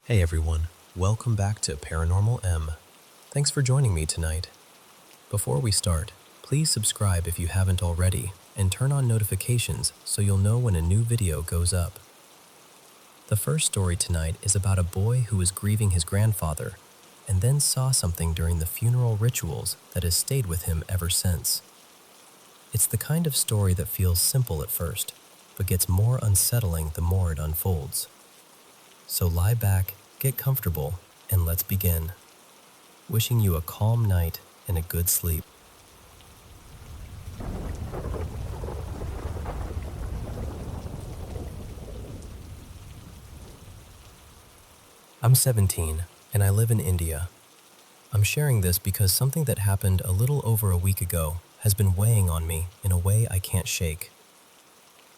Hey everyone, welcome back to Paranormal M. Thanks for joining me tonight. Before we start, please subscribe if you haven't already and turn on notifications so you'll know when a new video goes up. The first story tonight is about a boy who was grieving his grandfather and then saw something during the funeral rituals that has stayed with him ever since. It's the kind of story that feels simple at first, but gets more unsettling the more it unfolds. So lie back, get comfortable, and let's begin. Wishing you a calm night and a good sleep. I'm 17, and I live in India. I'm sharing this because something that happened a little over a week ago has been weighing on me in a way I can't shake.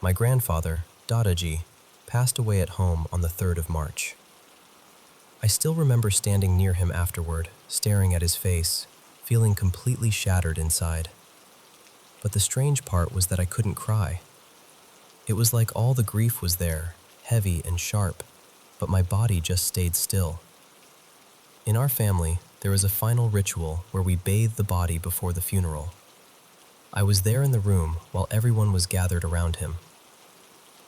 My grandfather, Dadaji, passed away at home on the 3rd of March. I still remember standing near him afterward, staring at his face, feeling completely shattered inside. But the strange part was that I couldn't cry. It was like all the grief was there, heavy and sharp, but my body just stayed still. In our family, there is a final ritual where we bathe the body before the funeral. I was there in the room while everyone was gathered around him.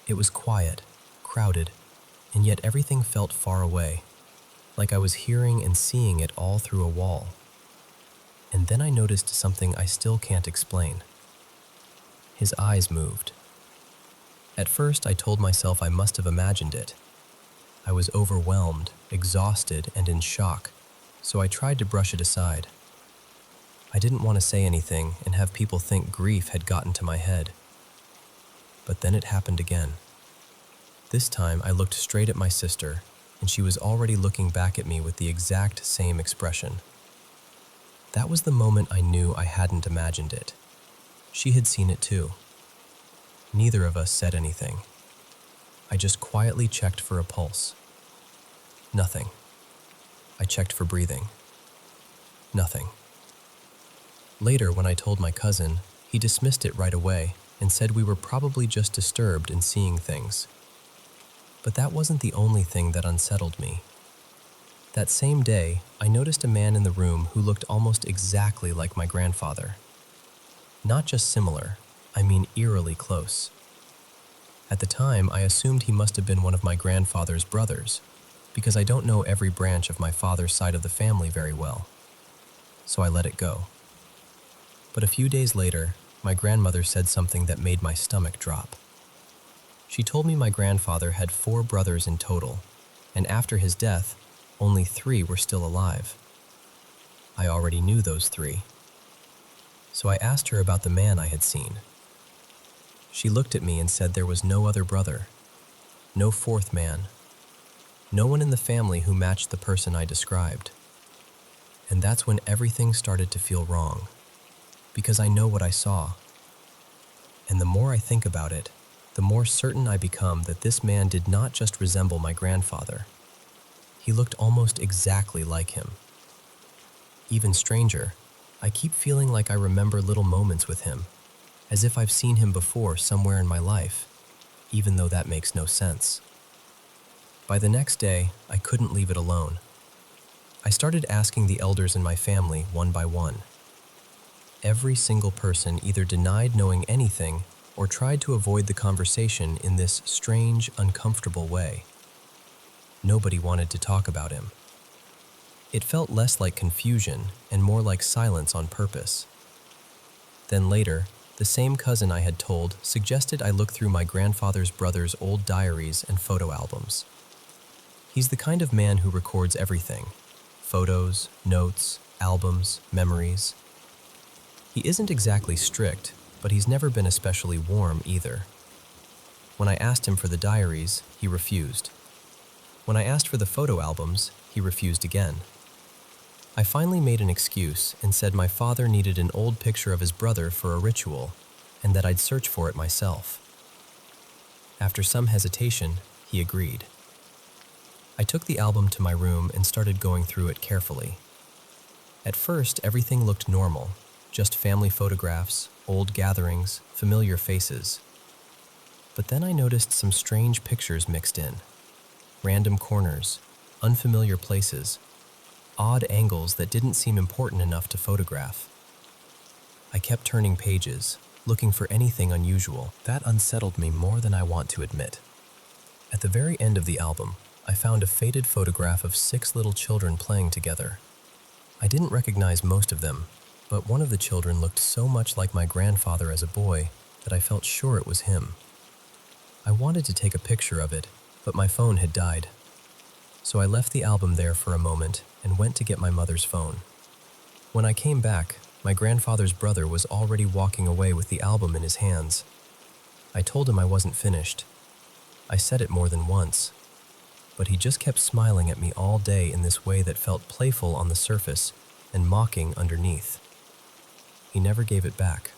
It was quiet, crowded, and yet everything felt far away, like I was hearing and seeing it all through a wall. And then I noticed something I still can't explain. His eyes moved. At first, I told myself I must have imagined it. I was overwhelmed, exhausted, and in shock, so I tried to brush it aside. I didn't want to say anything and have people think grief had gotten to my head. But then it happened again. This time, I looked straight at my sister, and she was already looking back at me with the exact same expression. That was the moment I knew I hadn't imagined it. She had seen it too. Neither of us said anything. I just quietly checked for a pulse. Nothing. I checked for breathing. Nothing. Later, when I told my cousin, he dismissed it right away and said we were probably just disturbed in seeing things. But that wasn't the only thing that unsettled me. That same day, I noticed a man in the room who looked almost exactly like my grandfather. Not just similar, I mean eerily close. At the time, I assumed he must have been one of my grandfather's brothers, because I don't know every branch of my father's side of the family very well. So I let it go. But a few days later, my grandmother said something that made my stomach drop. She told me my grandfather had 4 brothers in total, and after his death, only 3 were still alive. I already knew those 3. So I asked her about the man I had seen. She looked at me and said there was no other brother, no 4th man, no one in the family who matched the person I described. And that's when everything started to feel wrong, because I know what I saw. And the more I think about it, the more certain I become that this man did not just resemble my grandfather. He looked almost exactly like him. Even stranger, I keep feeling like I remember little moments with him, as if I've seen him before somewhere in my life, even though that makes no sense. By the next day, I couldn't leave it alone. I started asking the elders in my family one by one. Every single person either denied knowing anything or tried to avoid the conversation in this strange, uncomfortable way. Nobody wanted to talk about him. It felt less like confusion and more like silence on purpose. Then later, the same cousin I had told suggested I look through my grandfather's brother's old diaries and photo albums. He's the kind of man who records everything: photos, notes, albums, memories. He isn't exactly strict, but he's never been especially warm either. When I asked him for the diaries, he refused. When I asked for the photo albums, he refused again. I finally made an excuse and said my father needed an old picture of his brother for a ritual, and that I'd search for it myself. After some hesitation, he agreed. I took the album to my room and started going through it carefully. At first, everything looked normal, just family photographs, old gatherings, familiar faces. But then I noticed some strange pictures mixed in. Random corners, unfamiliar places, odd angles that didn't seem important enough to photograph. I kept turning pages, looking for anything unusual. That unsettled me more than I want to admit. At the very end of the album, I found a faded photograph of 6 little children playing together. I didn't recognize most of them, but one of the children looked so much like my grandfather as a boy that I felt sure it was him. I wanted to take a picture of it, but my phone had died. So I left the album there for a moment and went to get my mother's phone. When I came back, my grandfather's brother was already walking away with the album in his hands. I told him I wasn't finished. I said it more than once, but he just kept smiling at me all day in this way that felt playful on the surface and mocking underneath. He never gave it back.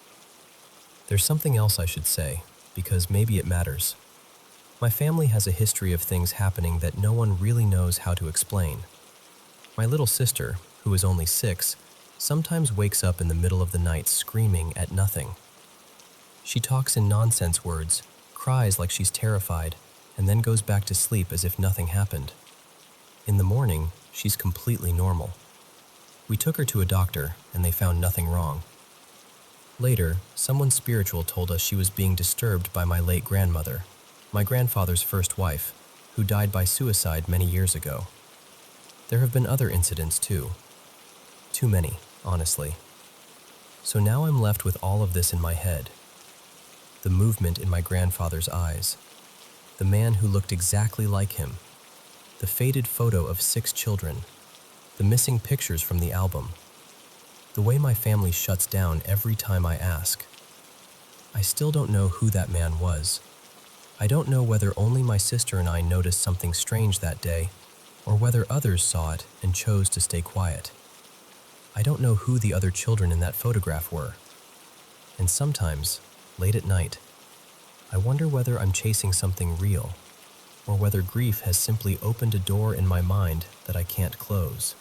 There's something else I should say, because maybe it matters. My family has a history of things happening that no one really knows how to explain. My little sister, who is only 6, sometimes wakes up in the middle of the night screaming at nothing. She talks in nonsense words, cries like she's terrified, and then goes back to sleep as if nothing happened. In the morning, she's completely normal. We took her to a doctor, and they found nothing wrong. Later, someone spiritual told us she was being disturbed by my late grandmother, my grandfather's first wife, who died by suicide many years ago. There have been other incidents too. Too many, honestly. So now I'm left with all of this in my head. The movement in my grandfather's eyes, the man who looked exactly like him, the faded photo of 6 children, the missing pictures from the album, the way my family shuts down every time I ask. I still don't know who that man was. I don't know whether only my sister and I noticed something strange that day, or whether others saw it and chose to stay quiet. I don't know who the other children in that photograph were. And sometimes, late at night, I wonder whether I'm chasing something real, or whether grief has simply opened a door in my mind that I can't close.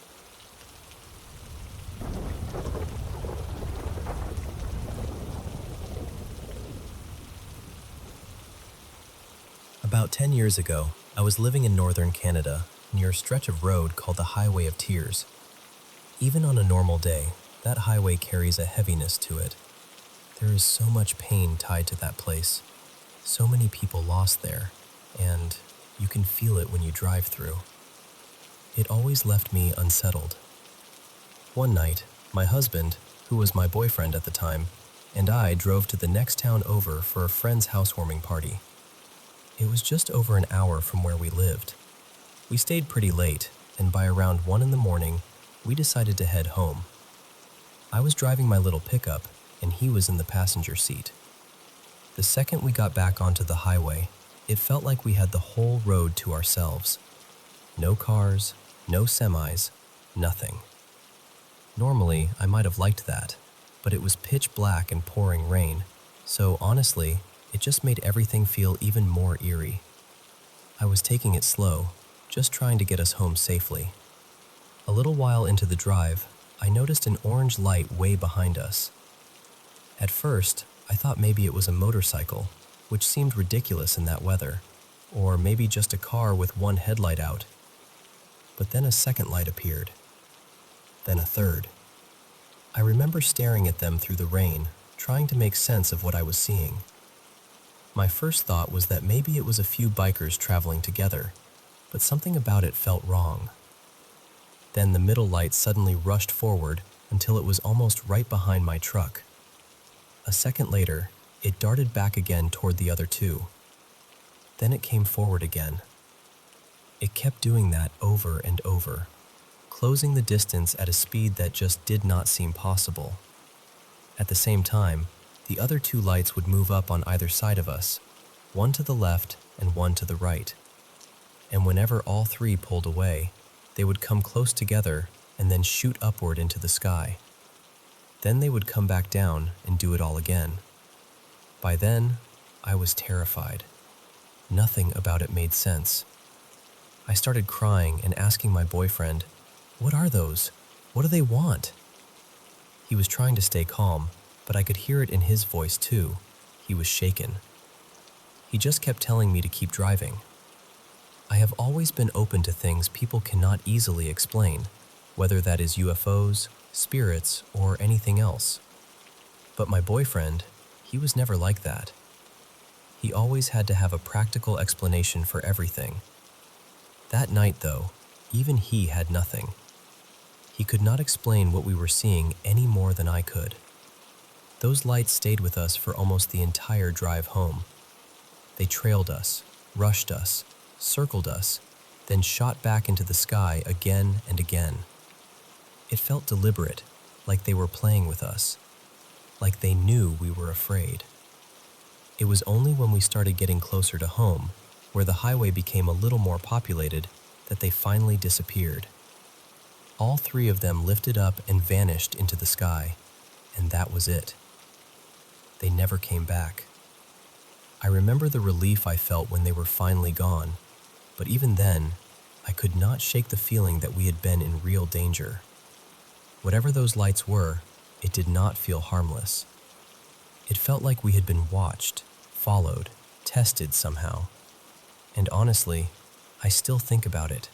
About 10 years ago, I was living in northern Canada, near a stretch of road called the Highway of Tears. Even on a normal day, that highway carries a heaviness to it. There is so much pain tied to that place, so many people lost there, and you can feel it when you drive through. It always left me unsettled. One night, my husband, who was my boyfriend at the time, and I drove to the next town over for a friend's housewarming party. It was just over an hour from where we lived. We stayed pretty late, and by around 1 in the morning, we decided to head home. I was driving my little pickup, and he was in the passenger seat. The second we got back onto the highway, it felt like we had the whole road to ourselves. No cars, no semis, nothing. Normally, I might have liked that, but it was pitch black and pouring rain, so honestly, it just made everything feel even more eerie. I was taking it slow, just trying to get us home safely. A little while into the drive, I noticed an orange light way behind us. At first, I thought maybe it was a motorcycle, which seemed ridiculous in that weather, or maybe just a car with one headlight out. But then a second light appeared. Then a third. I remember staring at them through the rain, trying to make sense of what I was seeing. My first thought was that maybe it was a few bikers traveling together, but something about it felt wrong. Then the middle light suddenly rushed forward until it was almost right behind my truck. A second later, it darted back again toward the other two. Then it came forward again. It kept doing that over and over, closing the distance at a speed that just did not seem possible. At the same time, the other 2 lights would move up on either side of us, one to the left and one to the right. And whenever all 3 pulled away, they would come close together and then shoot upward into the sky. Then they would come back down and do it all again. By then, I was terrified. Nothing about it made sense. I started crying and asking my boyfriend, "What are those? What do they want?" He was trying to stay calm, but I could hear it in his voice too. He was shaken. He just kept telling me to keep driving. I have always been open to things people cannot easily explain, whether that is UFOs, spirits, or anything else. But my boyfriend, he was never like that. He always had to have a practical explanation for everything. That night, though, even he had nothing. He could not explain what we were seeing any more than I could. Those lights stayed with us for almost the entire drive home. They trailed us, rushed us, circled us, then shot back into the sky again and again. It felt deliberate, like they were playing with us, like they knew we were afraid. It was only when we started getting closer to home, where the highway became a little more populated, that they finally disappeared. All three of them lifted up and vanished into the sky, and that was it. They never came back. I remember the relief I felt when they were finally gone, but even then, I could not shake the feeling that we had been in real danger. Whatever those lights were, it did not feel harmless. It felt like we had been watched, followed, tested somehow. And honestly, I still think about it.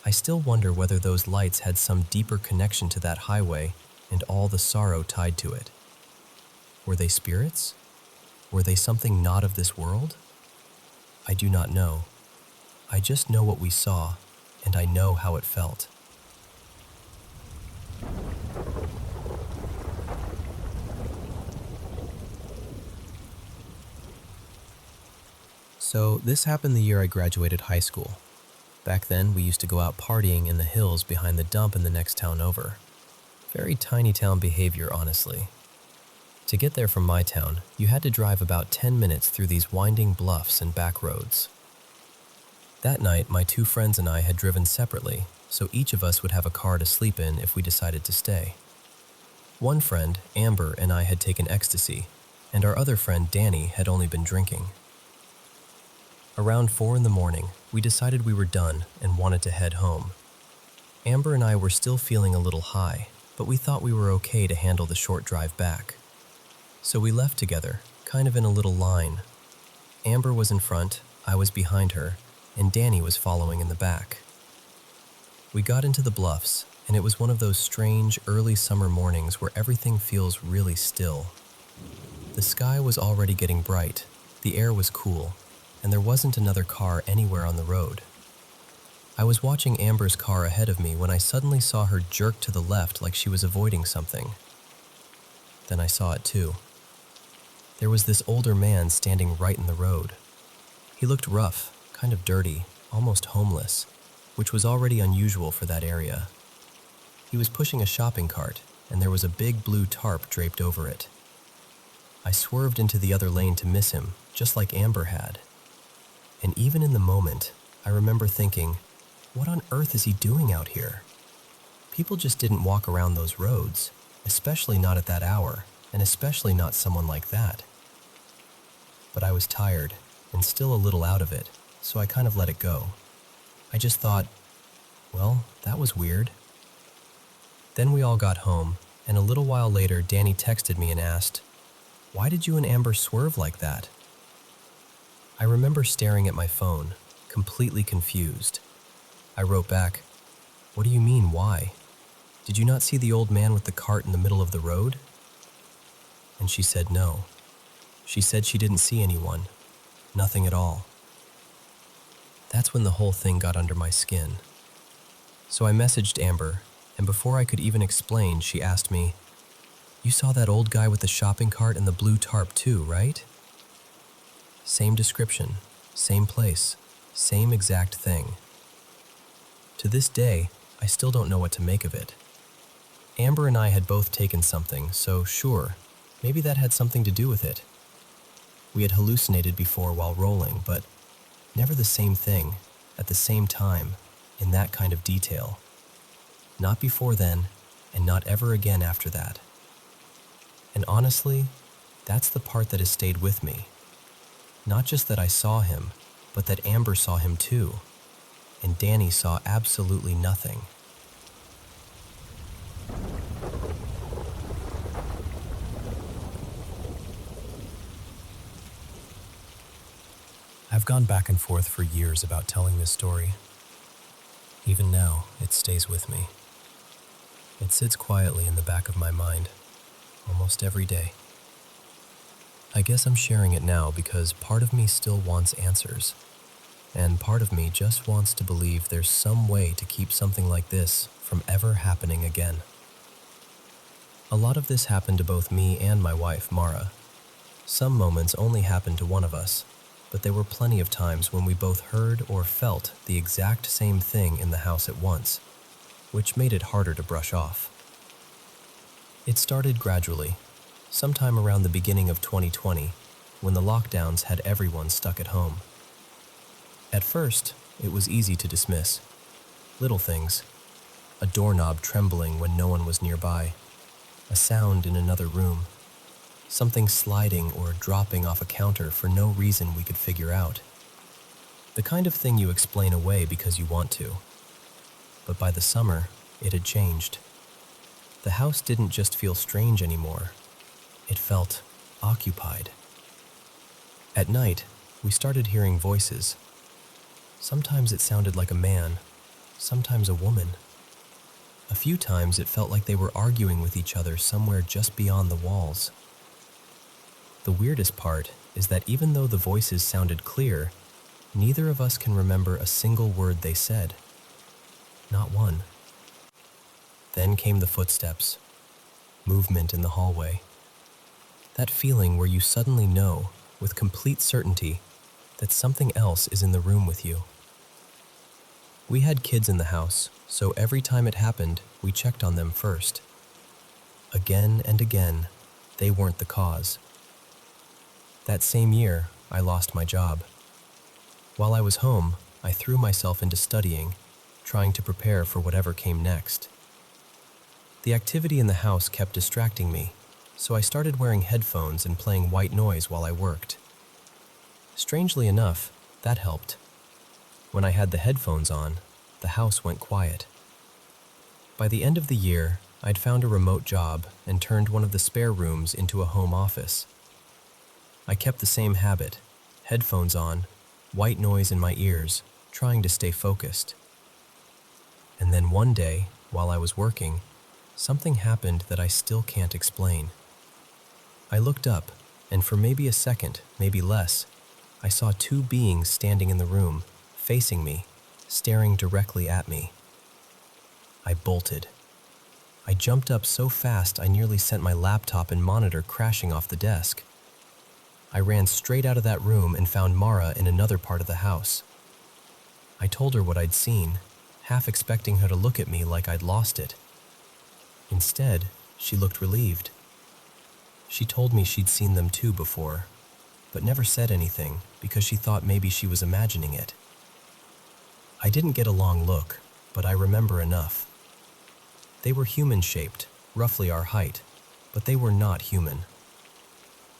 I still wonder whether those lights had some deeper connection to that highway and all the sorrow tied to it. Were they spirits? Were they something not of this world? I do not know. I just know what we saw, and I know how it felt. So this happened the year I graduated high school. Back then, we used to go out partying in the hills behind the dump in the next town over. Very tiny town behavior, honestly. To get there from my town, you had to drive about 10 minutes through these winding bluffs and back roads. That night, my two friends and I had driven separately, so each of us would have a car to sleep in if we decided to stay. One friend, Amber, and I had taken ecstasy, and our other friend, Danny, had only been drinking. Around 4 in the morning, we decided we were done and wanted to head home. Amber and I were still feeling a little high, but we thought we were okay to handle the short drive back. So we left together, kind of in a little line. Amber was in front, I was behind her, and Danny was following in the back. We got into the bluffs, and it was one of those strange early summer mornings where everything feels really still. The sky was already getting bright, the air was cool, and there wasn't another car anywhere on the road. I was watching Amber's car ahead of me when I suddenly saw her jerk to the left like she was avoiding something. Then I saw it too. There was this older man standing right in the road. He looked rough, kind of dirty, almost homeless, which was already unusual for that area. He was pushing a shopping cart, and there was a big blue tarp draped over it. I swerved into the other lane to miss him, just like Amber had. And even in the moment, I remember thinking, what on earth is he doing out here? People just didn't walk around those roads, especially not at that hour, and especially not someone like that. But I was tired, and still a little out of it, so I kind of let it go. I just thought, well, that was weird. Then we all got home, and a little while later Danny texted me and asked, "Why did you and Amber swerve like that?" I remember staring at my phone, completely confused. I wrote back, "What do you mean, why? Did you not see the old man with the cart in the middle of the road?" And she said no. She said she didn't see anyone, nothing at all. That's when the whole thing got under my skin. So I messaged Amber, and before I could even explain, she asked me, "You saw that old guy with the shopping cart and the blue tarp too, right?" Same description, same place, same exact thing. To this day, I still don't know what to make of it. Amber and I had both taken something, so sure, maybe that had something to do with it. We had hallucinated before while rolling, but never the same thing, at the same time, in that kind of detail. Not before then, and not ever again after that. And honestly, that's the part that has stayed with me. Not just that I saw him, but that Amber saw him too, and Danny saw absolutely nothing. I've gone back and forth for years about telling this story. Even now, it stays with me. It sits quietly in the back of my mind, almost every day. I guess I'm sharing it now because part of me still wants answers, and part of me just wants to believe there's some way to keep something like this from ever happening again. A lot of this happened to both me and my wife, Mara. Some moments only happened to one of us, but there were plenty of times when we both heard or felt the exact same thing in the house at once, which made it harder to brush off. It started gradually, sometime around the beginning of 2020, when the lockdowns had everyone stuck at home. At first, it was easy to dismiss. Little things, a doorknob trembling when no one was nearby, a sound in another room, something sliding or dropping off a counter for no reason we could figure out. The kind of thing you explain away because you want to. But by the summer, it had changed. The house didn't just feel strange anymore. It felt occupied. At night, we started hearing voices. Sometimes it sounded like a man, sometimes a woman. A few times it felt like they were arguing with each other somewhere just beyond the walls. The weirdest part is that even though the voices sounded clear, neither of us can remember a single word they said. Not one. Then came the footsteps, movement in the hallway. That feeling where you suddenly know, with complete certainty, that something else is in the room with you. We had kids in the house, so every time it happened, we checked on them first. Again and again, they weren't the cause. That same year, I lost my job. While I was home, I threw myself into studying, trying to prepare for whatever came next. The activity in the house kept distracting me, so I started wearing headphones and playing white noise while I worked. Strangely enough, that helped. When I had the headphones on, the house went quiet. By the end of the year, I'd found a remote job and turned one of the spare rooms into a home office. I kept the same habit, headphones on, white noise in my ears, trying to stay focused. And then one day, while I was working, something happened that I still can't explain. I looked up, and for maybe a second, maybe less, I saw two beings standing in the room, facing me, staring directly at me. I bolted. I jumped up so fast I nearly sent my laptop and monitor crashing off the desk. I ran straight out of that room and found Mara in another part of the house. I told her what I'd seen, half expecting her to look at me like I'd lost it. Instead, she looked relieved. She told me she'd seen them too before, but never said anything because she thought maybe she was imagining it. I didn't get a long look, but I remember enough. They were human-shaped, roughly our height, but they were not human.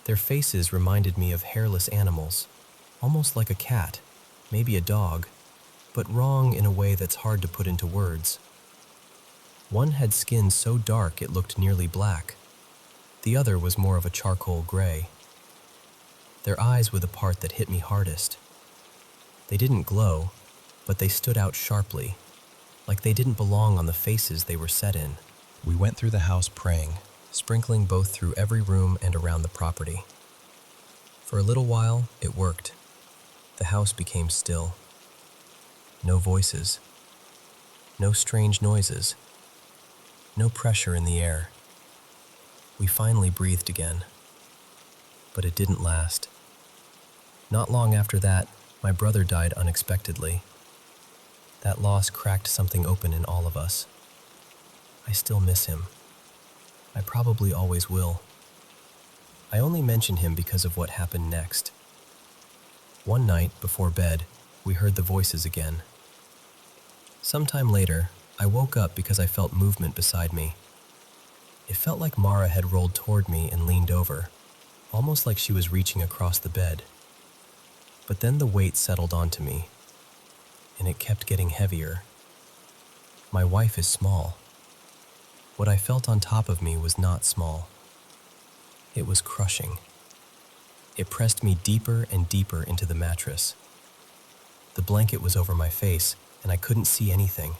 Their faces reminded me of hairless animals, almost like a cat, maybe a dog, but wrong in a way that's hard to put into words. One had skin so dark it looked nearly black. The other was more of a charcoal gray. Their eyes were the part that hit me hardest. They didn't glow, but they stood out sharply, like they didn't belong on the faces they were set in. We went through the house praying, sprinkling both through every room and around the property. For a little while, it worked. The house became still. No voices. No strange noises. No pressure in the air. We finally breathed again. But it didn't last. Not long after that, my brother died unexpectedly. That loss cracked something open in all of us. I still miss him. I probably always will. I only mention him because of what happened next. One night, before bed, we heard the voices again. Sometime later, I woke up because I felt movement beside me. It felt like Mara had rolled toward me and leaned over, almost like she was reaching across the bed. But then the weight settled onto me, and it kept getting heavier. My wife is small. What I felt on top of me was not small. It was crushing. It pressed me deeper and deeper into the mattress, The blanket was over my face, and I couldn't see anything.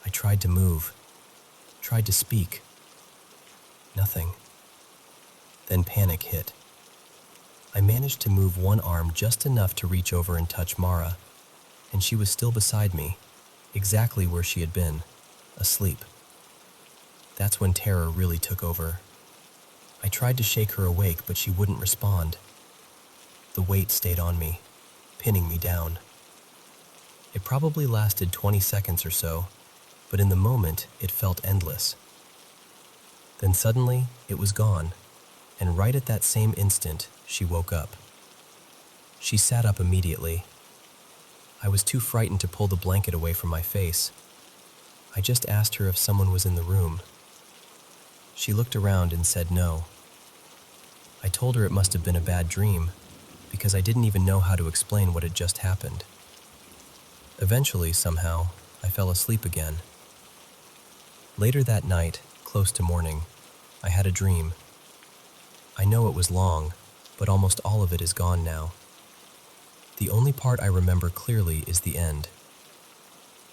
I tried to move, tried to speak. Nothing. Then panic hit. I managed to move one arm just enough to reach over and touch Mara, and she was still beside me, exactly where she had been, asleep. That's when terror really took over. I tried to shake her awake, but she wouldn't respond. The weight stayed on me, pinning me down. It probably lasted 20 seconds or so, but in the moment, it felt endless. Then suddenly, it was gone, and right at that same instant, she woke up. She sat up immediately. I was too frightened to pull the blanket away from my face. I just asked her if someone was in the room. She looked around and said no. I told her it must have been a bad dream, because I didn't even know how to explain what had just happened. Eventually, somehow, I fell asleep again. Later that night, close to morning, I had a dream. I know it was long, but almost all of it is gone now. The only part I remember clearly is the end.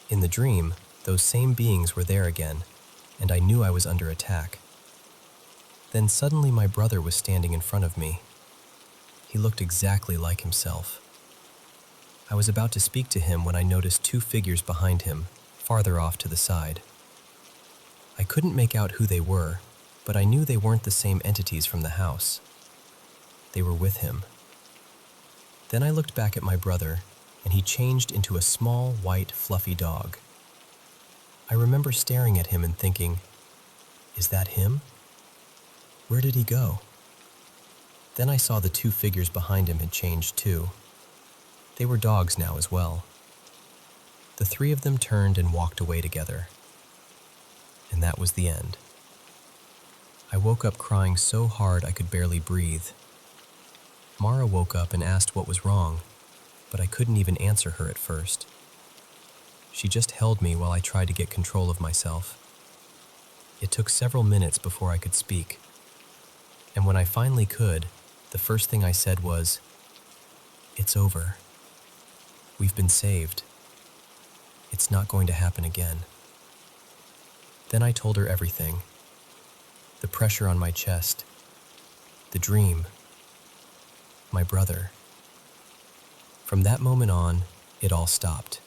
In the dream, those same beings were there again, and I knew I was under attack. Then suddenly my brother was standing in front of me. He looked exactly like himself. I was about to speak to him when I noticed two figures behind him, farther off to the side. I couldn't make out who they were, but I knew they weren't the same entities from the house. They were with him. Then I looked back at my brother, and he changed into a small, white, fluffy dog. I remember staring at him and thinking, is that him? Where did he go? Then I saw the two figures behind him had changed too. They were dogs now as well. The three of them turned and walked away together. And that was the end. I woke up crying so hard I could barely breathe. Mara woke up and asked what was wrong, but I couldn't even answer her at first. She just held me while I tried to get control of myself. It took several minutes before I could speak. And when I finally could, the first thing I said was, "It's over. We've been saved. It's not going to happen again." Then I told her everything. The pressure on my chest, the dream, my brother. From that moment on, it all stopped.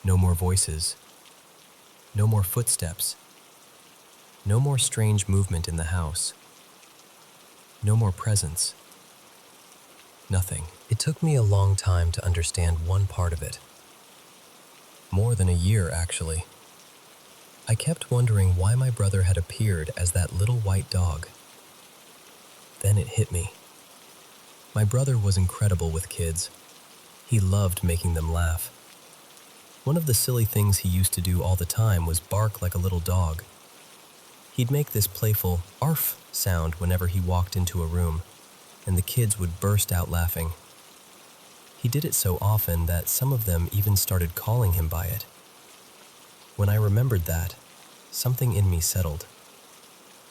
No more voices. No more footsteps. No more strange movement in the house. No more presence. Nothing. It took me a long time to understand one part of it. More than a year, actually. I kept wondering why my brother had appeared as that little white dog. Then it hit me. My brother was incredible with kids. He loved making them laugh. One of the silly things he used to do all the time was bark like a little dog. He'd make this playful "arf" sound whenever he walked into a room, and the kids would burst out laughing. He did it so often that some of them even started calling him by it. When I remembered that, something in me settled.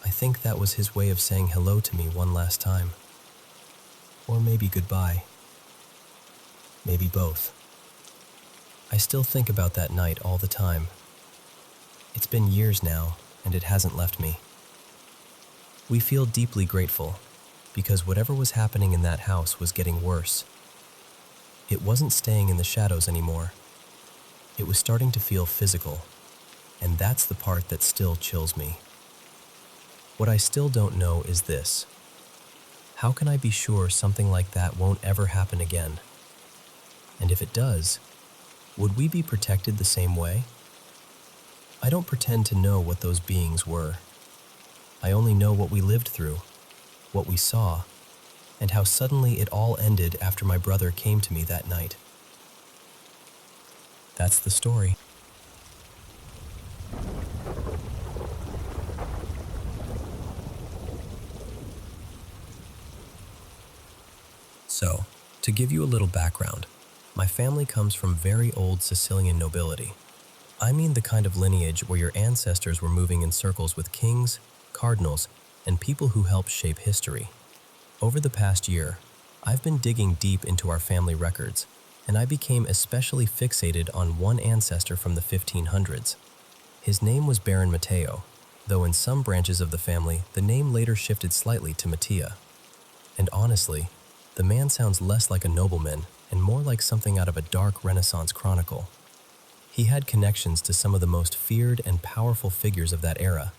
I think that was his way of saying hello to me one last time. Or maybe goodbye. Maybe both. I still think about that night all the time. It's been years now, and it hasn't left me. We feel deeply grateful, because whatever was happening in that house was getting worse. It wasn't staying in the shadows anymore. It was starting to feel physical, and that's the part that still chills me. What I still don't know is this. How can I be sure something like that won't ever happen again? And if it does, would we be protected the same way? I don't pretend to know what those beings were. I only know what we lived through, what we saw, and how suddenly it all ended after my brother came to me that night. That's the story. So, to give you a little background, my family comes from very old Sicilian nobility. I mean the kind of lineage where your ancestors were moving in circles with kings, cardinals, and people who helped shape history. Over the past year, I've been digging deep into our family records, and I became especially fixated on one ancestor from the 1500s. His name was Baron Matteo, though in some branches of the family, the name later shifted slightly to Mattia. And honestly, the man sounds less like a nobleman and more like something out of a dark Renaissance chronicle. He had connections to some of the most feared and powerful figures of that era,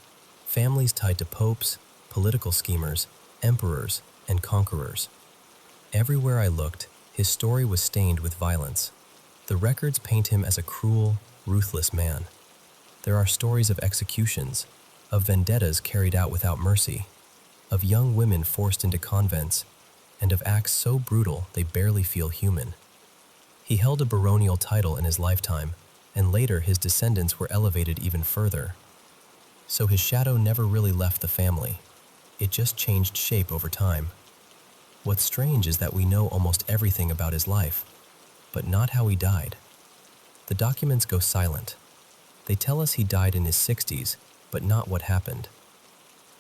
families tied to popes, political schemers, emperors, and conquerors. Everywhere I looked, his story was stained with violence. The records paint him as a cruel, ruthless man. There are stories of executions, of vendettas carried out without mercy, of young women forced into convents, and of acts so brutal they barely feel human. He held a baronial title in his lifetime, and later his descendants were elevated even further. So his shadow never really left the family. It just changed shape over time. What's strange is that we know almost everything about his life, but not how he died. The documents go silent. They tell us he died in his 60s, but not what happened.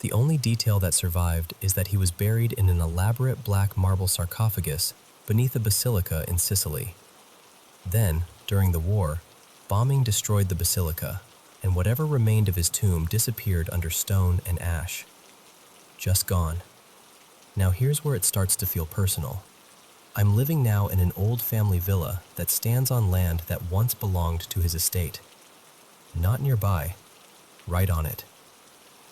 The only detail that survived is that he was buried in an elaborate black marble sarcophagus beneath a basilica in Sicily. Then, during the war, bombing destroyed the basilica, and whatever remained of his tomb disappeared under stone and ash. Just gone. Now here's where it starts to feel personal. I'm living now in an old family villa that stands on land that once belonged to his estate. Not nearby, right on it.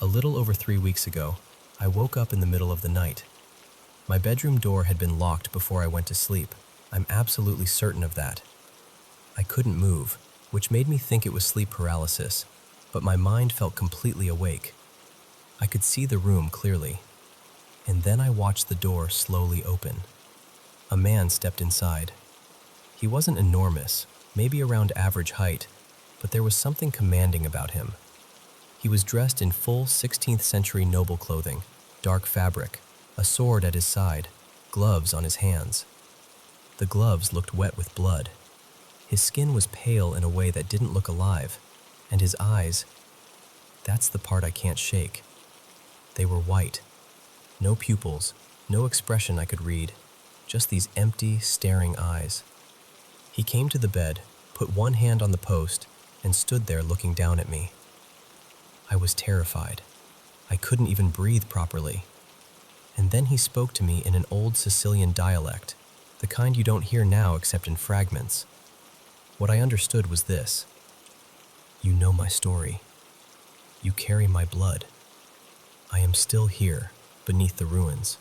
A little over 3 weeks ago, I woke up in the middle of the night. My bedroom door had been locked before I went to sleep. I'm absolutely certain of that. I couldn't move, which made me think it was sleep paralysis, but my mind felt completely awake. I could see the room clearly. And then I watched the door slowly open. A man stepped inside. He wasn't enormous, maybe around average height, but there was something commanding about him. He was dressed in full 16th century noble clothing, dark fabric, a sword at his side, gloves on his hands. The gloves looked wet with blood. His skin was pale in a way that didn't look alive, and his eyes, that's the part I can't shake. They were white. No pupils, no expression I could read, just these empty, staring eyes. He came to the bed, put one hand on the post, and stood there looking down at me. I was terrified. I couldn't even breathe properly. And then he spoke to me in an old Sicilian dialect, the kind you don't hear now except in fragments. What I understood was this: "You know my story. You carry my blood. I am still here, beneath the ruins.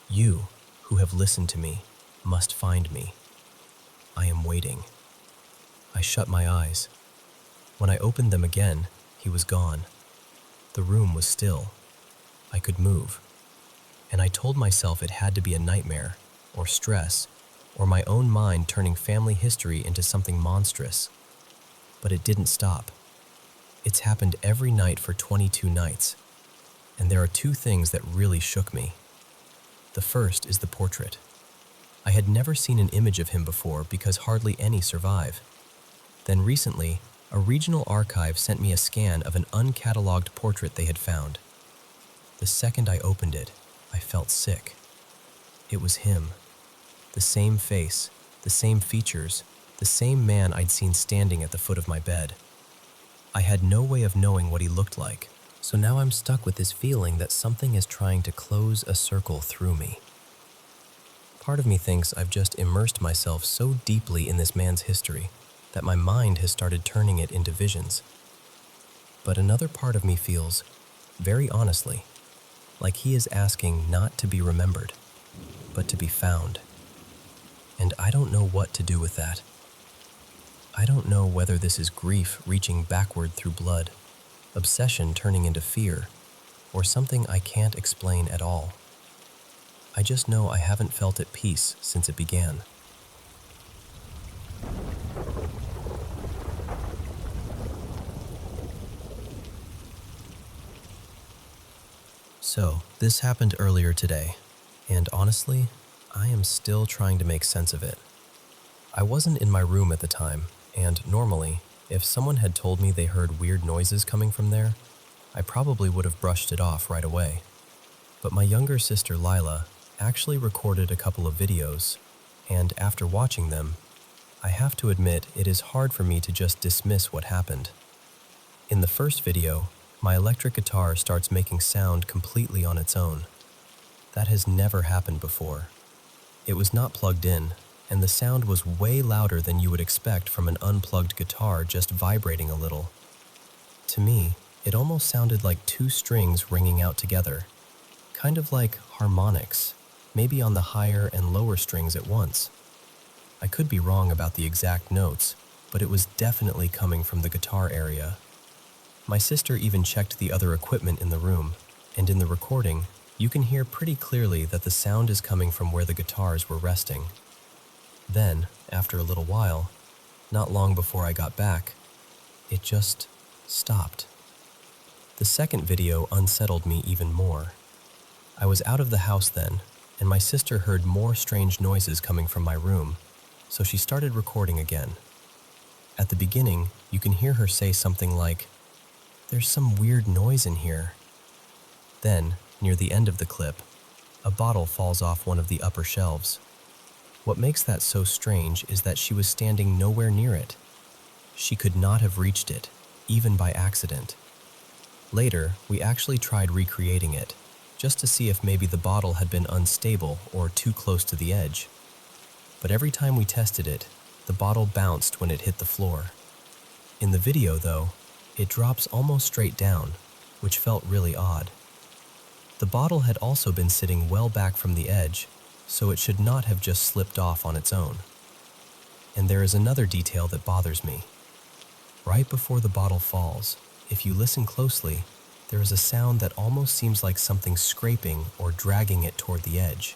You, who have listened to me, must find me. I am waiting." I shut my eyes. When I opened them again, he was gone. The room was still. I could move. And I told myself it had to be a nightmare, or stress, or my own mind turning family history into something monstrous. But it didn't stop. It's happened every night for 22 nights. And there are two things that really shook me. The first is the portrait. I had never seen an image of him before because hardly any survive. Then recently, a regional archive sent me a scan of an uncatalogued portrait they had found. The second I opened it, I felt sick. It was him. The same face, the same features, the same man I'd seen standing at the foot of my bed. I had no way of knowing what he looked like, so now I'm stuck with this feeling that something is trying to close a circle through me. Part of me thinks I've just immersed myself so deeply in this man's history that my mind has started turning it into visions. But another part of me feels, very honestly, like he is asking not to be remembered, but to be found. And I don't know what to do with that. I don't know whether this is grief reaching backward through blood, obsession turning into fear, or something I can't explain at all. I just know I haven't felt at peace since it began. So, this happened earlier today, and honestly, I am still trying to make sense of it. I wasn't in my room at the time, and normally, if someone had told me they heard weird noises coming from there, I probably would have brushed it off right away. But my younger sister Lila actually recorded a couple of videos, and after watching them, I have to admit it is hard for me to just dismiss what happened. In the first video, my electric guitar starts making sound completely on its own. That has never happened before. It was not plugged in, and the sound was way louder than you would expect from an unplugged guitar just vibrating a little. To me, it almost sounded like two strings ringing out together, kind of like harmonics, maybe on the higher and lower strings at once. I could be wrong about the exact notes, but it was definitely coming from the guitar area. My sister even checked the other equipment in the room, and in the recording, you can hear pretty clearly that the sound is coming from where the guitars were resting. Then, after a little while, not long before I got back, it just stopped. The second video unsettled me even more. I was out of the house then, and my sister heard more strange noises coming from my room, so she started recording again. At the beginning, you can hear her say something like, "There's some weird noise in here." Then, near the end of the clip, a bottle falls off one of the upper shelves. What makes that so strange is that she was standing nowhere near it. She could not have reached it, even by accident. Later, we actually tried recreating it, just to see if maybe the bottle had been unstable or too close to the edge. But every time we tested it, the bottle bounced when it hit the floor. In the video, though, it drops almost straight down, which felt really odd. The bottle had also been sitting well back from the edge, so it should not have just slipped off on its own. And there is another detail that bothers me. Right before the bottle falls, if you listen closely, there is a sound that almost seems like something scraping or dragging it toward the edge.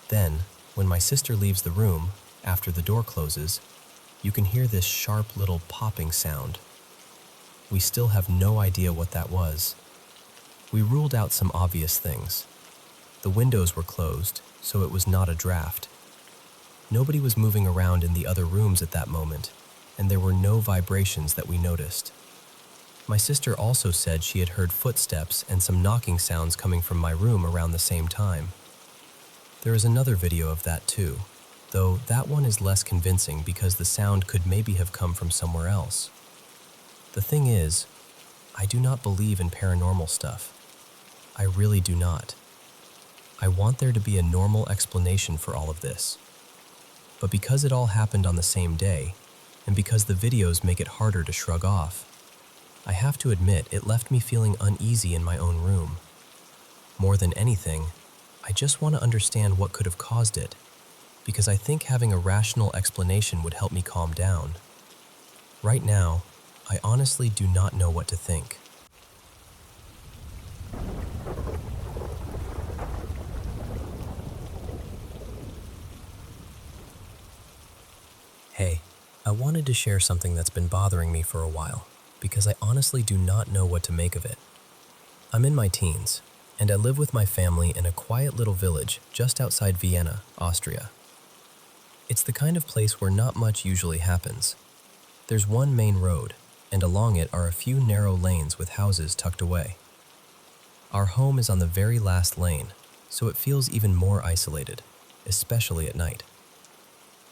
Then, when my sister leaves the room, after the door closes, you can hear this sharp little popping sound. We still have no idea what that was. We ruled out some obvious things. The windows were closed, so it was not a draft. Nobody was moving around in the other rooms at that moment, and there were no vibrations that we noticed. My sister also said she had heard footsteps and some knocking sounds coming from my room around the same time. There is another video of that too, though that one is less convincing because the sound could maybe have come from somewhere else. The thing is, I do not believe in paranormal stuff. I really do not. I want there to be a normal explanation for all of this. But because it all happened on the same day, and because the videos make it harder to shrug off, I have to admit it left me feeling uneasy in my own room. More than anything, I just want to understand what could have caused it, because I think having a rational explanation would help me calm down. Right now, I honestly do not know what to think. Hey, I wanted to share something that's been bothering me for a while, because I honestly do not know what to make of it. I'm in my teens, and I live with my family in a quiet little village just outside Vienna, Austria. It's the kind of place where not much usually happens. There's one main road, and along it are a few narrow lanes with houses tucked away. Our home is on the very last lane, so it feels even more isolated, especially at night.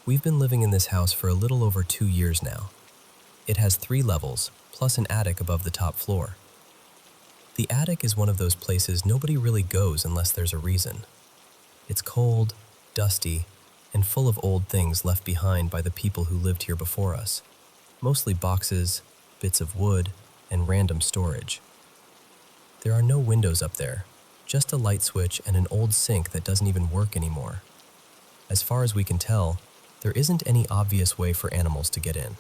We've been living in this house for a little over 2 years now. It has 3 levels, plus an attic above the top floor. The attic is one of those places nobody really goes unless there's a reason. It's cold, dusty, and full of old things left behind by the people who lived here before us. Mostly boxes, bits of wood, and random storage. There are no windows up there, just a light switch and an old sink that doesn't even work anymore. As far as we can tell, there isn't any obvious way for animals to get in.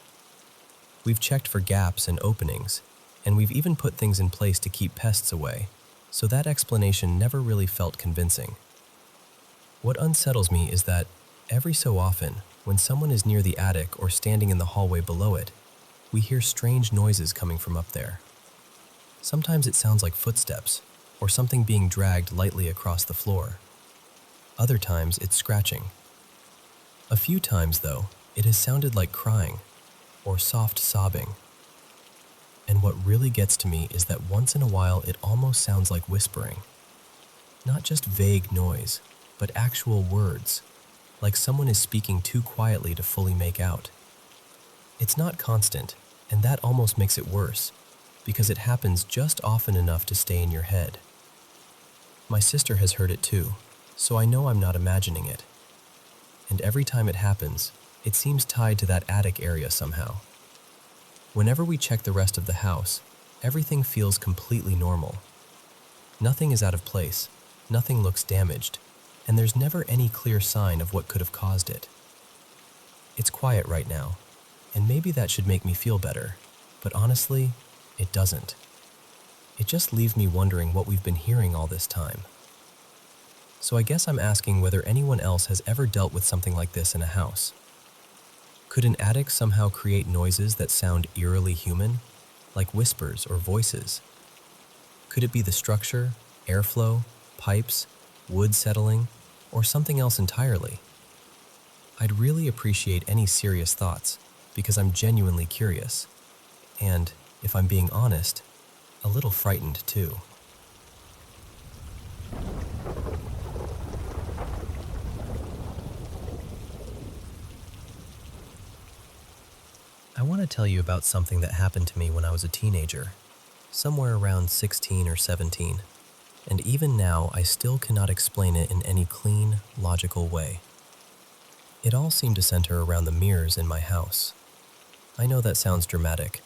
We've checked for gaps and openings, and we've even put things in place to keep pests away, so that explanation never really felt convincing. What unsettles me is that, every so often, when someone is near the attic or standing in the hallway below it, we hear strange noises coming from up there. Sometimes it sounds like footsteps, or something being dragged lightly across the floor. Other times it's scratching. A few times, though, it has sounded like crying, or soft sobbing. And what really gets to me is that once in a while it almost sounds like whispering. Not just vague noise, but actual words. like someone is speaking too quietly to fully make out. It's not constant, and that almost makes it worse, because it happens just often enough to stay in your head. My sister has heard it too, so I know I'm not imagining it. And every time it happens, it seems tied to that attic area somehow. Whenever we check the rest of the house, everything feels completely normal. Nothing is out of place, nothing looks damaged, and there's never any clear sign of what could have caused it. It's quiet right now, and maybe that should make me feel better, but honestly, it doesn't. It just leaves me wondering what we've been hearing all this time. So I guess I'm asking whether anyone else has ever dealt with something like this in a house. Could an attic somehow create noises that sound eerily human, like whispers or voices? Could it be the structure, airflow, pipes, wood settling, or something else entirely? I'd really appreciate any serious thoughts, because I'm genuinely curious, and, if I'm being honest, a little frightened too. I want to tell you about something that happened to me when I was a teenager, somewhere around 16 or 17, and even now I still cannot explain it in any clean, logical way. It all seemed to center around the mirrors in my house. I know that sounds dramatic,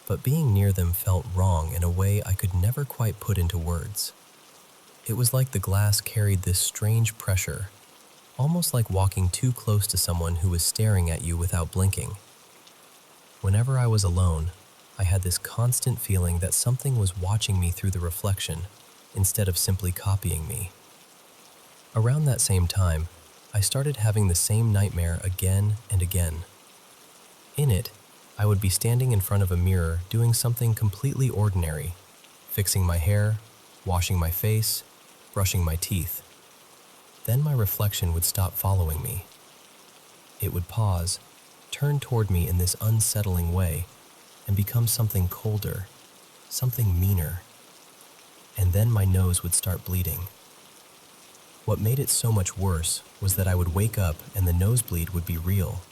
but being near them felt wrong in a way I could never quite put into words. It was like the glass carried this strange pressure, almost like walking too close to someone who was staring at you without blinking. Whenever I was alone, I had this constant feeling that something was watching me through the reflection instead of simply copying me. Around that same time, I started having the same nightmare again and again. In it, I would be standing in front of a mirror doing something completely ordinary, fixing my hair, washing my face, brushing my teeth. Then my reflection would stop following me. It would pause, turn toward me in this unsettling way, and become something colder, something meaner. And then my nose would start bleeding. What made it so much worse was that I would wake up and the nosebleed would be real.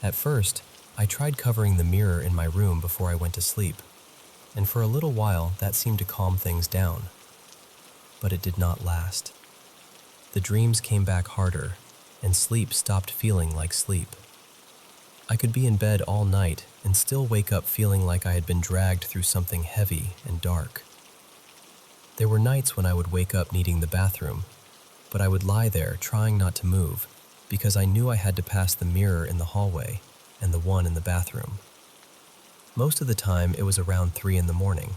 At first, I tried covering the mirror in my room before I went to sleep, and for a little while that seemed to calm things down. But it did not last. The dreams came back harder, and sleep stopped feeling like sleep. I could be in bed all night and still wake up feeling like I had been dragged through something heavy and dark. There were nights when I would wake up needing the bathroom, but I would lie there trying not to move because I knew I had to pass the mirror in the hallway and the one in the bathroom. Most of the time it was around 3 in the morning,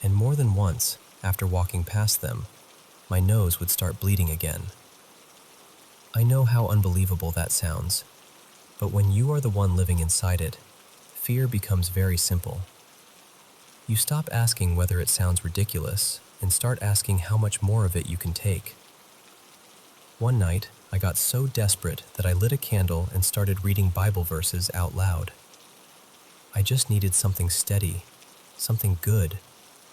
and more than once, after walking past them, my nose would start bleeding again. I know how unbelievable that sounds, but when you are the one living inside it, fear becomes very simple. You stop asking whether it sounds ridiculous and start asking how much more of it you can take. One night, I got so desperate that I lit a candle and started reading Bible verses out loud. I just needed something steady, something good,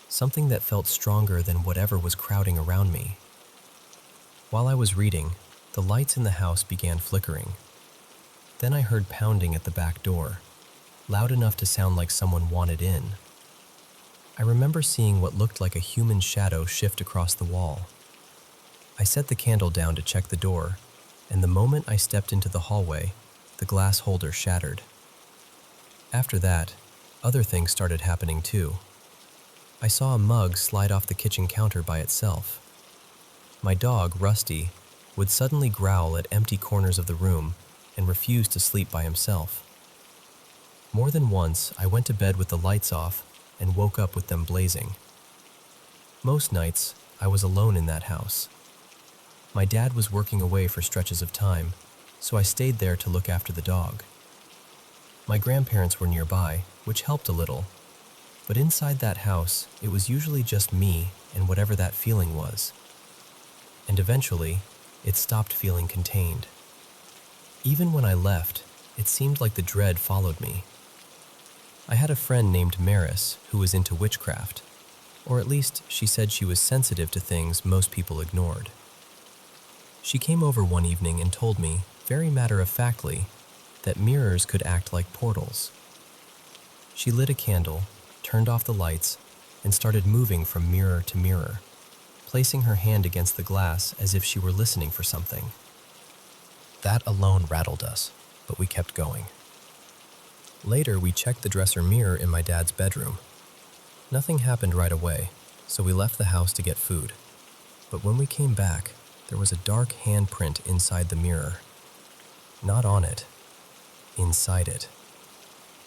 something that felt stronger than whatever was crowding around me. While I was reading, the lights in the house began flickering. Then I heard pounding at the back door, loud enough to sound like someone wanted in. I remember seeing what looked like a human shadow shift across the wall. I set the candle down to check the door, and the moment I stepped into the hallway, the glass holder shattered. After that, other things started happening too. I saw a mug slide off the kitchen counter by itself. My dog, Rusty, would suddenly growl at empty corners of the room and refuse to sleep by himself. More than once, I went to bed with the lights off and woke up with them blazing. Most nights, I was alone in that house. My dad was working away for stretches of time, so I stayed there to look after the dog. My grandparents were nearby, which helped a little, but inside that house, it was usually just me and whatever that feeling was. And eventually, it stopped feeling contained. Even when I left, it seemed like the dread followed me. I had a friend named Maris who was into witchcraft, or at least she said she was sensitive to things most people ignored. She came over one evening and told me, very matter-of-factly, that mirrors could act like portals. She lit a candle, turned off the lights, and started moving from mirror to mirror, placing her hand against the glass as if she were listening for something. That alone rattled us, but we kept going. Later, we checked the dresser mirror in my dad's bedroom. Nothing happened right away, so we left the house to get food. But when we came back, there was a dark handprint inside the mirror. Not on it, inside it.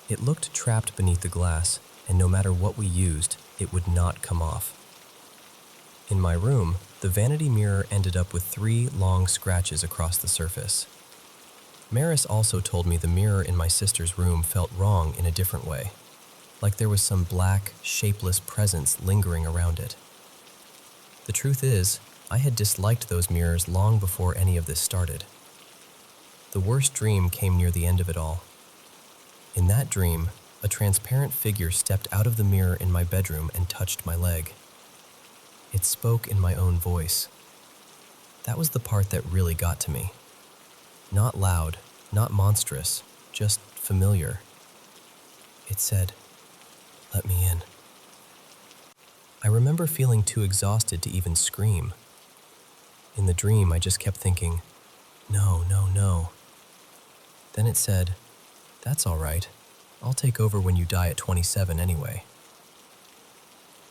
It looked trapped beneath the glass, and no matter what we used, it would not come off. In my room, the vanity mirror ended up with 3 long scratches across the surface. Maris also told me the mirror in my sister's room felt wrong in a different way, like there was some black, shapeless presence lingering around it. The truth is, I had disliked those mirrors long before any of this started. The worst dream came near the end of it all. In that dream, a transparent figure stepped out of the mirror in my bedroom and touched my leg. It spoke in my own voice. That was the part that really got to me. Not loud, not monstrous, just familiar. It said, "Let me in." I remember feeling too exhausted to even scream. In the dream, I just kept thinking, "No, no, no." Then it said, "That's all right. I'll take over when you die at 27 anyway."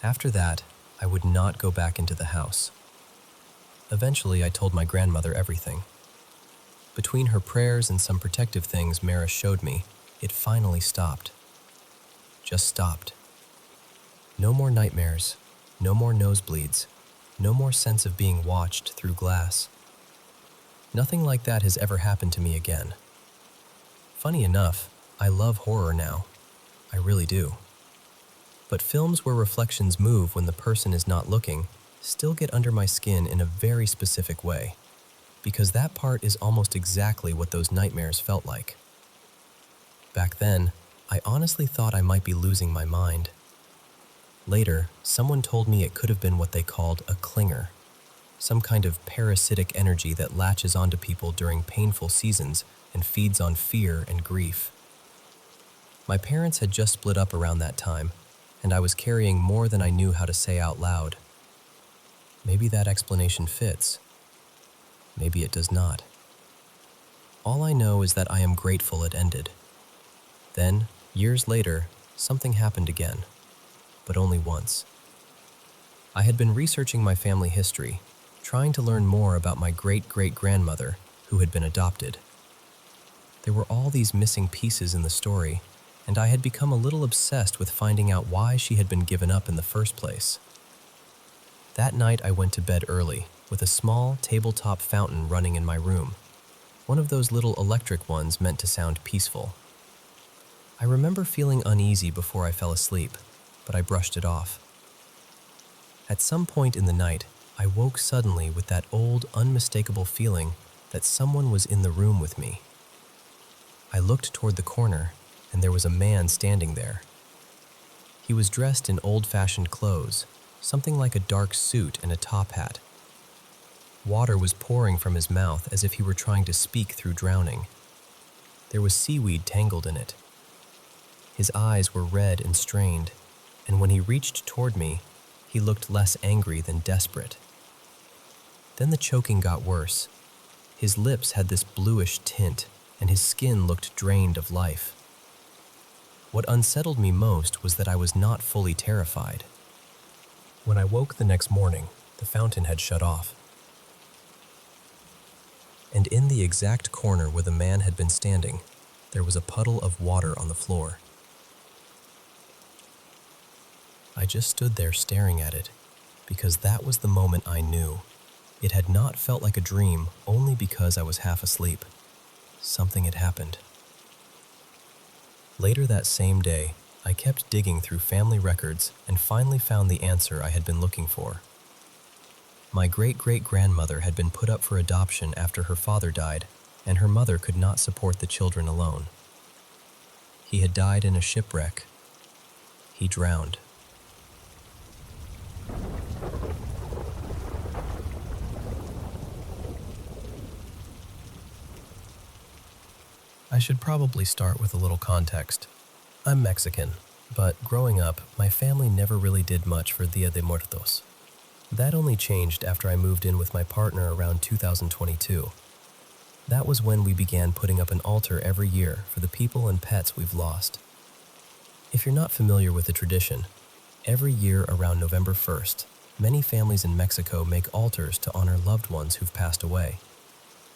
After that, I would not go back into the house. Eventually, I told my grandmother everything. Between her prayers and some protective things Maris showed me, it finally stopped. Just stopped. No more nightmares, no more nosebleeds, no more sense of being watched through glass. Nothing like that has ever happened to me again. Funny enough, I love horror now. I really do. But films where reflections move when the person is not looking still get under my skin in a very specific way, because that part is almost exactly what those nightmares felt like. Back then, I honestly thought I might be losing my mind. Later, someone told me it could have been what they called a clinger, some kind of parasitic energy that latches onto people during painful seasons and feeds on fear and grief. My parents had just split up around that time, and I was carrying more than I knew how to say out loud. Maybe that explanation fits. Maybe it does not. All I know is that I am grateful it ended. Then, years later, something happened again, but only once. I had been researching my family history, trying to learn more about my great-great-grandmother who had been adopted. There were all these missing pieces in the story, and I had become a little obsessed with finding out why she had been given up in the first place. That night I went to bed early, with a small tabletop fountain running in my room, one of those little electric ones meant to sound peaceful. I remember feeling uneasy before I fell asleep, but I brushed it off. At some point in the night, I woke suddenly with that old, unmistakable feeling that someone was in the room with me. I looked toward the corner, and there was a man standing there. He was dressed in old-fashioned clothes, something like a dark suit and a top hat. Water was pouring from his mouth as if he were trying to speak through drowning. There was seaweed tangled in it. His eyes were red and strained, and when he reached toward me, he looked less angry than desperate. Then the choking got worse. His lips had this bluish tint, and his skin looked drained of life. What unsettled me most was that I was not fully terrified. When I woke the next morning, the fountain had shut off. And in the exact corner where the man had been standing, there was a puddle of water on the floor. I just stood there staring at it, because that was the moment I knew. It had not felt like a dream only because I was half asleep. Something had happened. Later that same day, I kept digging through family records and finally found the answer I had been looking for. My great-great-grandmother had been put up for adoption after her father died, and her mother could not support the children alone. He had died in a shipwreck. He drowned. I should probably start with a little context. I'm Mexican, but growing up, my family never really did much for Dia de Muertos. That only changed after I moved in with my partner around 2022. That was when we began putting up an altar every year for the people and pets we've lost. If you're not familiar with the tradition, every year around November 1st, many families in Mexico make altars to honor loved ones who've passed away.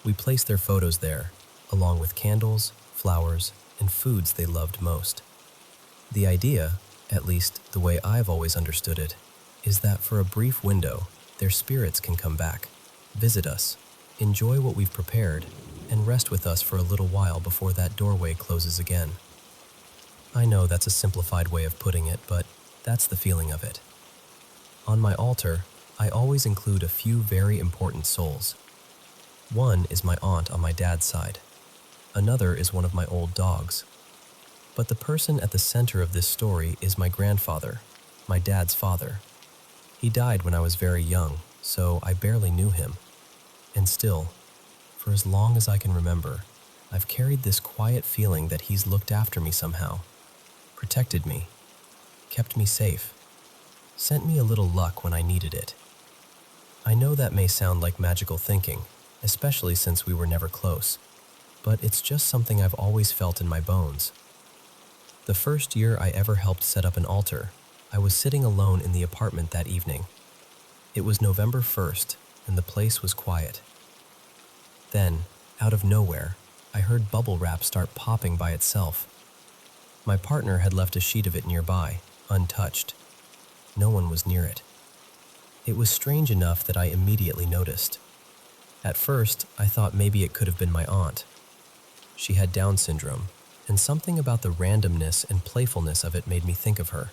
We place their photos there, along with candles, flowers, and foods they loved most. The idea, at least the way I've always understood it, is that for a brief window, their spirits can come back, visit us, enjoy what we've prepared, and rest with us for a little while before that doorway closes again. I know that's a simplified way of putting it, but that's the feeling of it. On my altar, I always include a few very important souls. One is my aunt on my dad's side. Another is one of my old dogs. But the person at the center of this story is my grandfather, my dad's father. He died when I was very young, so I barely knew him. And still, for as long as I can remember, I've carried this quiet feeling that he's looked after me somehow, protected me, kept me safe, sent me a little luck when I needed it. I know that may sound like magical thinking, especially since we were never close, but it's just something I've always felt in my bones. The first year I ever helped set up an altar, I was sitting alone in the apartment that evening. It was November 1st, and the place was quiet. Then, out of nowhere, I heard bubble wrap start popping by itself. My partner had left a sheet of it nearby, untouched. No one was near it. It was strange enough that I immediately noticed. At first, I thought maybe it could have been my aunt. She had Down syndrome, and something about the randomness and playfulness of it made me think of her.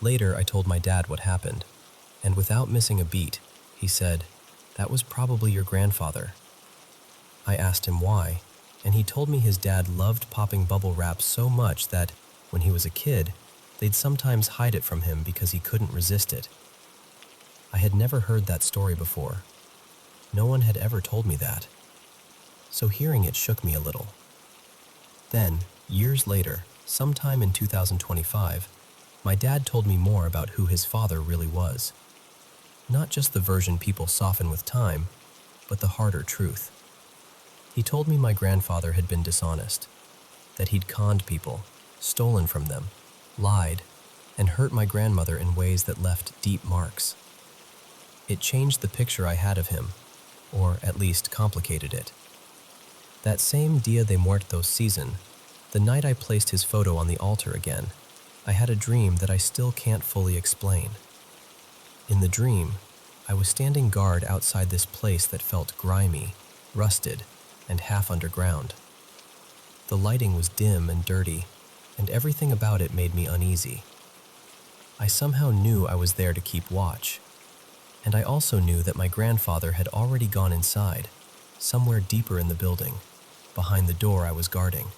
Later, I told my dad what happened, and without missing a beat, he said, "That was probably your grandfather." I asked him why, and he told me his dad loved popping bubble wrap so much that, when he was a kid, they'd sometimes hide it from him because he couldn't resist it. I had never heard that story before. No one had ever told me that. So hearing it shook me a little. Then, years later, sometime in 2025, my dad told me more about who his father really was. Not just the version people soften with time, but the harder truth. He told me my grandfather had been dishonest, that he'd conned people, stolen from them, lied, and hurt my grandmother in ways that left deep marks. It changed the picture I had of him, or at least complicated it. That same Dia de Muertos season, the night I placed his photo on the altar again, I had a dream that I still can't fully explain. In the dream, I was standing guard outside this place that felt grimy, rusted, and half underground. The lighting was dim and dirty, and everything about it made me uneasy. I somehow knew I was there to keep watch, and I also knew that my grandfather had already gone inside, somewhere deeper in the building, behind the door I was guarding.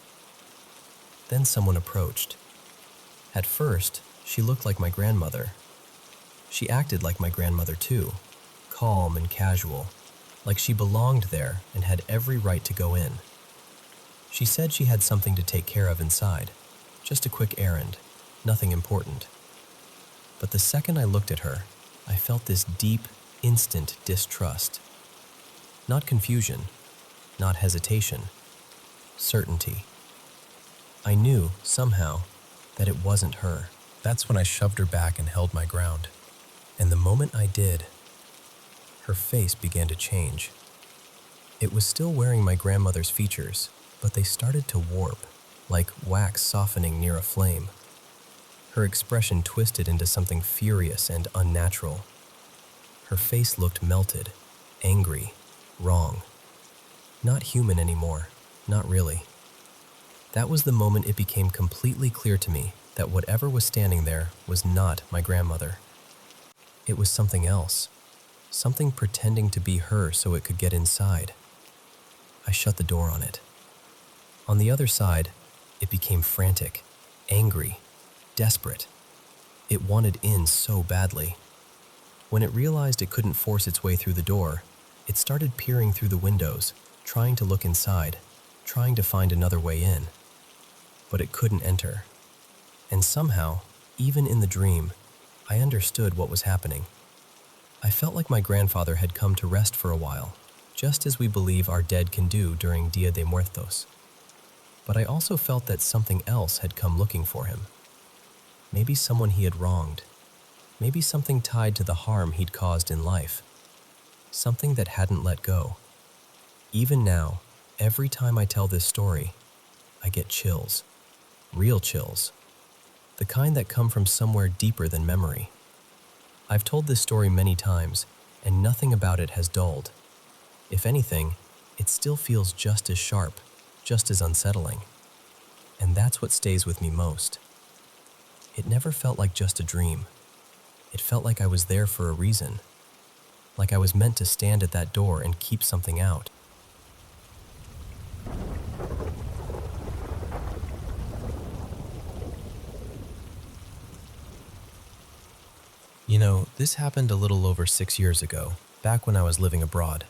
Then someone approached. At first, she looked like my grandmother. She acted like my grandmother too, calm and casual, like she belonged there and had every right to go in. She said she had something to take care of inside, just a quick errand, nothing important. But the second I looked at her, I felt this deep, instant distrust. Not confusion, not hesitation, certainty. I knew, somehow, that it wasn't her. That's when I shoved her back and held my ground. And the moment I did, her face began to change. It was still wearing my grandmother's features, but they started to warp, like wax softening near a flame. Her expression twisted into something furious and unnatural. Her face looked melted, angry, wrong. Not human anymore, not really. That was the moment it became completely clear to me that whatever was standing there was not my grandmother. It was something else, something pretending to be her so it could get inside. I shut the door on it. On the other side, it became frantic, angry, desperate. It wanted in so badly. When it realized it couldn't force its way through the door, it started peering through the windows, trying to look inside, trying to find another way in, but it couldn't enter. And somehow, even in the dream, I understood what was happening. I felt like my grandfather had come to rest for a while, just as we believe our dead can do during Dia de Muertos. But I also felt that something else had come looking for him. Maybe someone he had wronged. Maybe something tied to the harm he'd caused in life. Something that hadn't let go. Even now, every time I tell this story, I get chills. Real chills. The kind that come from somewhere deeper than memory. I've told this story many times, and nothing about it has dulled. If anything, it still feels just as sharp, just as unsettling. And that's what stays with me most. It never felt like just a dream. It felt like I was there for a reason. Like I was meant to stand at that door and keep something out. You know, this happened a little over 6 years ago, back when I was living abroad.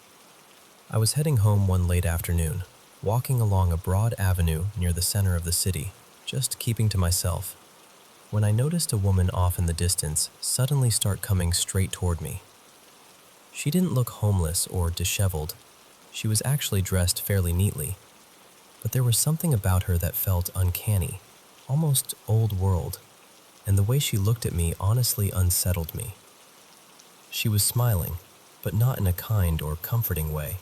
I was heading home one late afternoon, walking along a broad avenue near the center of the city, just keeping to myself, when I noticed a woman off in the distance suddenly start coming straight toward me. She didn't look homeless or disheveled. She was actually dressed fairly neatly, but there was something about her that felt uncanny, almost old world, and the way she looked at me honestly unsettled me. She was smiling, but not in a kind or comforting way.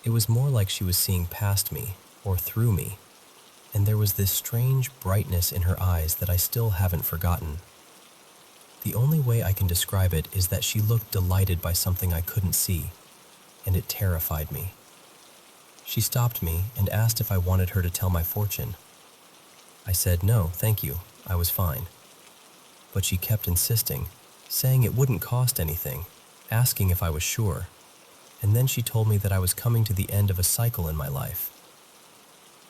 It was more like she was seeing past me or through me, and there was this strange brightness in her eyes that I still haven't forgotten. The only way I can describe it is that she looked delighted by something I couldn't see, and it terrified me. She stopped me and asked if I wanted her to tell my fortune. I said no, thank you, I was fine. But she kept insisting, saying it wouldn't cost anything, asking if I was sure, and then she told me that I was coming to the end of a cycle in my life.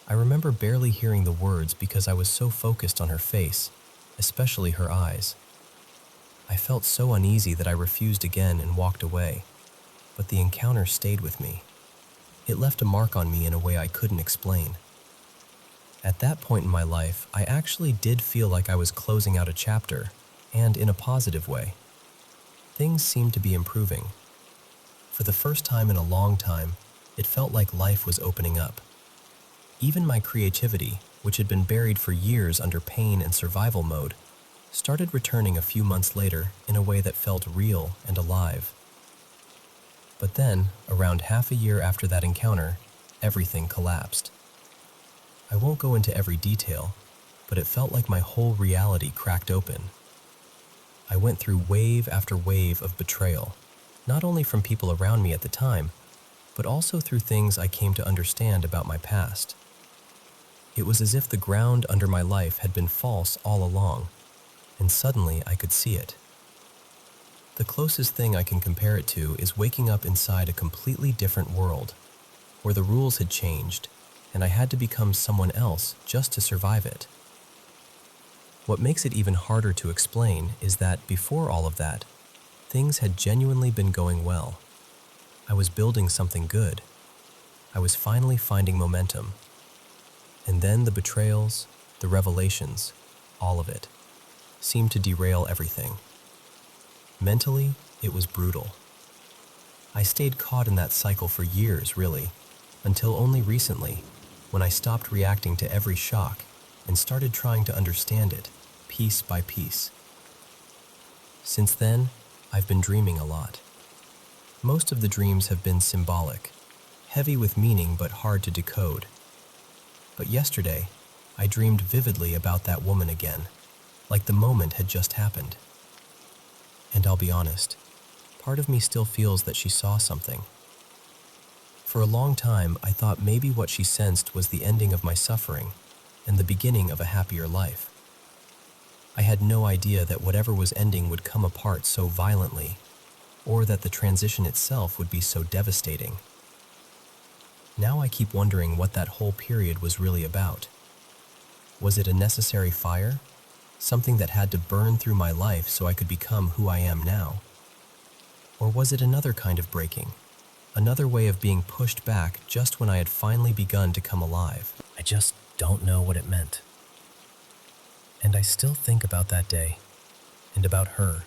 I remember barely hearing the words because I was so focused on her face, especially her eyes. I felt so uneasy that I refused again and walked away, but the encounter stayed with me. It left a mark on me in a way I couldn't explain. At that point in my life, I actually did feel like I was closing out a chapter, and in a positive way. Things seemed to be improving. For the first time in a long time, it felt like life was opening up. Even my creativity, which had been buried for years under pain and survival mode, started returning a few months later in a way that felt real and alive. But then, around half a year after that encounter, everything collapsed. I won't go into every detail, but it felt like my whole reality cracked open. I went through wave after wave of betrayal, not only from people around me at the time, but also through things I came to understand about my past. It was as if the ground under my life had been false all along, and suddenly I could see it. The closest thing I can compare it to is waking up inside a completely different world, where the rules had changed, and I had to become someone else just to survive it. What makes it even harder to explain is that before all of that, things had genuinely been going well. I was building something good. I was finally finding momentum. And then the betrayals, the revelations, all of it, seemed to derail everything. Mentally, it was brutal. I stayed caught in that cycle for years, really, until only recently, when I stopped reacting to every shock and started trying to understand it, piece by piece. Since then, I've been dreaming a lot. Most of the dreams have been symbolic, heavy with meaning but hard to decode. But yesterday, I dreamed vividly about that woman again, like the moment had just happened. And I'll be honest, part of me still feels that she saw something. For a long time, I thought maybe what she sensed was the ending of my suffering and the beginning of a happier life. I had no idea that whatever was ending would come apart so violently, or that the transition itself would be so devastating. Now I keep wondering what that whole period was really about. Was it a necessary fire? Something that had to burn through my life so I could become who I am now? Or was it another kind of breaking? Another way of being pushed back just when I had finally begun to come alive. I just don't know what it meant. And I still think about that day, and about her.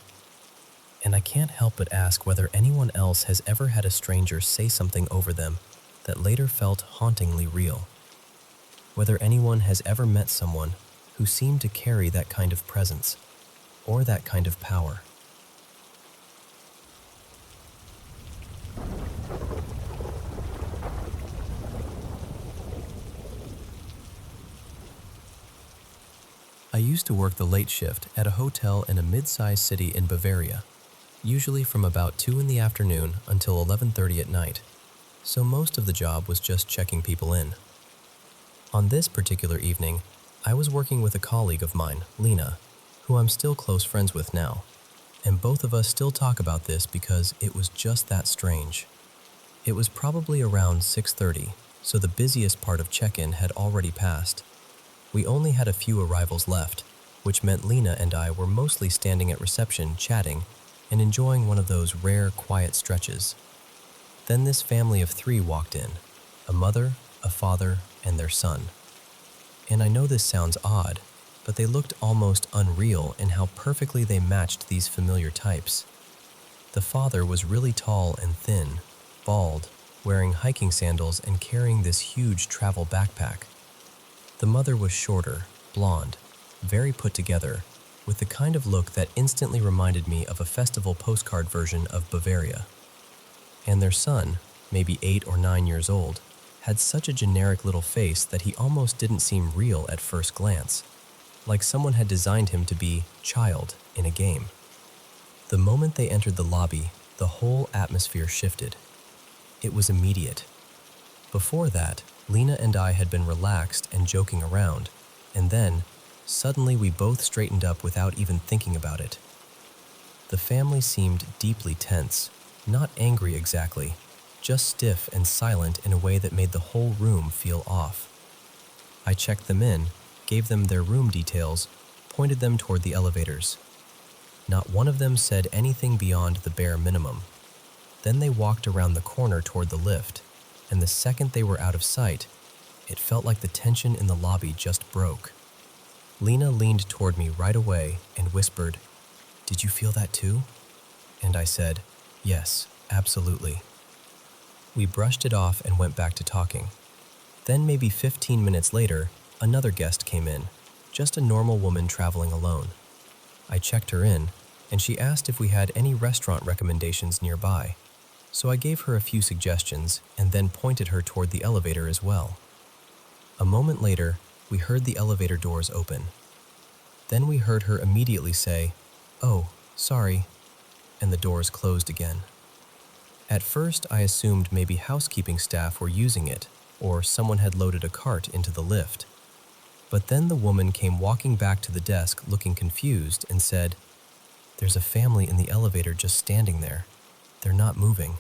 And I can't help but ask whether anyone else has ever had a stranger say something over them that later felt hauntingly real. Whether anyone has ever met someone who seemed to carry that kind of presence, or that kind of power. I used to work the late shift at a hotel in a mid-sized city in Bavaria, usually from about 2 in the afternoon until 11:30 at night, so most of the job was just checking people in. On this particular evening, I was working with a colleague of mine, Lena, who I'm still close friends with now, and both of us still talk about this because it was just that strange. It was probably around 6:30, so the busiest part of check-in had already passed. We only had a few arrivals left, which meant Lena and I were mostly standing at reception chatting and enjoying one of those rare quiet stretches. Then this family of 3 walked in, a mother, a father, and their son. And I know this sounds odd, but they looked almost unreal in how perfectly they matched these familiar types. The father was really tall and thin, bald, wearing hiking sandals and carrying this huge travel backpack. The mother was shorter, blonde, very put together, with the kind of look that instantly reminded me of a festival postcard version of Bavaria. And their son, maybe 8 or 9 years old, had such a generic little face that he almost didn't seem real at first glance, like someone had designed him to be child in a game. The moment they entered the lobby, the whole atmosphere shifted. It was immediate. Before that, Lena and I had been relaxed and joking around, and then, suddenly we both straightened up without even thinking about it. The family seemed deeply tense, not angry exactly, just stiff and silent in a way that made the whole room feel off. I checked them in, gave them their room details, pointed them toward the elevators. Not one of them said anything beyond the bare minimum. Then they walked around the corner toward the lift, and the second they were out of sight, it felt like the tension in the lobby just broke. Lena leaned toward me right away and whispered, "Did you feel that too?" And I said, "Yes, absolutely." We brushed it off and went back to talking. Then maybe 15 minutes later, another guest came in, just a normal woman traveling alone. I checked her in, and she asked if we had any restaurant recommendations nearby. So I gave her a few suggestions and then pointed her toward the elevator as well. A moment later, we heard the elevator doors open. Then we heard her immediately say, "Oh, sorry," and the doors closed again. At first, I assumed maybe housekeeping staff were using it, or someone had loaded a cart into the lift. But then the woman came walking back to the desk looking confused and said, "There's a family in the elevator just standing there. They're not moving."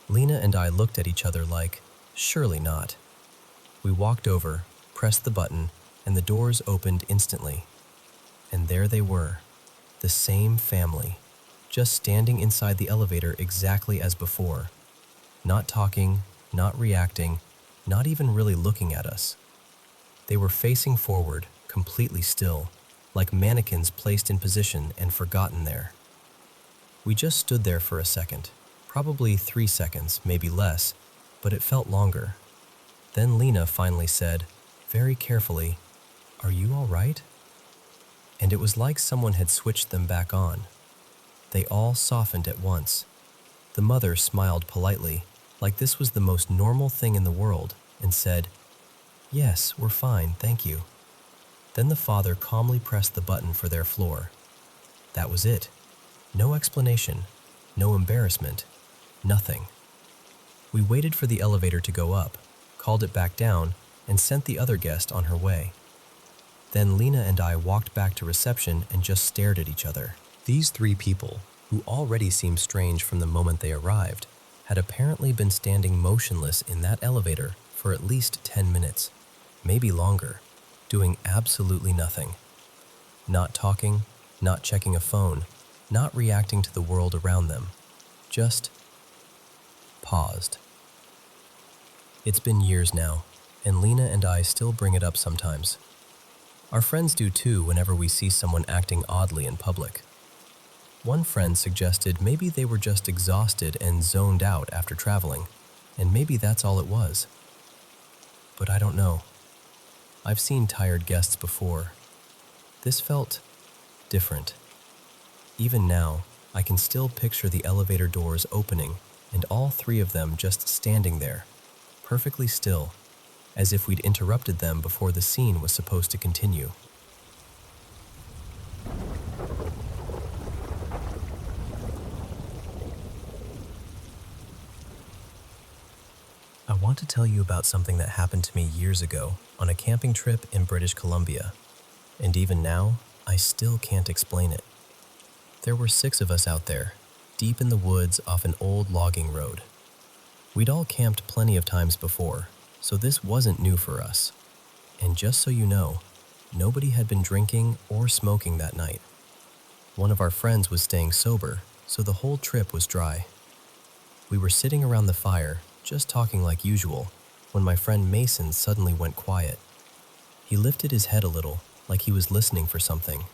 Lena and I looked at each other like, surely not. We walked over, pressed the button, and the doors opened instantly. And there they were, the same family, just standing inside the elevator exactly as before. Not talking, not reacting, not even really looking at us. They were facing forward, completely still, like mannequins placed in position and forgotten there. We just stood there for a second, probably 3 seconds, maybe less, but it felt longer. Then Lena finally said, very carefully, "Are you all right?" And it was like someone had switched them back on. They all softened at once. The mother smiled politely, like this was the most normal thing in the world, and said, "Yes, we're fine, thank you." Then the father calmly pressed the button for their floor. That was it. No explanation, no embarrassment, nothing. We waited for the elevator to go up, called it back down, and sent the other guest on her way. Then Lena and I walked back to reception and just stared at each other. These 3 people, who already seemed strange from the moment they arrived, had apparently been standing motionless in that elevator for at least 10 minutes, maybe longer, doing absolutely nothing. Not talking, not checking a phone, not reacting to the world around them. Just paused. It's been years now, and Lena and I still bring it up sometimes. Our friends do too whenever we see someone acting oddly in public. One friend suggested maybe they were just exhausted and zoned out after traveling, and maybe that's all it was. But I don't know. I've seen tired guests before. This felt different. Even now, I can still picture the elevator doors opening and all three of them just standing there, perfectly still, as if we'd interrupted them before the scene was supposed to continue. I want to tell you about something that happened to me years ago on a camping trip in British Columbia, and even now, I still can't explain it. There were 6 of us out there, deep in the woods off an old logging road. We'd all camped plenty of times before, so this wasn't new for us. And just so you know, nobody had been drinking or smoking that night. One of our friends was staying sober, so the whole trip was dry. We were sitting around the fire, just talking like usual, when my friend Mason suddenly went quiet. He lifted his head a little, like he was listening for something.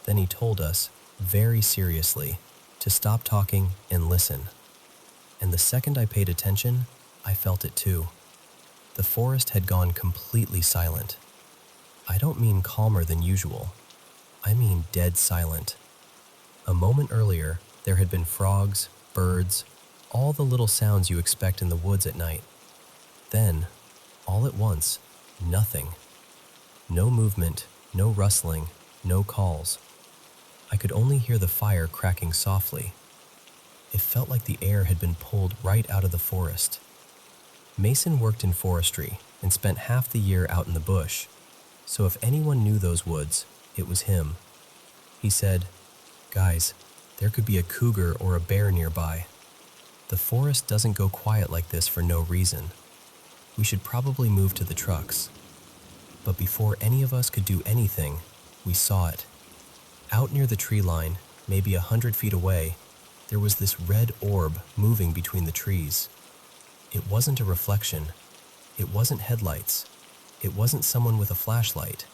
Then he told us, very seriously, to stop talking and listen. And the second I paid attention, I felt it too. The forest had gone completely silent. I don't mean calmer than usual. I mean dead silent. A moment earlier, there had been frogs, birds, all the little sounds you expect in the woods at night. Then, all at once, nothing. No movement, no rustling, no calls. I could only hear the fire cracking softly. It felt like the air had been pulled right out of the forest. Mason worked in forestry and spent half the year out in the bush, so if anyone knew those woods, it was him. He said, "Guys, there could be a cougar or a bear nearby. The forest doesn't go quiet like this for no reason. We should probably move to the trucks." But before any of us could do anything, we saw it. Out near the tree line, maybe 100 feet away, there was this red orb moving between the trees. It wasn't a reflection. It wasn't headlights. It wasn't someone with a flashlight.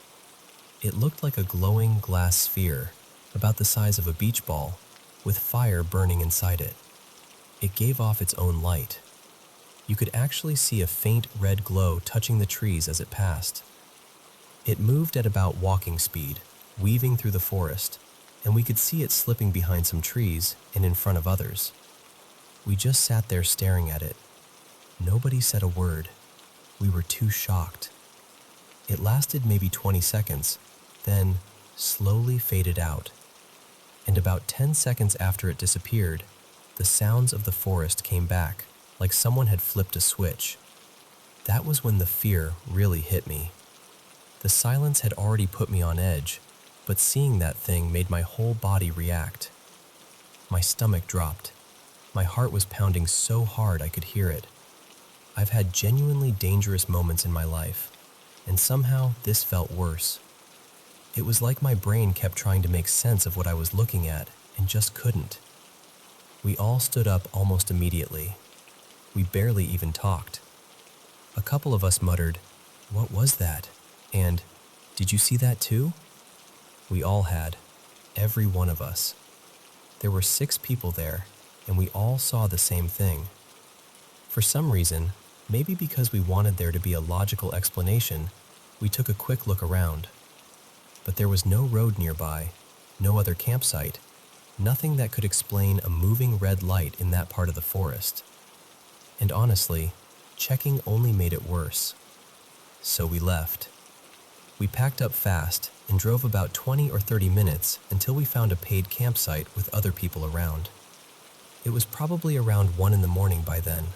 It looked like a glowing glass sphere, about the size of a beach ball, with fire burning inside it. It gave off its own light. You could actually see a faint red glow touching the trees as it passed. It moved at about walking speed, weaving through the forest, and we could see it slipping behind some trees and in front of others. We just sat there staring at it. Nobody said a word. We were too shocked. It lasted maybe 20 seconds, then slowly faded out. And about 10 seconds after it disappeared, the sounds of the forest came back, like someone had flipped a switch. That was when the fear really hit me. The silence had already put me on edge, but seeing that thing made my whole body react. My stomach dropped. My heart was pounding so hard I could hear it. I've had genuinely dangerous moments in my life, and somehow this felt worse. It was like my brain kept trying to make sense of what I was looking at and just couldn't. We all stood up almost immediately. We barely even talked. A couple of us muttered, "What was that?" and "Did you see that too?" We all had, every one of us. There were 6 people there, and we all saw the same thing. For some reason, maybe because we wanted there to be a logical explanation, we took a quick look around. But there was no road nearby, no other campsite, nothing that could explain a moving red light in that part of the forest. And honestly, checking only made it worse. So we left. We packed up fast and drove about 20 or 30 minutes until we found a paid campsite with other people around. It was probably around 1 in the morning by then.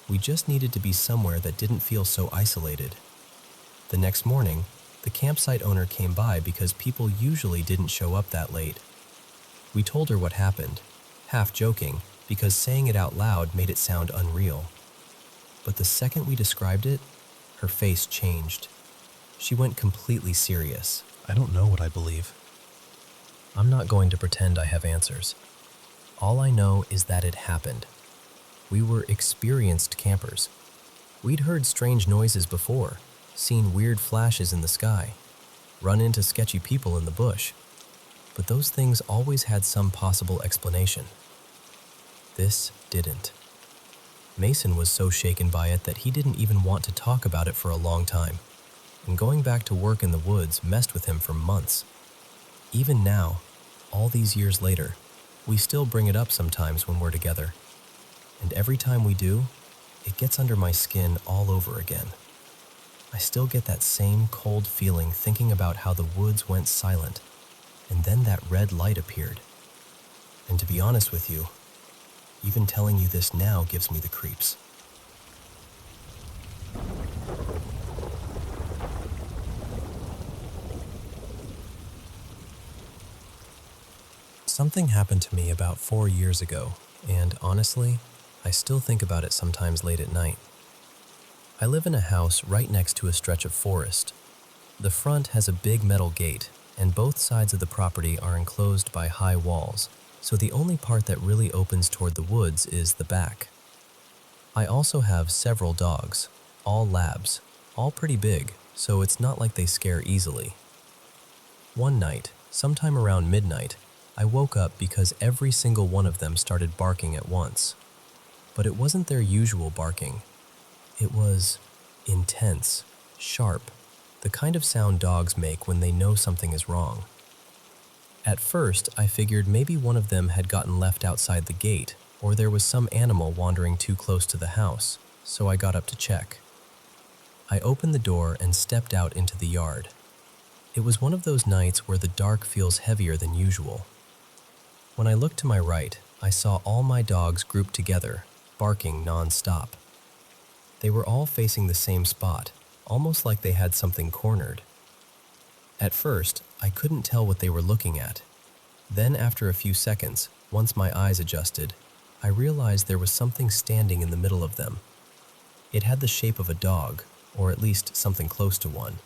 We just needed to be somewhere that didn't feel so isolated. The next morning, the campsite owner came by because people usually didn't show up that late. We told her what happened, half joking, because saying it out loud made it sound unreal. But the second we described it, her face changed. She went completely serious. I don't know what I believe. I'm not going to pretend I have answers. All I know is that it happened. We were experienced campers. We'd heard strange noises before, seen weird flashes in the sky, run into sketchy people in the bush, but those things always had some possible explanation. This didn't. Mason was so shaken by it that he didn't even want to talk about it for a long time, and going back to work in the woods messed with him for months. Even now, all these years later, we still bring it up sometimes when we're together, and every time we do, it gets under my skin all over again. I still get that same cold feeling thinking about how the woods went silent, and then that red light appeared. And to be honest with you, even telling you this now gives me the creeps. Something happened to me about 4 years ago, and honestly, I still think about it sometimes late at night. I live in a house right next to a stretch of forest. The front has a big metal gate, and both sides of the property are enclosed by high walls, so the only part that really opens toward the woods is the back. I also have several dogs, all labs, all pretty big, so it's not like they scare easily. One night, sometime around midnight, I woke up because every single one of them started barking at once. But it wasn't their usual barking. It was intense, sharp, the kind of sound dogs make when they know something is wrong. At first, I figured maybe one of them had gotten left outside the gate, or there was some animal wandering too close to the house, so I got up to check. I opened the door and stepped out into the yard. It was one of those nights where the dark feels heavier than usual. When I looked to my right, I saw all my dogs grouped together, barking non-stop. They were all facing the same spot, almost like they had something cornered. At first, I couldn't tell what they were looking at. Then after a few seconds, once my eyes adjusted, I realized there was something standing in the middle of them. It had the shape of a dog, or at least something close to one.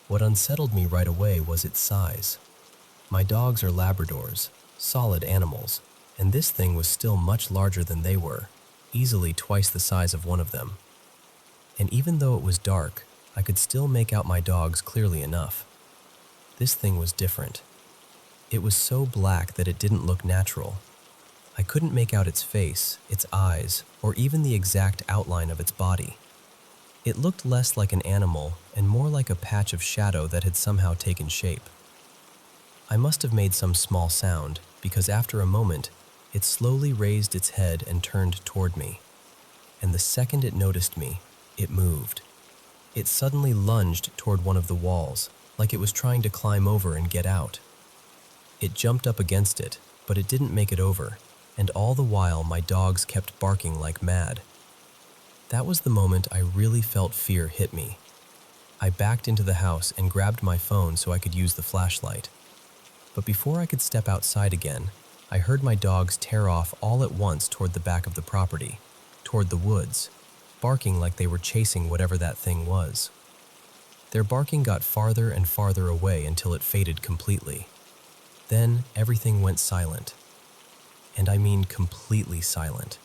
What unsettled me right away was its size. My dogs are Labradors, solid animals, and this thing was still much larger than they were, easily twice the size of one of them. And even though it was dark, I could still make out my dogs clearly enough. This thing was different. It was so black that it didn't look natural. I couldn't make out its face, its eyes, or even the exact outline of its body. It looked less like an animal and more like a patch of shadow that had somehow taken shape. I must have made some small sound, because after a moment, it slowly raised its head and turned toward me. And the second it noticed me, it moved. It suddenly lunged toward one of the walls, like it was trying to climb over and get out. It jumped up against it, but it didn't make it over, and all the while my dogs kept barking like mad. That was the moment I really felt fear hit me. I backed into the house and grabbed my phone so I could use the flashlight. But before I could step outside again, I heard my dogs tear off all at once toward the back of the property, toward the woods, barking like they were chasing whatever that thing was. Their barking got farther and farther away until it faded completely. Then everything went silent. And I mean completely silent.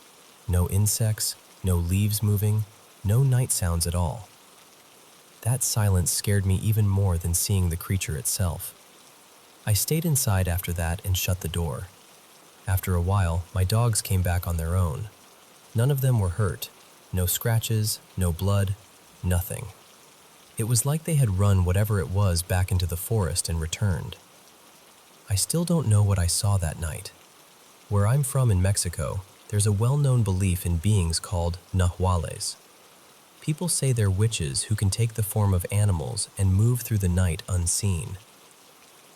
No insects, no leaves moving, no night sounds at all. That silence scared me even more than seeing the creature itself. I stayed inside after that and shut the door. After a while, my dogs came back on their own. None of them were hurt. No scratches, no blood, nothing. It was like they had run whatever it was back into the forest and returned. I still don't know what I saw that night. Where I'm from in Mexico, there's a well-known belief in beings called nahuales. People say they're witches who can take the form of animals and move through the night unseen.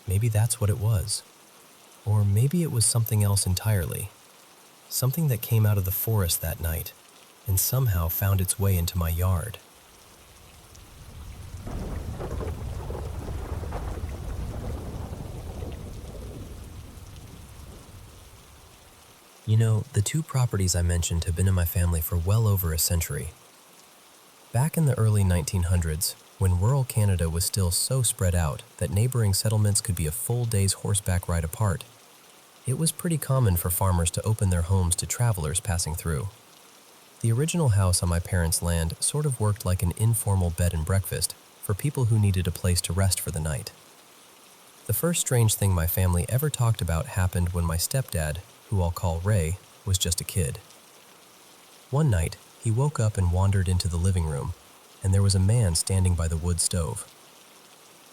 Maybe that's what it was. Or maybe it was something else entirely. Something that came out of the forest that night and somehow found its way into my yard. You know, the two properties I mentioned have been in my family for well over a century. Back in the early 1900s, when rural Canada was still so spread out that neighboring settlements could be a full day's horseback ride apart, it was pretty common for farmers to open their homes to travelers passing through. The original house on my parents' land sort of worked like an informal bed and breakfast for people who needed a place to rest for the night. The first strange thing my family ever talked about happened when my stepdad, who I'll call Ray, was just a kid. One night, he woke up and wandered into the living room, and there was a man standing by the wood stove.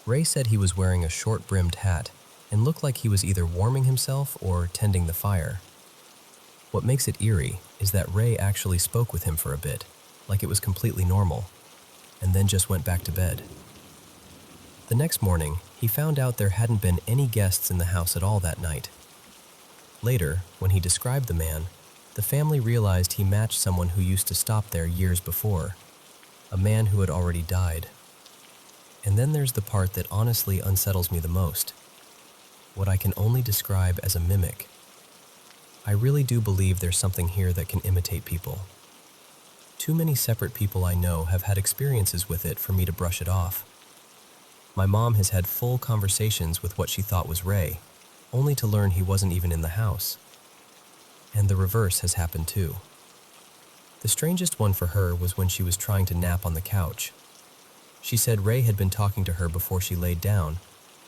Ray said he was wearing a short-brimmed hat and looked like he was either warming himself or tending the fire. What makes it eerie is that Ray actually spoke with him for a bit, like it was completely normal, and then just went back to bed. The next morning, he found out there hadn't been any guests in the house at all that night. Later, when he described the man, the family realized he matched someone who used to stop there years before, a man who had already died. And then there's the part that honestly unsettles me the most, what I can only describe as a mimic. I really do believe there's something here that can imitate people. Too many separate people I know have had experiences with it for me to brush it off. My mom has had full conversations with what she thought was Ray, only to learn he wasn't even in the house. And the reverse has happened too. The strangest one for her was when she was trying to nap on the couch. She said Ray had been talking to her before she laid down,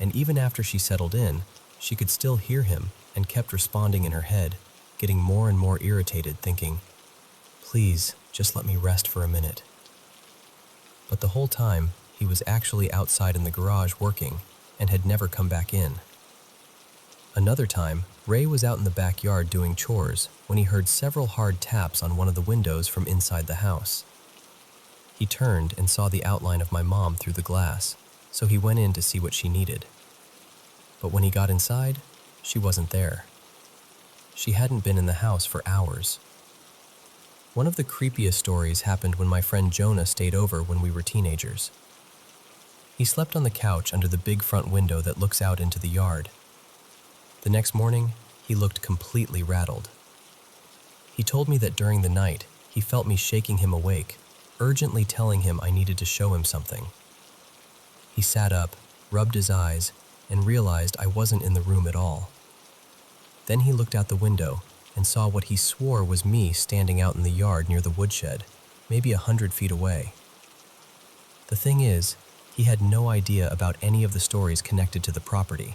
and even after she settled in, she could still hear him and kept responding in her head, getting more and more irritated, thinking, "Please, just let me rest for a minute." But the whole time, he was actually outside in the garage working and had never come back in. Another time, Ray was out in the backyard doing chores when he heard several hard taps on one of the windows from inside the house. He turned and saw the outline of my mom through the glass, so he went in to see what she needed. But when he got inside, she wasn't there. She hadn't been in the house for hours. One of the creepiest stories happened when my friend Jonah stayed over when we were teenagers. He slept on the couch under the big front window that looks out into the yard. The next morning, he looked completely rattled. He told me that during the night, he felt me shaking him awake, urgently telling him I needed to show him something. He sat up, rubbed his eyes, and realized I wasn't in the room at all. Then he looked out the window and saw what he swore was me standing out in the yard near the woodshed, maybe 100 feet away. The thing is, he had no idea about any of the stories connected to the property.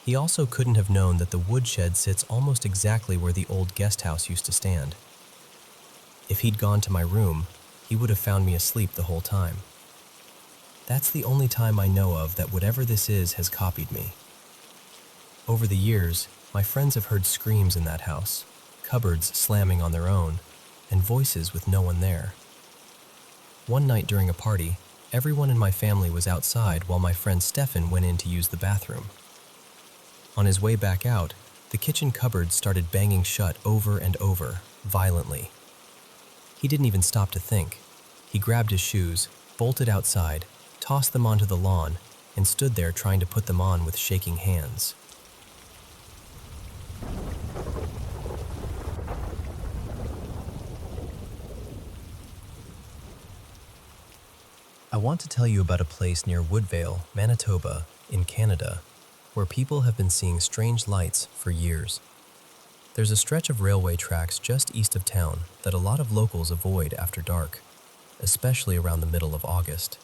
He also couldn't have known that the woodshed sits almost exactly where the old guest house used to stand. If he'd gone to my room, he would have found me asleep the whole time. That's the only time I know of that whatever this is has copied me. Over the years, my friends have heard screams in that house, cupboards slamming on their own, and voices with no one there. One night during a party, everyone in my family was outside while my friend Stefan went in to use the bathroom. On his way back out, the kitchen cupboard started banging shut over and over, violently. He didn't even stop to think. He grabbed his shoes, bolted outside, tossed them onto the lawn, and stood there trying to put them on with shaking hands. I want to tell you about a place near Woodvale, Manitoba, in Canada, where people have been seeing strange lights for years. There's a stretch of railway tracks just east of town that a lot of locals avoid after dark, especially around the middle of August.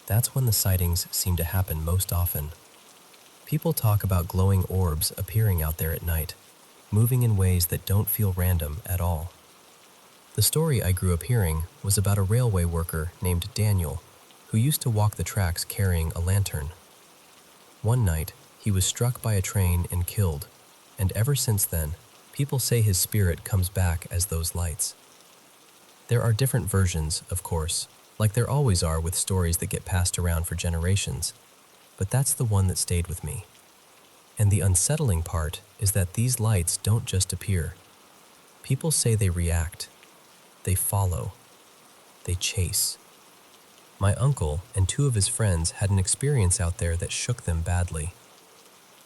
That's when the sightings seem to happen most often. People talk about glowing orbs appearing out there at night, moving in ways that don't feel random at all. The story I grew up hearing was about a railway worker named Daniel, who used to walk the tracks carrying a lantern. One night, he was struck by a train and killed, and ever since then, people say his spirit comes back as those lights. There are different versions, of course, like there always are with stories that get passed around for generations, but that's the one that stayed with me. And the unsettling part is that these lights don't just appear. People say they react, they follow, they chase. My uncle and two of his friends had an experience out there that shook them badly.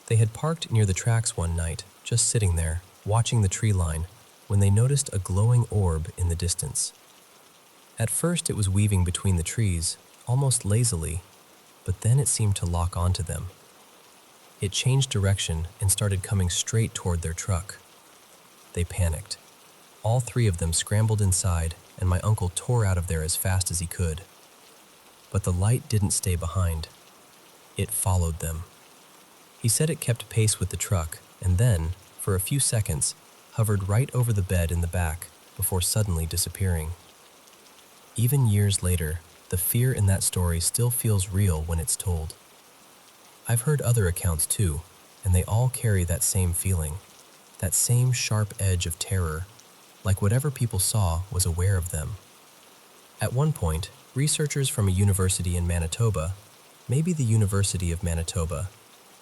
They had parked near the tracks one night, just sitting there, watching the tree line, when they noticed a glowing orb in the distance. At first it was weaving between the trees, almost lazily, but then it seemed to lock onto them. It changed direction and started coming straight toward their truck. They panicked. All three of them scrambled inside, and my uncle tore out of there as fast as he could. But the light didn't stay behind. It followed them. He said it kept pace with the truck, and then, for a few seconds, hovered right over the bed in the back before suddenly disappearing. Even years later, the fear in that story still feels real when it's told. I've heard other accounts too, and they all carry that same feeling, that same sharp edge of terror, like whatever people saw was aware of them. At one point, researchers from a university in Manitoba, maybe the University of Manitoba,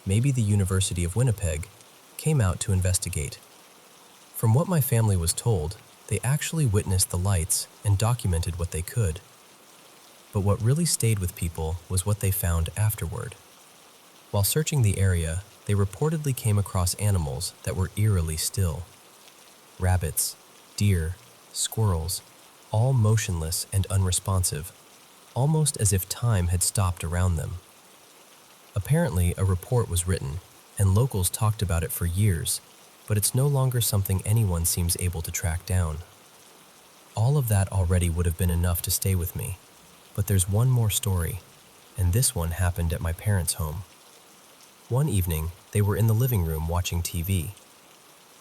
maybe the University of Winnipeg, came out to investigate. From what my family was told, they actually witnessed the lights and documented what they could. But what really stayed with people was what they found afterward. While searching the area, they reportedly came across animals that were eerily still. Rabbits, deer, squirrels, all motionless and unresponsive, almost as if time had stopped around them. Apparently, a report was written, and locals talked about it for years, but it's no longer something anyone seems able to track down. All of that already would have been enough to stay with me, but there's one more story, and this one happened at my parents' home. One evening, they were in the living room watching TV.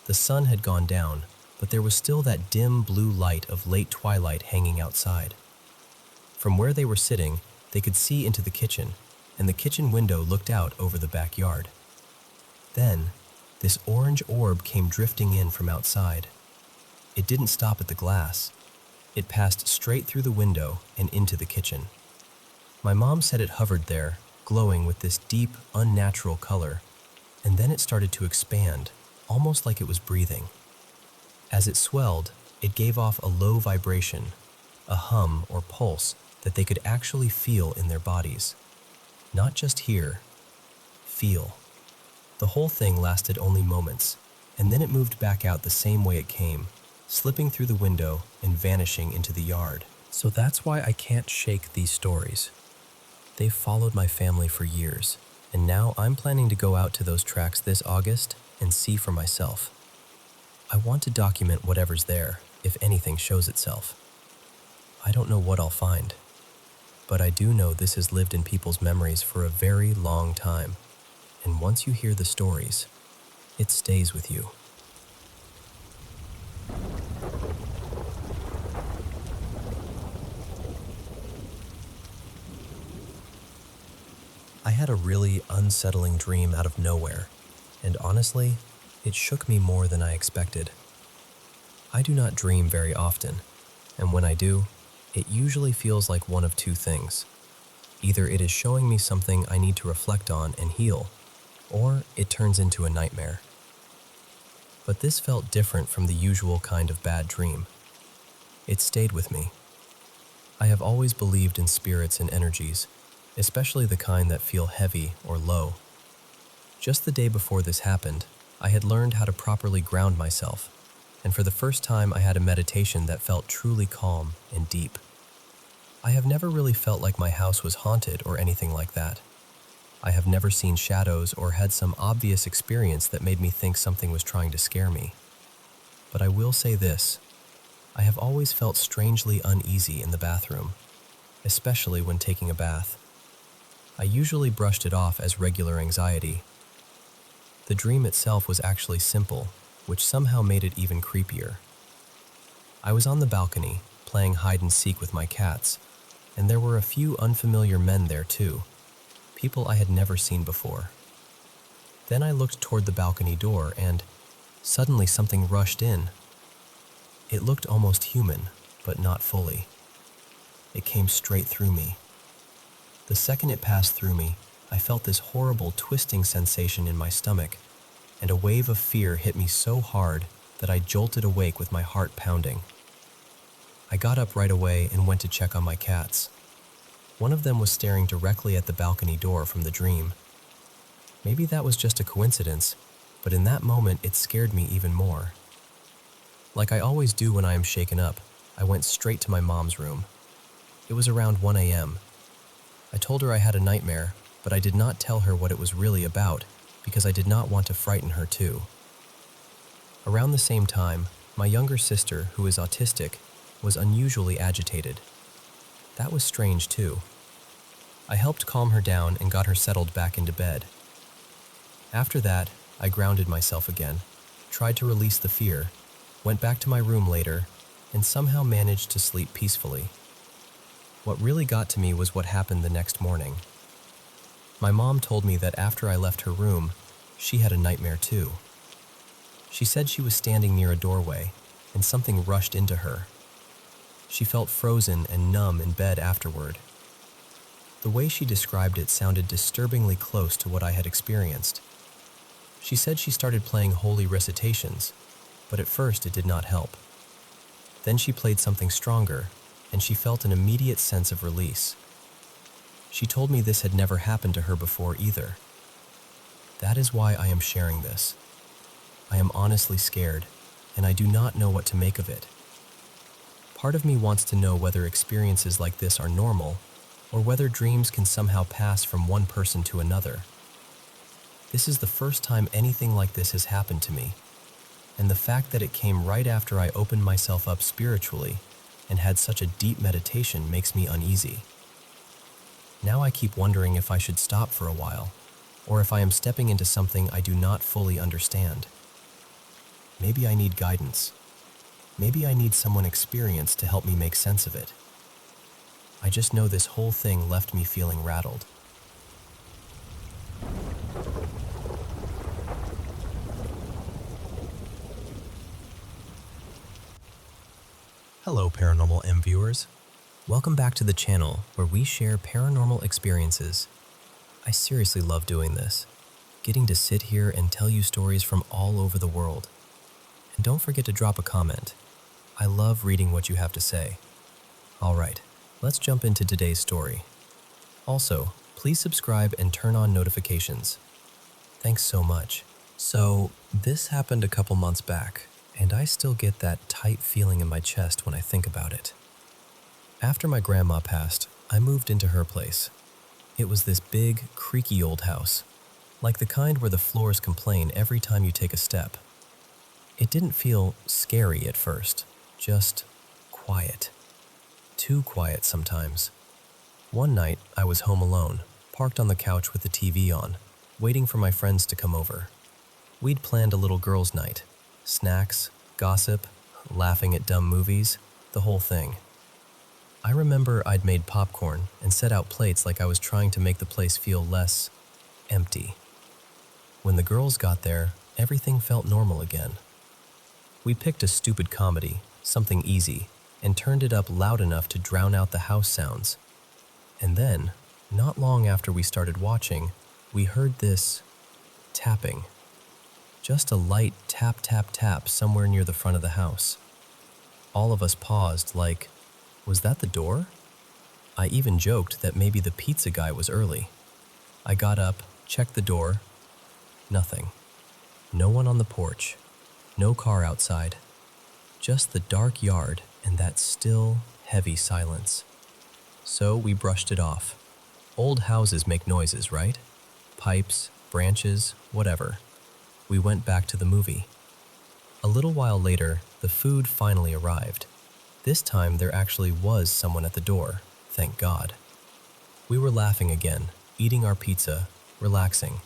The sun had gone down, but there was still that dim blue light of late twilight hanging outside. From where they were sitting, they could see into the kitchen, and the kitchen window looked out over the backyard. Then, this orange orb came drifting in from outside. It didn't stop at the glass. It passed straight through the window and into the kitchen. My mom said it hovered there, glowing with this deep, unnatural color, and then it started to expand, almost like it was breathing. As it swelled, it gave off a low vibration, a hum or pulse that they could actually feel in their bodies. Not just hear, feel. The whole thing lasted only moments, and then it moved back out the same way it came, slipping through the window and vanishing into the yard. So that's why I can't shake these stories. They've followed my family for years, and now I'm planning to go out to those tracks this August and see for myself. I want to document whatever's there, if anything shows itself. I don't know what I'll find, but I do know this has lived in people's memories for a very long time, and once you hear the stories, it stays with you. I had a really unsettling dream out of nowhere, and honestly, it shook me more than I expected. I do not dream very often, and when I do, it usually feels like one of two things. Either it is showing me something I need to reflect on and heal, or it turns into a nightmare. But this felt different from the usual kind of bad dream. It stayed with me. I have always believed in spirits and energies, especially the kind that feel heavy or low. Just the day before this happened, I had learned how to properly ground myself, and for the first time I had a meditation that felt truly calm and deep. I have never really felt like my house was haunted or anything like that. I have never seen shadows or had some obvious experience that made me think something was trying to scare me. But I will say this, I have always felt strangely uneasy in the bathroom, especially when taking a bath. I usually brushed it off as regular anxiety. The dream itself was actually simple, which somehow made it even creepier. I was on the balcony, playing hide and seek with my cats, and there were a few unfamiliar men there too, people I had never seen before. Then I looked toward the balcony door and suddenly something rushed in. It looked almost human, but not fully. It came straight through me. The second it passed through me, I felt this horrible twisting sensation in my stomach, and a wave of fear hit me so hard that I jolted awake with my heart pounding. I got up right away and went to check on my cats. One of them was staring directly at the balcony door from the dream. Maybe that was just a coincidence, but in that moment it scared me even more. Like I always do when I am shaken up, I went straight to my mom's room. It was around 1 a.m. I told her I had a nightmare, but I did not tell her what it was really about because I did not want to frighten her too. Around the same time, My younger sister, who is autistic, was unusually agitated. That was strange too. I helped calm her down and got her settled back into bed. After that, I grounded myself again, tried to release the fear, went back to my room later, and somehow managed to sleep peacefully. What really got to me was what happened the next morning. My mom told me that after I left her room, she had a nightmare too. She said she was standing near a doorway, and something rushed into her. She felt frozen and numb in bed afterward. The way she described it sounded disturbingly close to what I had experienced. She said she started playing holy recitations, but at first it did not help. Then she played something stronger, and she felt an immediate sense of release. She told me this had never happened to her before either. That is why I am sharing this. I am honestly scared, and I do not know what to make of it. Part of me wants to know whether experiences like this are normal, or whether dreams can somehow pass from one person to another. This is the first time anything like this has happened to me, and the fact that it came right after I opened myself up spiritually and had such a deep meditation makes me uneasy. Now I keep wondering if I should stop for a while, or if I am stepping into something I do not fully understand. Maybe I need guidance. Maybe I need someone experienced to help me make sense of it. I just know this whole thing left me feeling rattled. Hello, Paranormal M viewers. Welcome back to the channel where we share paranormal experiences. I seriously love doing this, getting to sit here and tell you stories from all over the world. And don't forget to drop a comment. I love reading what you have to say. All right, let's jump into today's story. Also, please subscribe and turn on notifications. Thanks so much. So, this happened a couple months back, and I still get that tight feeling in my chest when I think about it. After my grandma passed, I moved into her place. It was this big, creaky old house, like the kind where the floors complain every time you take a step. It didn't feel scary at first, just quiet. Too quiet sometimes. One night, I was home alone, parked on the couch with the TV on, waiting for my friends to come over. We'd planned a little girls' night. Snacks, gossip, laughing at dumb movies, the whole thing. I remember I'd made popcorn and set out plates like I was trying to make the place feel less empty. When the girls got there, everything felt normal again. We picked a stupid comedy, something easy, and turned it up loud enough to drown out the house sounds. And then, not long after we started watching, we heard this tapping. Just a light tap, tap, tap somewhere near the front of the house. All of us paused like, was that the door? I even joked that maybe the pizza guy was early. I got up, checked the door. Nothing. No one on the porch. No car outside. Just the dark yard and that still, heavy silence. So we brushed it off. Old houses make noises, right? Pipes, branches, whatever. We went back to the movie. A little while later, the food finally arrived. This time there actually was someone at the door, thank God. We were laughing again, eating our pizza, relaxing,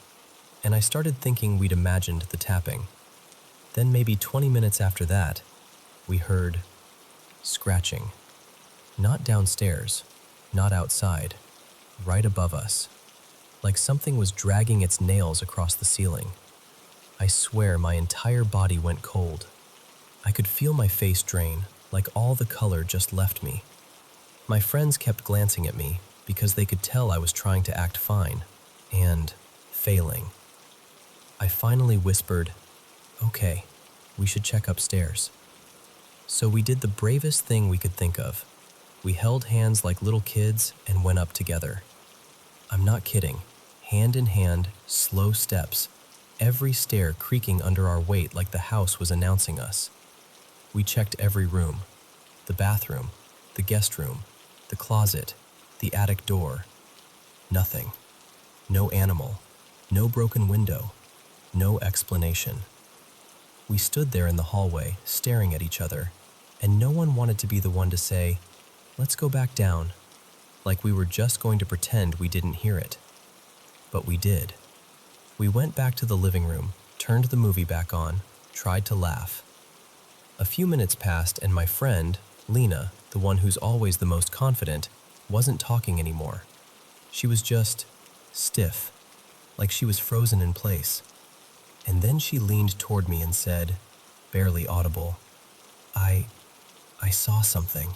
and I started thinking we'd imagined the tapping. Then maybe 20 minutes after that, we heard scratching. Not downstairs, not outside, right above us, like something was dragging its nails across the ceiling. I swear my entire body went cold. I could feel my face drain, like all the color just left me. My friends kept glancing at me because they could tell I was trying to act fine, and failing. I finally whispered, "Okay, we should check upstairs." So we did the bravest thing we could think of. We held hands like little kids and went up together. I'm not kidding. Hand in hand, slow steps, every stair creaking under our weight like the house was announcing us. We checked every room, the bathroom, the guest room, the closet, the attic door. Nothing. No animal, no broken window, no explanation. We stood there in the hallway, staring at each other, and no one wanted to be the one to say, "Let's go back down," like we were just going to pretend we didn't hear it. But we did. We went back to the living room, turned the movie back on, tried to laugh. A few minutes passed and my friend, Lena, the one who's always the most confident, wasn't talking anymore. She was just stiff, like she was frozen in place. And then she leaned toward me and said, barely audible, I saw something."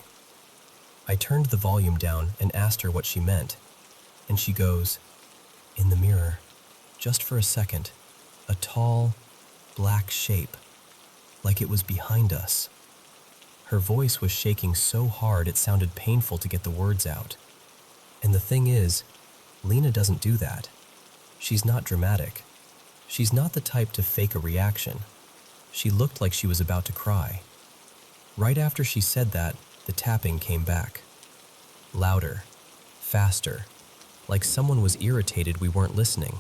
I turned the volume down and asked her what she meant, and she goes, "In the mirror, just for a second, a tall, black shape, like it was behind us." Her voice was shaking so hard it sounded painful to get the words out. And the thing is, Lena doesn't do that. She's not dramatic. She's not the type to fake a reaction. She looked like she was about to cry. Right after she said that, the tapping came back. Louder, faster, like someone was irritated we weren't listening.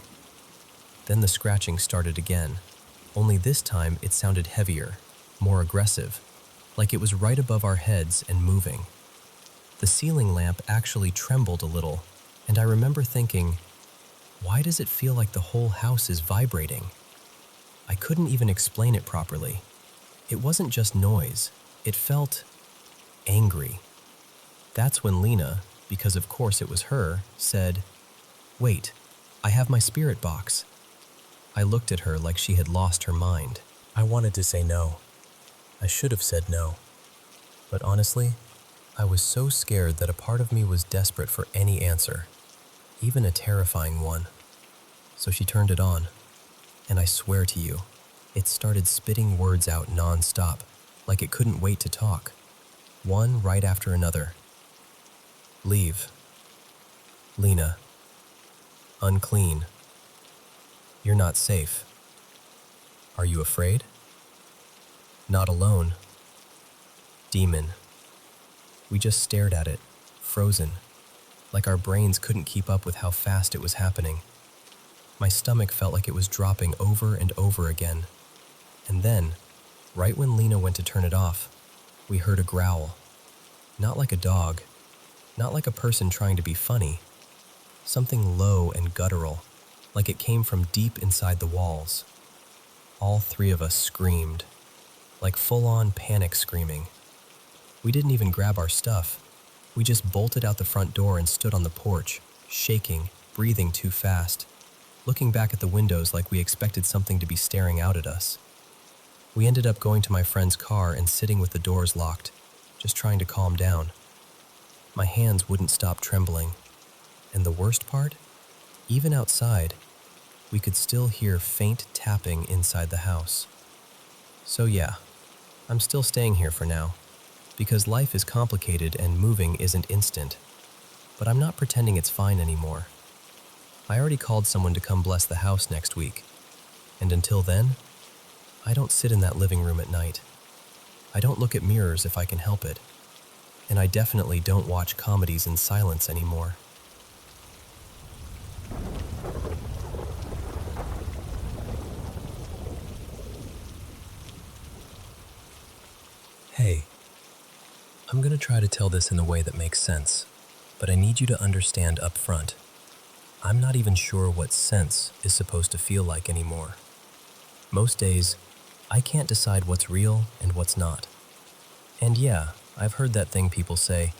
Then the scratching started again, only this time it sounded heavier, more aggressive, like it was right above our heads and moving. The ceiling lamp actually trembled a little, and I remember thinking, why does it feel like the whole house is vibrating? I couldn't even explain it properly. It wasn't just noise, it felt angry. That's when Lena, because of course it was her, said, "Wait, I have my spirit box." I looked at her like she had lost her mind. I wanted to say no. I should have said no. But honestly, I was so scared that a part of me was desperate for any answer, even a terrifying one. So she turned it on, and I swear to you, it started spitting words out non-stop, like it couldn't wait to talk, one right after another. "Leave. Lena. Unclean. You're not safe. Are you afraid? Not alone. Demon." We just stared at it, frozen, like our brains couldn't keep up with how fast it was happening. My stomach felt like it was dropping over and over again. And then, right when Lena went to turn it off, we heard a growl. Not like a dog, not like a person trying to be funny. Something low and guttural, like it came from deep inside the walls. All three of us screamed, like full-on panic screaming. We didn't even grab our stuff. We just bolted out the front door and stood on the porch, shaking, breathing too fast, looking back at the windows like we expected something to be staring out at us. We ended up going to my friend's car and sitting with the doors locked, just trying to calm down. My hands wouldn't stop trembling. And the worst part? Even outside, we could still hear faint tapping inside the house. So yeah, I'm still staying here for now, because life is complicated and moving isn't instant. But I'm not pretending it's fine anymore. I already called someone to come bless the house next week. And until then, I don't sit in that living room at night. I don't look at mirrors if I can help it. And I definitely don't watch comedies in silence anymore. Hey, I'm going to try to tell this in a way that makes sense, but I need you to understand up front. I'm not even sure what sense is supposed to feel like anymore. Most days, I can't decide what's real and what's not. And yeah, I've heard that thing people say,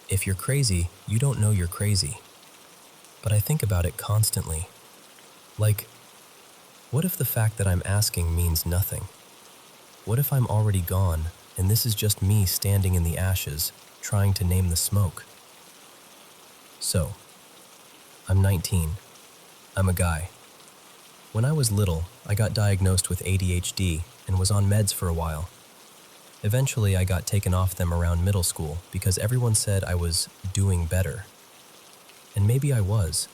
if you're crazy, you don't know you're crazy. But I think about it constantly. Like, what if the fact that I'm asking means nothing? What if I'm already gone and this is just me standing in the ashes, trying to name the smoke? So, I'm 19. I'm a guy. When I was little, I got diagnosed with ADHD and was on meds for a while. Eventually, I got taken off them around middle school because everyone said I was doing better. And maybe I was.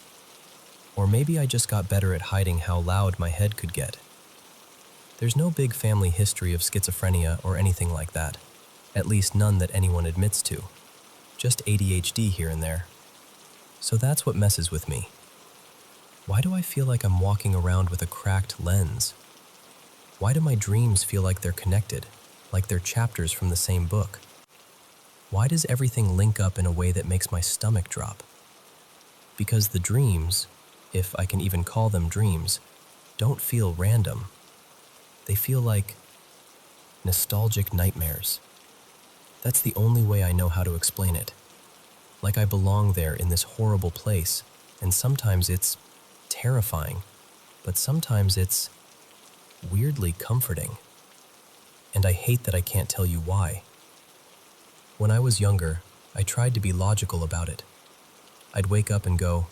Or maybe I just got better at hiding how loud my head could get. There's no big family history of schizophrenia or anything like that. At least none that anyone admits to. Just ADHD here and there. So that's what messes with me. Why do I feel like I'm walking around with a cracked lens? Why do my dreams feel like they're connected, like they're chapters from the same book? Why does everything link up in a way that makes my stomach drop? Because the dreams, if I can even call them dreams, don't feel random. They feel like nostalgic nightmares. That's the only way I know how to explain it. Like I belong there in this horrible place, and sometimes it's terrifying, but sometimes it's weirdly comforting. And I hate that I can't tell you why. When I was younger, I tried to be logical about it. I'd wake up and go,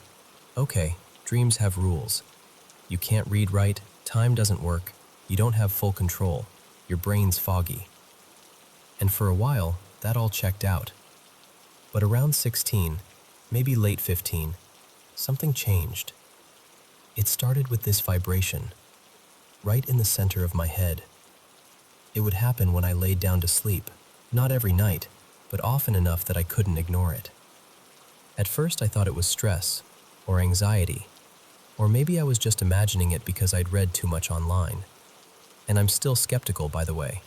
okay, dreams have rules. You can't read right, time doesn't work, you don't have full control, your brain's foggy. And for a while, that all checked out. But around 16, maybe late 15, something changed. It started with this vibration, right in the center of my head. It would happen when I laid down to sleep, not every night, but often enough that I couldn't ignore it. At first I thought it was stress, or anxiety, or maybe I was just imagining it because I'd read too much online. And I'm still skeptical, by the way.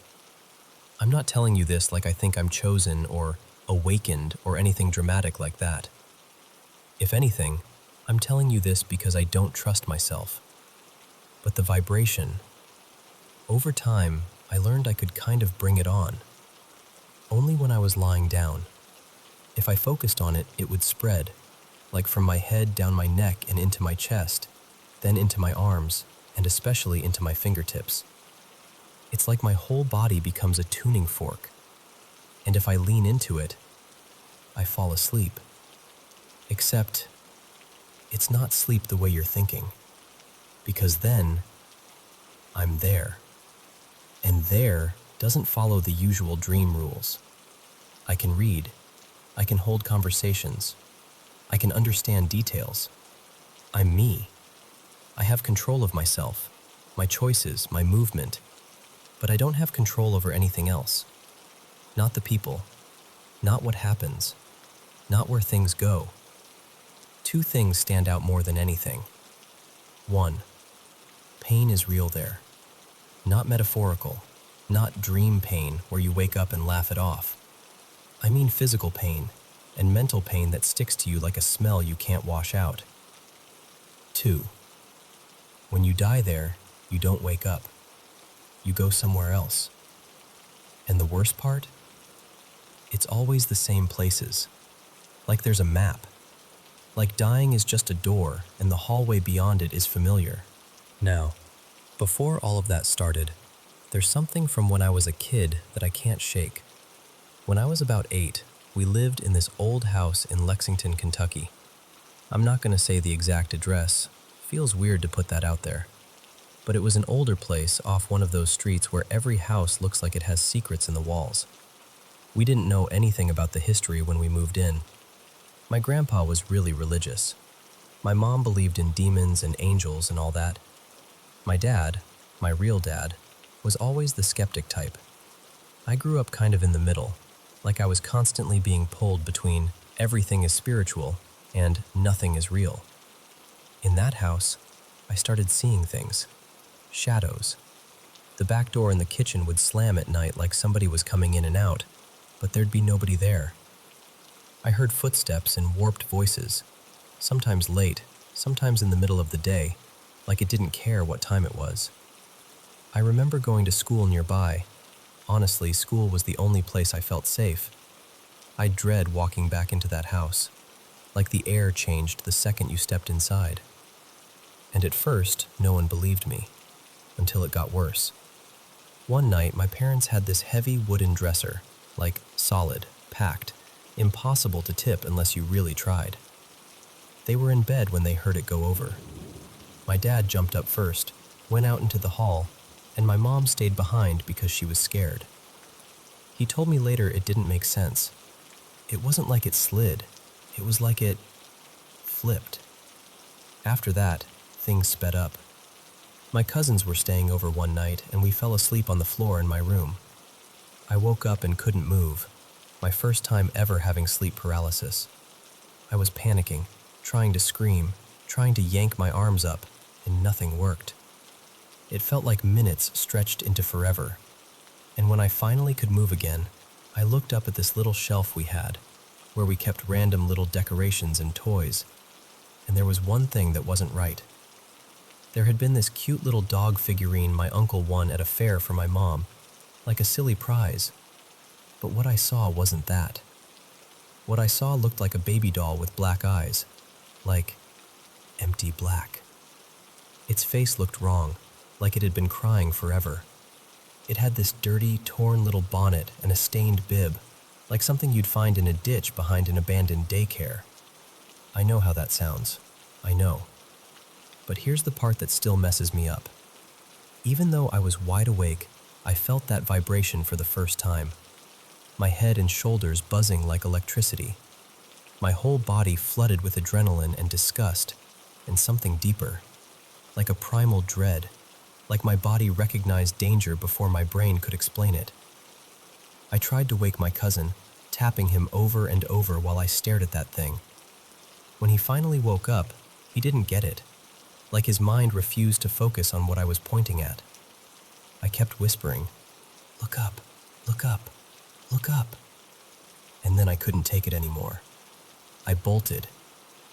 I'm not telling you this like I think I'm chosen or awakened or anything dramatic like that. If anything, I'm telling you this because I don't trust myself. But the vibration, over time, I learned I could kind of bring it on. Only when I was lying down. If I focused on it, it would spread, like from my head down my neck and into my chest, then into my arms, and especially into my fingertips. It's like my whole body becomes a tuning fork. And if I lean into it, I fall asleep. Except, it's not sleep the way you're thinking. Because then, I'm there. And there doesn't follow the usual dream rules. I can read. I can hold conversations. I can understand details. I'm me. I have control of myself, my choices, my movement, but I don't have control over anything else. Not the people, not what happens, not where things go. Two things stand out more than anything. One, pain is real there. Not metaphorical, not dream pain where you wake up and laugh it off. I mean physical pain and mental pain that sticks to you like a smell you can't wash out. Two, when you die there, you don't wake up. You go somewhere else. And the worst part? It's always the same places. Like there's a map. Like dying is just a door and the hallway beyond it is familiar. Now, before all of that started, there's something from when I was a kid that I can't shake. When I was about 8, we lived in this old house in Lexington, Kentucky. I'm not going to say the exact address. Feels weird to put that out there. But it was an older place off one of those streets where every house looks like it has secrets in the walls. We didn't know anything about the history when we moved in. My grandpa was really religious. My mom believed in demons and angels and all that. My dad, my real dad, was always the skeptic type. I grew up kind of in the middle, like I was constantly being pulled between everything is spiritual and nothing is real. In that house, I started seeing things. Shadows. The back door in the kitchen would slam at night like somebody was coming in and out, but there'd be nobody there. I heard footsteps and warped voices, sometimes late, sometimes in the middle of the day, like it didn't care what time it was. I remember going to school nearby. Honestly, school was the only place I felt safe. I dread walking back into that house, like the air changed the second you stepped inside. And at first, no one believed me, until it got worse. One night, my parents had this heavy wooden dresser, like solid, packed, impossible to tip unless you really tried. They were in bed when they heard it go over. My dad jumped up first, went out into the hall, and my mom stayed behind because she was scared. He told me later it didn't make sense. It wasn't like it slid, it was like it flipped. After that, things sped up. My cousins were staying over one night and we fell asleep on the floor in my room. I woke up and couldn't move, my first time ever having sleep paralysis. I was panicking, trying to scream, trying to yank my arms up, and nothing worked. It felt like minutes stretched into forever. And when I finally could move again, I looked up at this little shelf we had, where we kept random little decorations and toys, and there was one thing that wasn't right. There had been this cute little dog figurine my uncle won at a fair for my mom, like a silly prize. But what I saw wasn't that. What I saw looked like a baby doll with black eyes, like empty black. Its face looked wrong, like it had been crying forever. It had this dirty, torn little bonnet and a stained bib, like something you'd find in a ditch behind an abandoned daycare. I know how that sounds. I know. But here's the part that still messes me up. Even though I was wide awake, I felt that vibration for the first time. My head and shoulders buzzing like electricity. My whole body flooded with adrenaline and disgust, and something deeper, like a primal dread, like my body recognized danger before my brain could explain it. I tried to wake my cousin, tapping him over and over while I stared at that thing. When he finally woke up, he didn't get it, like his mind refused to focus on what I was pointing at. I kept whispering, "Look up, look up, look up." And then I couldn't take it anymore. I bolted.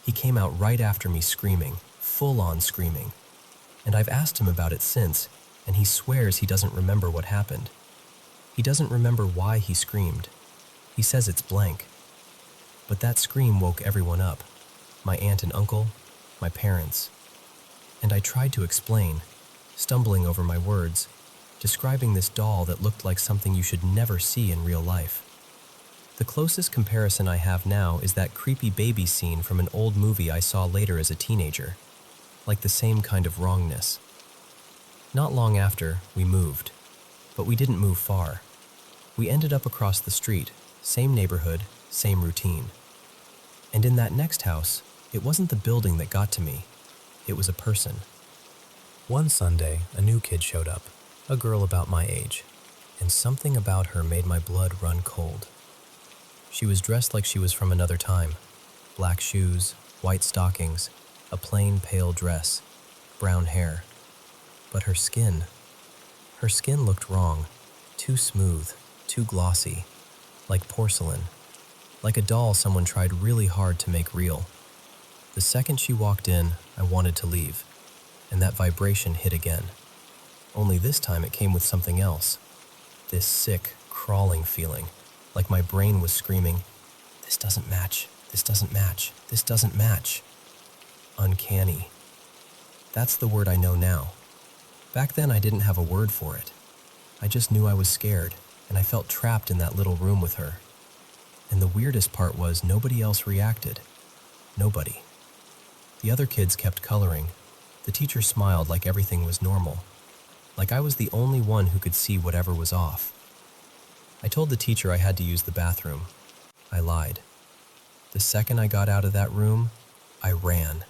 He came out right after me screaming, full-on screaming. And I've asked him about it since, and he swears he doesn't remember what happened. He doesn't remember why he screamed. He says it's blank. But that scream woke everyone up. My aunt and uncle, my parents. And I tried to explain, stumbling over my words, describing this doll that looked like something you should never see in real life. The closest comparison I have now is that creepy baby scene from an old movie I saw later as a teenager, like the same kind of wrongness. Not long after, we moved, but we didn't move far. We ended up across the street, same neighborhood, same routine. And in that next house, it wasn't the building that got to me, it was a person. One Sunday, a new kid showed up, a girl about my age, and something about her made my blood run cold. She was dressed like she was from another time. Black shoes, white stockings, a plain pale dress, brown hair. But her skin looked wrong, too smooth, too glossy, like porcelain, like a doll someone tried really hard to make real. The second she walked in, I wanted to leave, and that vibration hit again. Only this time it came with something else. This sick, crawling feeling, like my brain was screaming, "This doesn't match, this doesn't match, this doesn't match." Uncanny. That's the word I know now. Back then I didn't have a word for it. I just knew I was scared, and I felt trapped in that little room with her. And the weirdest part was nobody else reacted. Nobody. The other kids kept coloring. The teacher smiled like everything was normal. Like I was the only one who could see whatever was off. I told the teacher I had to use the bathroom. I lied. The second I got out of that room, I ran.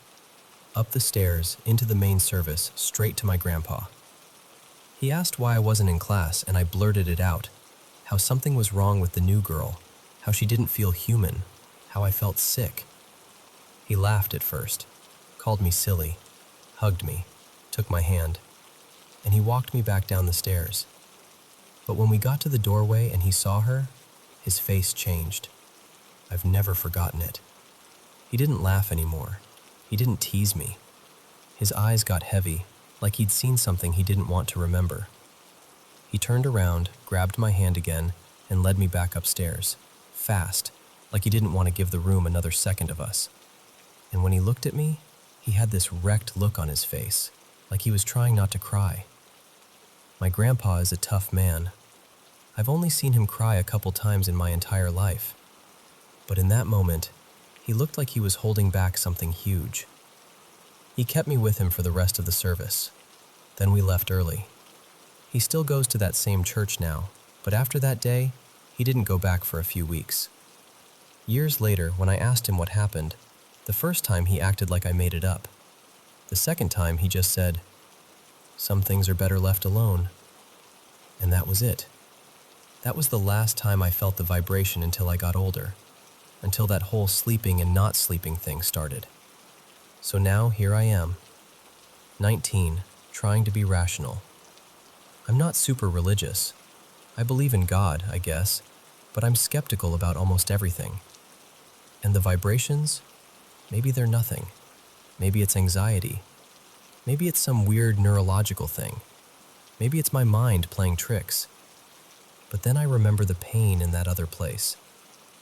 Up the stairs, into the main service, straight to my grandpa. He asked why I wasn't in class, and I blurted it out. How something was wrong with the new girl, how she didn't feel human, how I felt sick. He laughed at first, called me silly, hugged me, took my hand, and he walked me back down the stairs. But when we got to the doorway and he saw her, his face changed. I've never forgotten it. He didn't laugh anymore. He didn't tease me. His eyes got heavy, like he'd seen something he didn't want to remember. He turned around, grabbed my hand again, and led me back upstairs, fast, like he didn't want to give the room another second of us. And when he looked at me, he had this wrecked look on his face, like he was trying not to cry. My grandpa is a tough man. I've only seen him cry a couple times in my entire life. But in that moment, he looked like he was holding back something huge. He kept me with him for the rest of the service. Then we left early. He still goes to that same church now, but after that day, he didn't go back for a few weeks. Years later, when I asked him what happened, the first time he acted like I made it up. The second time he just said, "Some things are better left alone." And that was it. That was the last time I felt the vibration until I got older, until that whole sleeping and not sleeping thing started. So now here I am, 19, trying to be rational. I'm not super religious. I believe in God, I guess, but I'm skeptical about almost everything. And the vibrations? Maybe they're nothing. Maybe it's anxiety. Maybe it's some weird neurological thing. Maybe it's my mind playing tricks. But then I remember the pain in that other place,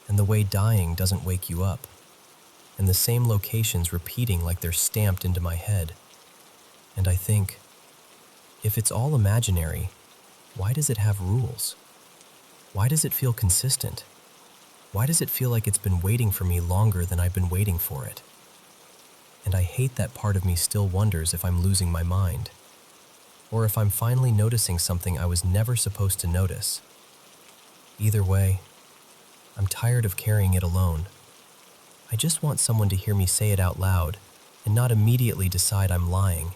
and the way dying doesn't wake you up, and the same locations repeating like they're stamped into my head. And I think, if it's all imaginary, why does it have rules? Why does it feel consistent? Why does it feel like it's been waiting for me longer than I've been waiting for it? And I hate that part of me still wonders if I'm losing my mind, or if I'm finally noticing something I was never supposed to notice. Either way, I'm tired of carrying it alone. I just want someone to hear me say it out loud and not immediately decide I'm lying,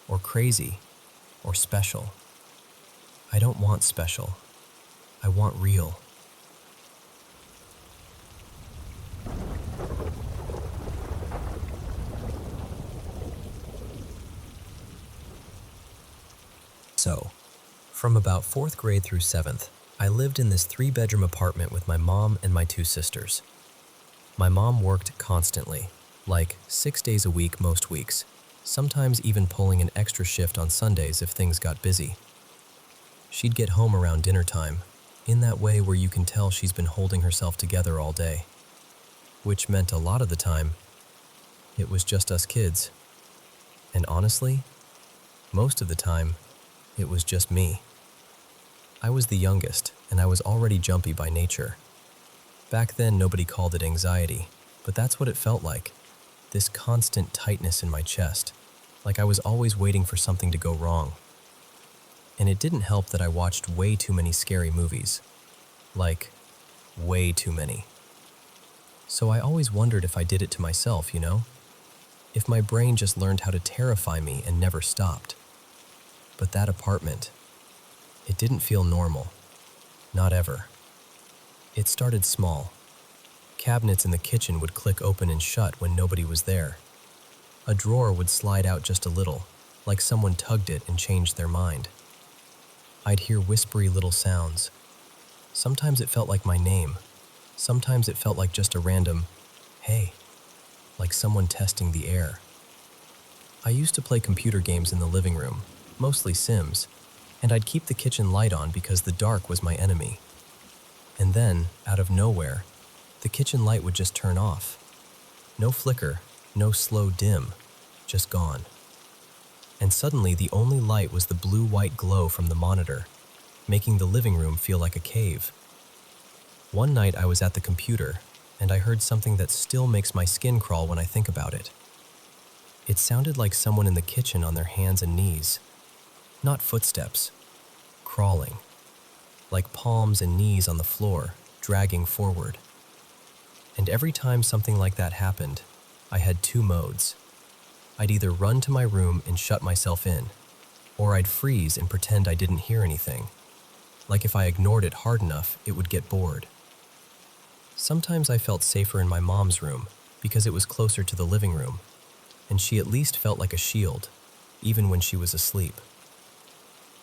or crazy, or special. I don't want special. I want real. So, from about 4th grade through 7th, I lived in this 3-bedroom apartment with my mom and my 2 sisters. My mom worked constantly, like 6 days a week most weeks, sometimes even pulling an extra shift on Sundays if things got busy. She'd get home around dinner time, in that way where you can tell she's been holding herself together all day, which meant a lot of the time, it was just us kids. And honestly, most of the time, it was just me. I was the youngest, and I was already jumpy by nature. Back then, nobody called it anxiety, but that's what it felt like, this constant tightness in my chest, like I was always waiting for something to go wrong. And it didn't help that I watched way too many scary movies. Like, way too many. So I always wondered if I did it to myself, you know? If my brain just learned how to terrify me and never stopped. But that apartment, it didn't feel normal. Not ever. It started small. Cabinets in the kitchen would click open and shut when nobody was there. A drawer would slide out just a little, like someone tugged it and changed their mind. I'd hear whispery little sounds. Sometimes it felt like my name. Sometimes it felt like just a random, hey, like someone testing the air. I used to play computer games in the living room, mostly Sims, and I'd keep the kitchen light on because the dark was my enemy. And then, out of nowhere, the kitchen light would just turn off. No flicker, no slow dim, just gone. And suddenly the only light was the blue-white glow from the monitor, making the living room feel like a cave. One night I was at the computer, and I heard something that still makes my skin crawl when I think about it. It sounded like someone in the kitchen on their hands and knees. Not footsteps, crawling, like palms and knees on the floor, dragging forward. And every time something like that happened, I had 2 modes. I'd either run to my room and shut myself in, or I'd freeze and pretend I didn't hear anything. Like if I ignored it hard enough, it would get bored. Sometimes I felt safer in my mom's room because it was closer to the living room, and she at least felt like a shield, even when she was asleep.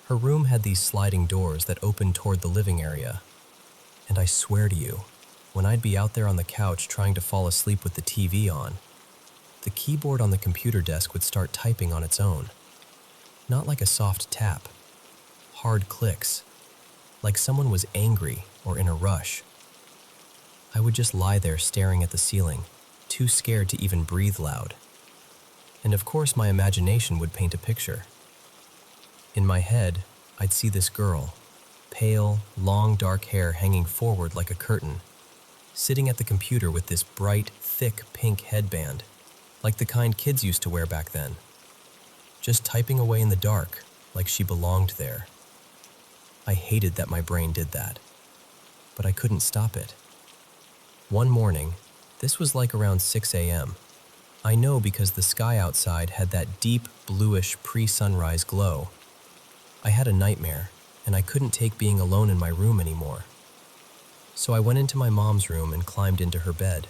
Her room had these sliding doors that opened toward the living area, and I swear to you, when I'd be out there on the couch trying to fall asleep with the TV on, the keyboard on the computer desk would start typing on its own. Not like a soft tap, hard clicks, like someone was angry or in a rush. I would just lie there staring at the ceiling, too scared to even breathe loud. And of course my imagination would paint a picture. In my head, I'd see this girl, pale, long dark hair hanging forward like a curtain, sitting at the computer with this bright, thick pink headband, like the kind kids used to wear back then. Just typing away in the dark, like she belonged there. I hated that my brain did that, but I couldn't stop it. One morning, this was like around 6 a.m. I know because the sky outside had that deep, bluish pre-sunrise glow. I had a nightmare, and I couldn't take being alone in my room anymore. So I went into my mom's room and climbed into her bed.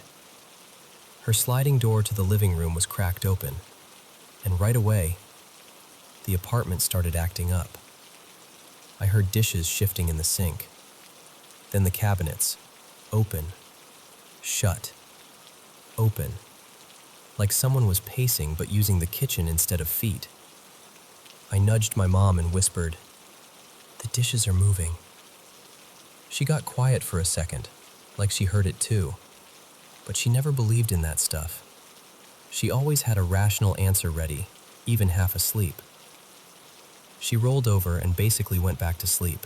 Her sliding door to the living room was cracked open, and right away, the apartment started acting up. I heard dishes shifting in the sink. Then the cabinets. Open. Shut. Open. Like someone was pacing but using the kitchen instead of feet. I nudged my mom and whispered, "The dishes are moving." She got quiet for a second, like she heard it too. But she never believed in that stuff. She always had a rational answer ready, even half asleep. She rolled over and basically went back to sleep.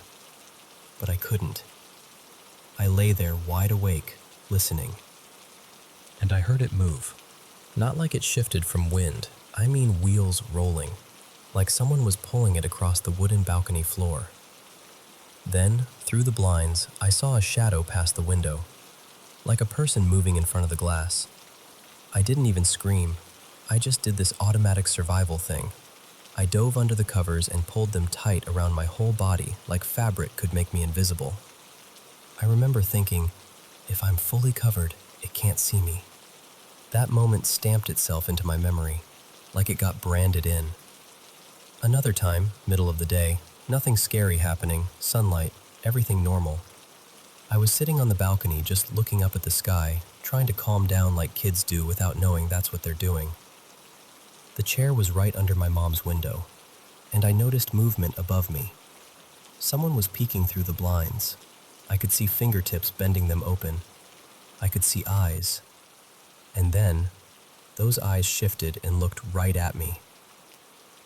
But I couldn't. I lay there wide awake, listening. And I heard it move. Not like it shifted from wind, I mean wheels rolling, like someone was pulling it across the wooden balcony floor. Then, through the blinds, I saw a shadow pass the window, like a person moving in front of the glass. I didn't even scream. I just did this automatic survival thing. I dove under the covers and pulled them tight around my whole body like fabric could make me invisible. I remember thinking, if I'm fully covered, it can't see me. That moment stamped itself into my memory, like it got branded in. Another time, middle of the day, nothing scary happening, sunlight, everything normal. I was sitting on the balcony just looking up at the sky, trying to calm down like kids do without knowing that's what they're doing. The chair was right under my mom's window, and I noticed movement above me. Someone was peeking through the blinds. I could see fingertips bending them open. I could see eyes. And then, those eyes shifted and looked right at me.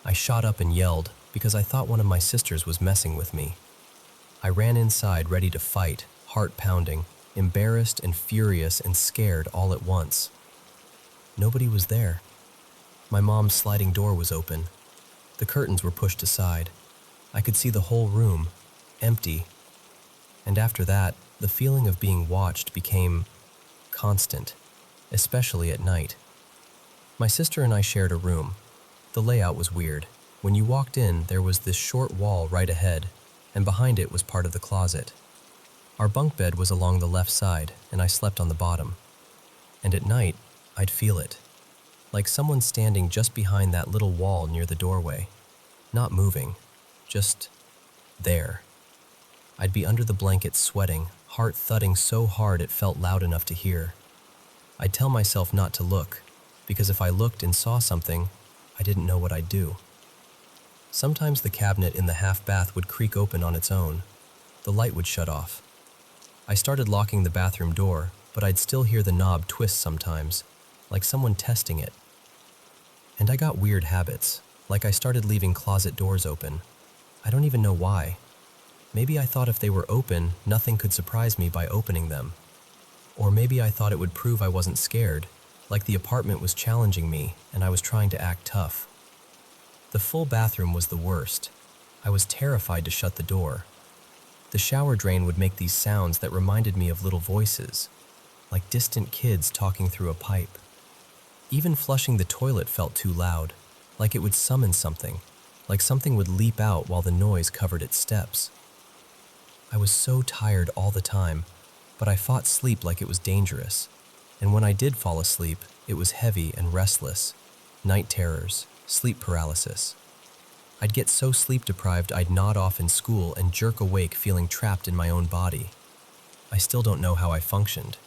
I shot up and yelled because I thought one of my sisters was messing with me. I ran inside ready to fight, heart pounding, embarrassed and furious and scared all at once. Nobody was there. My mom's sliding door was open. The curtains were pushed aside. I could see the whole room, empty. And after that, the feeling of being watched became constant, especially at night. My sister and I shared a room. The layout was weird. When you walked in, there was this short wall right ahead, and behind it was part of the closet. Our bunk bed was along the left side, and I slept on the bottom. And at night, I'd feel it. Like someone standing just behind that little wall near the doorway. Not moving, just there. I'd be under the blanket sweating, heart thudding so hard it felt loud enough to hear. I'd tell myself not to look, because if I looked and saw something, I didn't know what I'd do. Sometimes the cabinet in the half bath would creak open on its own. The light would shut off. I started locking the bathroom door, but I'd still hear the knob twist sometimes, like someone testing it. And I got weird habits, like I started leaving closet doors open. I don't even know why. Maybe I thought if they were open, nothing could surprise me by opening them. Or maybe I thought it would prove I wasn't scared, like the apartment was challenging me and I was trying to act tough. The full bathroom was the worst. I was terrified to shut the door. The shower drain would make these sounds that reminded me of little voices, like distant kids talking through a pipe. Even flushing the toilet felt too loud, like it would summon something, like something would leap out while the noise covered its steps. I was so tired all the time, but I fought sleep like it was dangerous. And when I did fall asleep, it was heavy and restless. Night terrors, sleep paralysis. I'd get so sleep deprived I'd nod off in school and jerk awake feeling trapped in my own body. I still don't know how I functioned.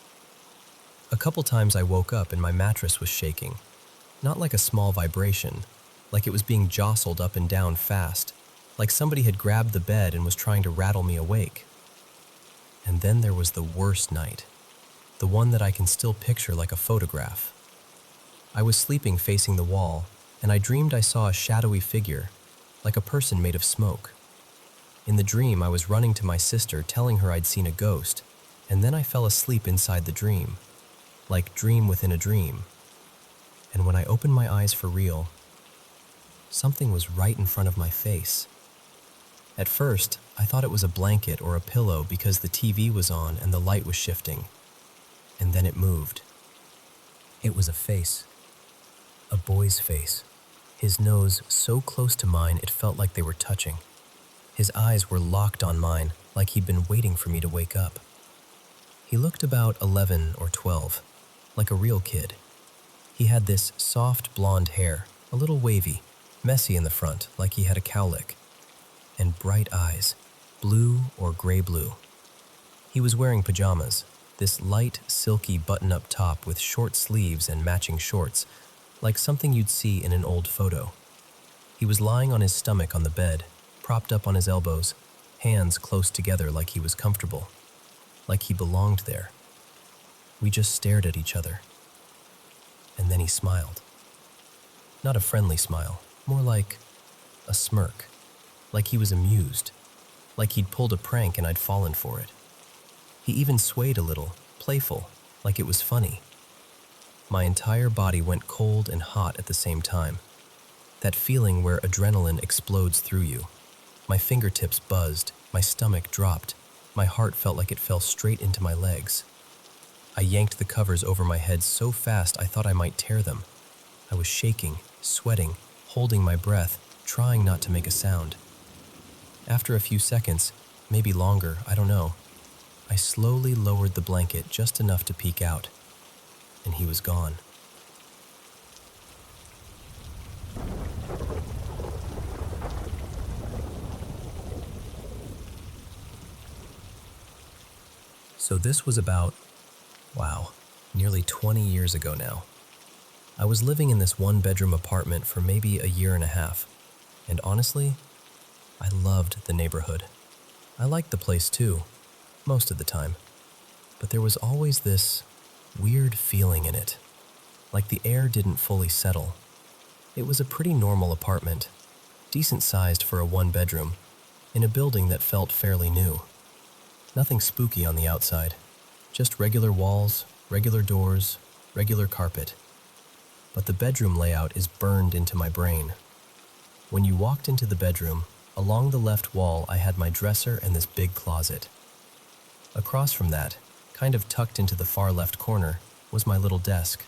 A couple times I woke up and my mattress was shaking. Not like a small vibration, like it was being jostled up and down fast, like somebody had grabbed the bed and was trying to rattle me awake. And then there was the worst night, the one that I can still picture like a photograph. I was sleeping facing the wall, and I dreamed I saw a shadowy figure, like a person made of smoke. In the dream, I was running to my sister telling her I'd seen a ghost, and then I fell asleep inside the dream. Like dream within a dream. And when I opened my eyes for real, something was right in front of my face. At first, I thought it was a blanket or a pillow because the TV was on and the light was shifting. And then it moved. It was a face. A boy's face. His nose so close to mine it felt like they were touching. His eyes were locked on mine, like he'd been waiting for me to wake up. He looked about 11 or 12. Like a real kid. He had this soft blonde hair, a little wavy, messy in the front like he had a cowlick, and bright eyes, blue or gray blue. He was wearing pajamas, this light, silky button-up top with short sleeves and matching shorts, like something you'd see in an old photo. He was lying on his stomach on the bed, propped up on his elbows, hands close together like he was comfortable, like he belonged there. We just stared at each other. And then he smiled. Not a friendly smile, more like a smirk, like he was amused, like he'd pulled a prank and I'd fallen for it. He even swayed a little, playful, like it was funny. My entire body went cold and hot at the same time. That feeling where adrenaline explodes through you. My fingertips buzzed, my stomach dropped, my heart felt like it fell straight into my legs. I yanked the covers over my head so fast I thought I might tear them. I was shaking, sweating, holding my breath, trying not to make a sound. After a few seconds, maybe longer, I don't know, I slowly lowered the blanket just enough to peek out, and he was gone. So this was about, nearly 20 years ago now. I was living in this one-bedroom apartment for maybe a year and a half, and honestly, I loved the neighborhood. I liked the place too, most of the time, but there was always this weird feeling in it, like the air didn't fully settle. It was a pretty normal apartment, decent-sized for a one-bedroom, in a building that felt fairly new. Nothing spooky on the outside, just regular walls, regular doors, regular carpet. But the bedroom layout is burned into my brain. When you walked into the bedroom, along the left wall I had my dresser and this big closet. Across from that, kind of tucked into the far left corner, was my little desk.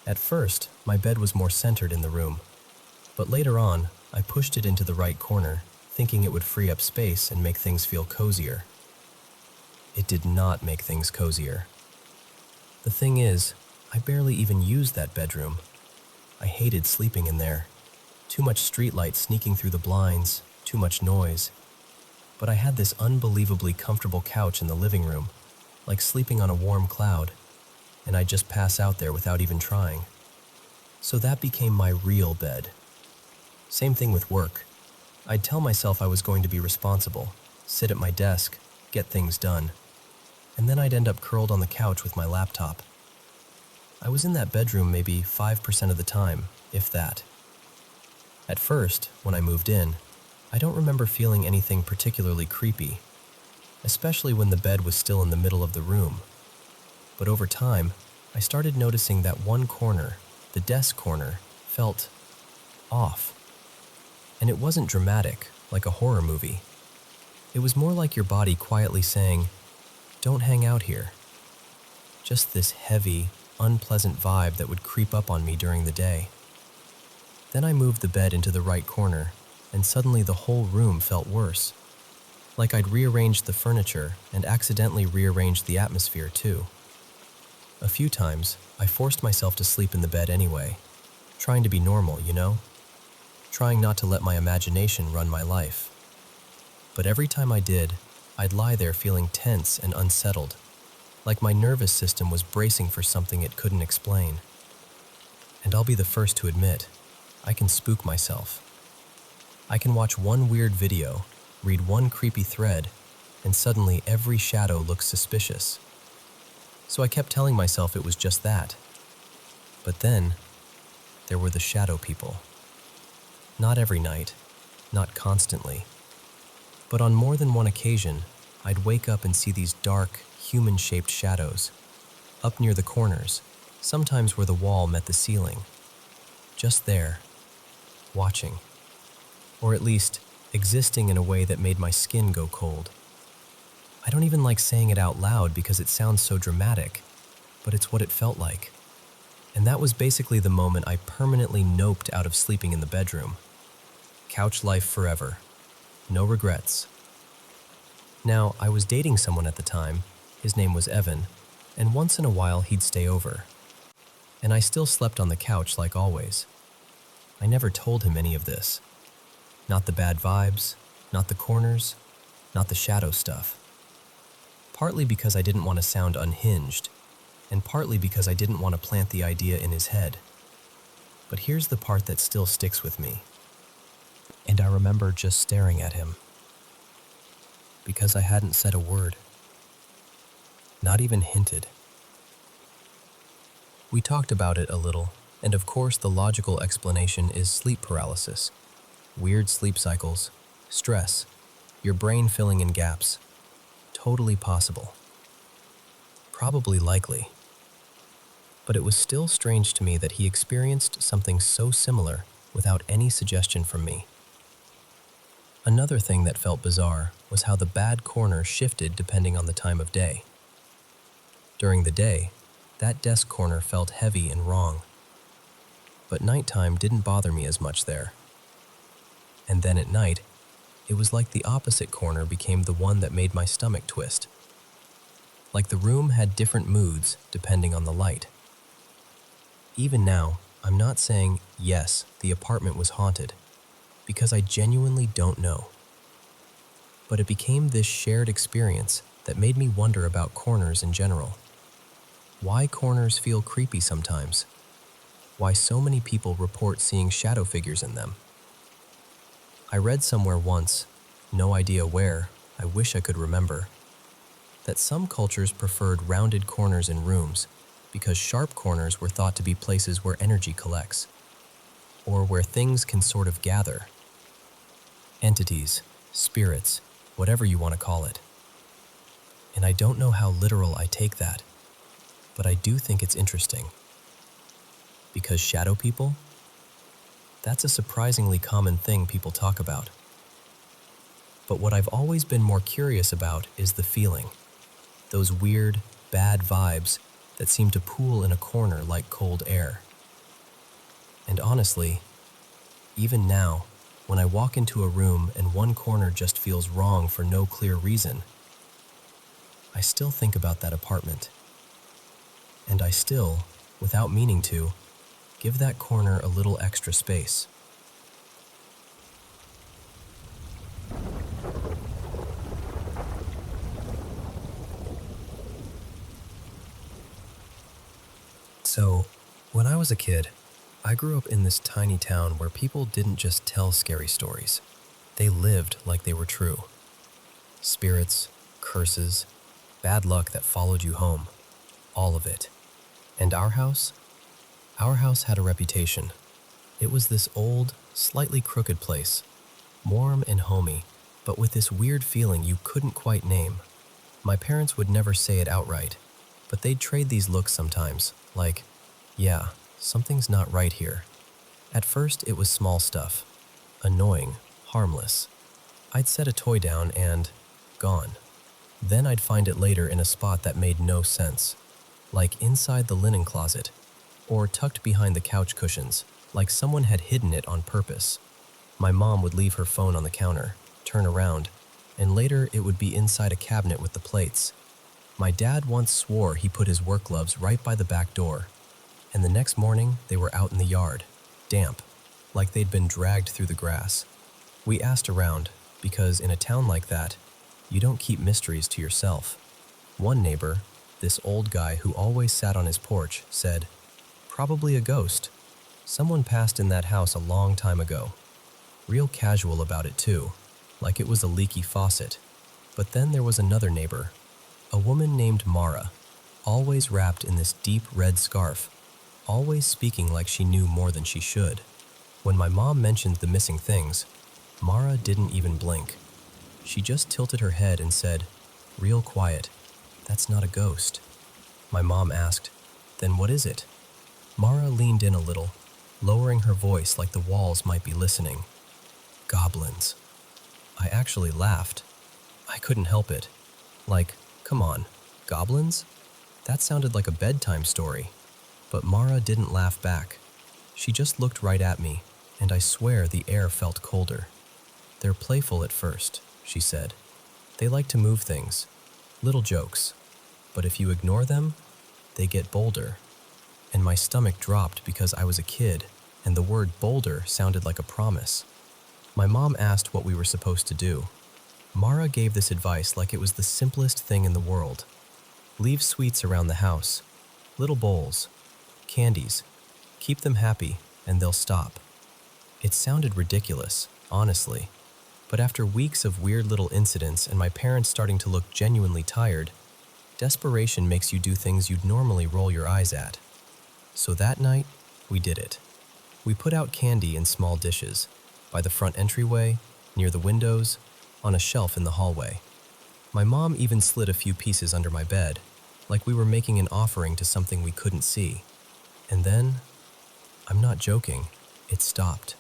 At first, my bed was more centered in the room, but later on, I pushed it into the right corner, thinking it would free up space and make things feel cozier. It did not make things cozier. The thing is, I barely even used that bedroom. I hated sleeping in there. Too much streetlight sneaking through the blinds, too much noise. But I had this unbelievably comfortable couch in the living room, like sleeping on a warm cloud, and I'd just pass out there without even trying. So that became my real bed. Same thing with work. I'd tell myself I was going to be responsible, sit at my desk, get things done, and then I'd end up curled on the couch with my laptop. I was in that bedroom maybe 5% of the time, if that. At first, when I moved in, I don't remember feeling anything particularly creepy, especially when the bed was still in the middle of the room. But over time, I started noticing that one corner, the desk corner, felt off. And it wasn't dramatic, like a horror movie. It was more like your body quietly saying, "Don't hang out here." Just this heavy, unpleasant vibe that would creep up on me during the day. Then I moved the bed into the right corner, and suddenly the whole room felt worse. Like I'd rearranged the furniture and accidentally rearranged the atmosphere too. A few times, I forced myself to sleep in the bed anyway, trying to be normal, you know? Trying not to let my imagination run my life. But every time I did, I'd lie there feeling tense and unsettled, like my nervous system was bracing for something it couldn't explain. And I'll be the first to admit, I can spook myself. I can watch one weird video, read one creepy thread, and suddenly every shadow looks suspicious. So I kept telling myself it was just that. But then, there were the shadow people. Not every night, not constantly. But on more than one occasion, I'd wake up and see these dark, human-shaped shadows, up near the corners, sometimes where the wall met the ceiling. Just there, watching. Or at least, existing in a way that made my skin go cold. I don't even like saying it out loud because it sounds so dramatic, but it's what it felt like. And that was basically the moment I permanently noped out of sleeping in the bedroom. Couch life forever. No regrets. Now, I was dating someone at the time. His name was Evan, and once in a while he'd stay over. And I still slept on the couch like always. I I never told him any of this. Not the bad vibes, not the corners, not the shadow stuff. Partly because I didn't want to sound unhinged, and partly because I didn't want to plant the idea in his head. But here's the part that still sticks with me. And I remember just staring at him. Because I hadn't said a word. Not even hinted. We talked about it a little, and of course the logical explanation is sleep paralysis. Weird sleep cycles, stress, your brain filling in gaps. Totally possible. Probably likely. But it was still strange to me that he experienced something so similar without any suggestion from me. Another thing that felt bizarre was how the bad corner shifted depending on the time of day. During the day, that desk corner felt heavy and wrong. But nighttime didn't bother me as much there. And then at night, it was like the opposite corner became the one that made my stomach twist. Like the room had different moods depending on the light. Even now, I'm not saying, yes, the apartment was haunted, because I genuinely don't know. But it became this shared experience that made me wonder about corners in general. Why corners feel creepy sometimes. Why so many people report seeing shadow figures in them. I read somewhere once, no idea where, I wish I could remember, that some cultures preferred rounded corners in rooms because sharp corners were thought to be places where energy collects, or where things can sort of gather. Entities, spirits, whatever you want to call it. And I don't know how literal I take that, but I do think it's interesting. Because shadow people? That's a surprisingly common thing people talk about. But what I've always been more curious about is the feeling. Those weird, bad vibes that seem to pool in a corner like cold air. And honestly, even now, when I walk into a room and one corner just feels wrong for no clear reason, I still think about that apartment. And I still, without meaning to, give that corner a little extra space. So, when I was a kid, I grew up in this tiny town where people didn't just tell scary stories. They lived like they were true. Spirits, curses, bad luck that followed you home. All of it. And our house? Our house had a reputation. It was this old, slightly crooked place. Warm and homey, but with this weird feeling you couldn't quite name. My parents would never say it outright, but they'd trade these looks sometimes, like, yeah, something's not right here. At first, it was small stuff. Annoying, harmless. I'd set a toy down and, gone. Then I'd find it later in a spot that made no sense, like inside the linen closet, or tucked behind the couch cushions, like someone had hidden it on purpose. My mom would leave her phone on the counter, turn around, and later it would be inside a cabinet with the plates. My dad once swore he put his work gloves right by the back door, and the next morning they were out in the yard, damp, like they'd been dragged through the grass. We asked around, because in a town like that, you don't keep mysteries to yourself. One neighbor, this old guy who always sat on his porch, said, "Probably a ghost. Someone passed in that house a long time ago." Real casual about it too, like it was a leaky faucet. But then there was another neighbor, a woman named Mara, always wrapped in this deep red scarf, always speaking like she knew more than she should. When my mom mentioned the missing things, Mara didn't even blink. She just tilted her head and said, real quiet, "That's not a ghost." My mom asked, "Then what is it?" Mara leaned in a little, lowering her voice like the walls might be listening. "Goblins." I actually laughed. I couldn't help it. Like, come on, goblins? That sounded like a bedtime story. But Mara didn't laugh back. She just looked right at me, and I swear the air felt colder. "They're playful at first," she said. "They like to move things, little jokes. But if you ignore them, they get bolder." And my stomach dropped because I was a kid, and the word boulder sounded like a promise. My mom asked what we were supposed to do. Mara gave this advice like it was the simplest thing in the world. Leave sweets around the house, little bowls, candies, keep them happy, and they'll stop. It sounded ridiculous, honestly, but after weeks of weird little incidents and my parents starting to look genuinely tired, desperation makes you do things you'd normally roll your eyes at. So that night, we did it. We put out candy in small dishes, by the front entryway, near the windows, on a shelf in the hallway. My mom even slid a few pieces under my bed, like we were making an offering to something we couldn't see. And then, I'm not joking, it stopped.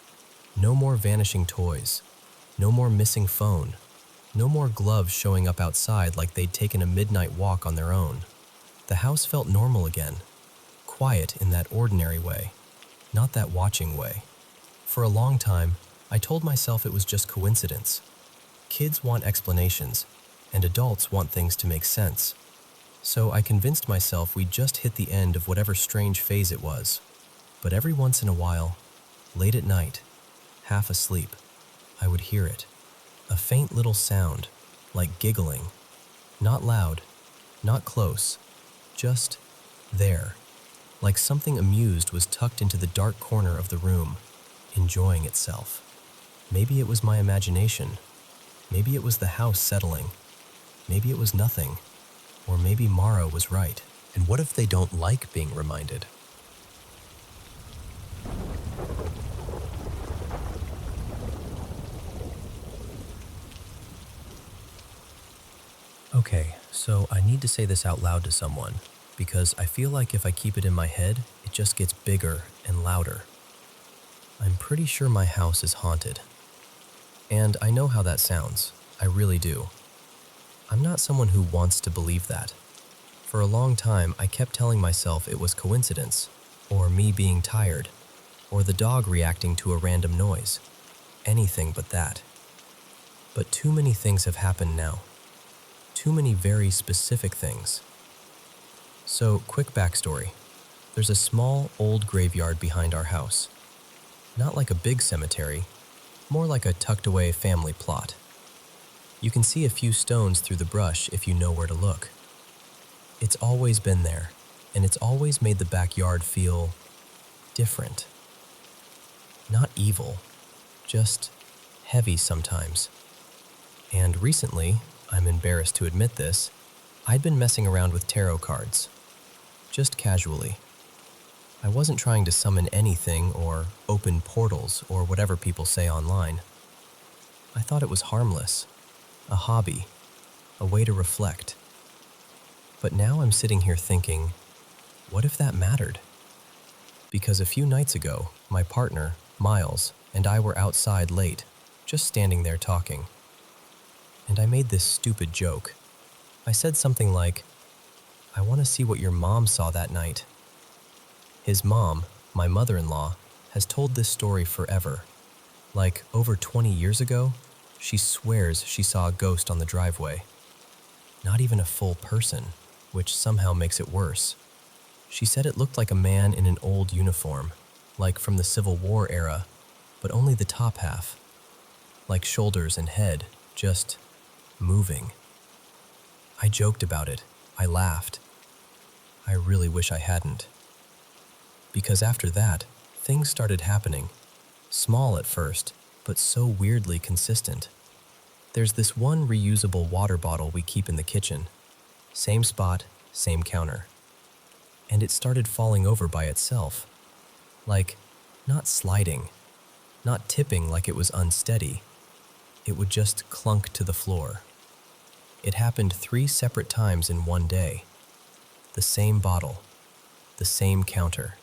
No more vanishing toys. No more missing phone. No more gloves showing up outside like they'd taken a midnight walk on their own. The house felt normal again. Quiet in that ordinary way, not that watching way. For a long time, I told myself it was just coincidence. Kids want explanations, and adults want things to make sense. So I convinced myself we'd just hit the end of whatever strange phase it was. But every once in a while, late at night, half asleep, I would hear it. A faint little sound, like giggling. Not loud, not close, just there. Like something amused was tucked into the dark corner of the room, enjoying itself. Maybe it was my imagination. Maybe it was the house settling. Maybe it was nothing. Or maybe Mara was right. And what if they don't like being reminded? Okay, so I need to say this out loud to someone, because I feel like if I keep it in my head, it just gets bigger and louder. I'm pretty sure my house is haunted. And I know how that sounds. I really do. I'm not someone who wants to believe that. For a long time, I kept telling myself it was coincidence, or me being tired, or the dog reacting to a random noise. Anything but that. But too many things have happened now. Too many very specific things. So, quick backstory. There's a small, old graveyard behind our house. Not like a big cemetery, more like a tucked-away family plot. You can see a few stones through the brush if you know where to look. It's always been there, and it's always made the backyard feel different. Not evil, just heavy sometimes. And recently, I'm embarrassed to admit this, I'd been messing around with tarot cards. Just casually. I wasn't trying to summon anything or open portals or whatever people say online. I thought it was harmless, a hobby, a way to reflect. But now I'm sitting here thinking, what if that mattered? Because a few nights ago, my partner, Miles, and I were outside late, just standing there talking. And I made this stupid joke. I said something like, I want to see what your mom saw that night. His mom, my mother-in-law, has told this story forever. Like, over 20 years ago, she swears she saw a ghost on the driveway. Not even a full person, which somehow makes it worse. She said it looked like a man in an old uniform, like from the Civil War era, but only the top half. Like shoulders and head, just moving. I joked about it. I laughed. I really wish I hadn't. Because after that, things started happening. Small at first, but so weirdly consistent. There's this one reusable water bottle we keep in the kitchen. Same spot, same counter. And it started falling over by itself. Like, not sliding, not tipping like it was unsteady. It would just clunk to the floor. It happened 3 separate times in one day. The same bottle, the same counter.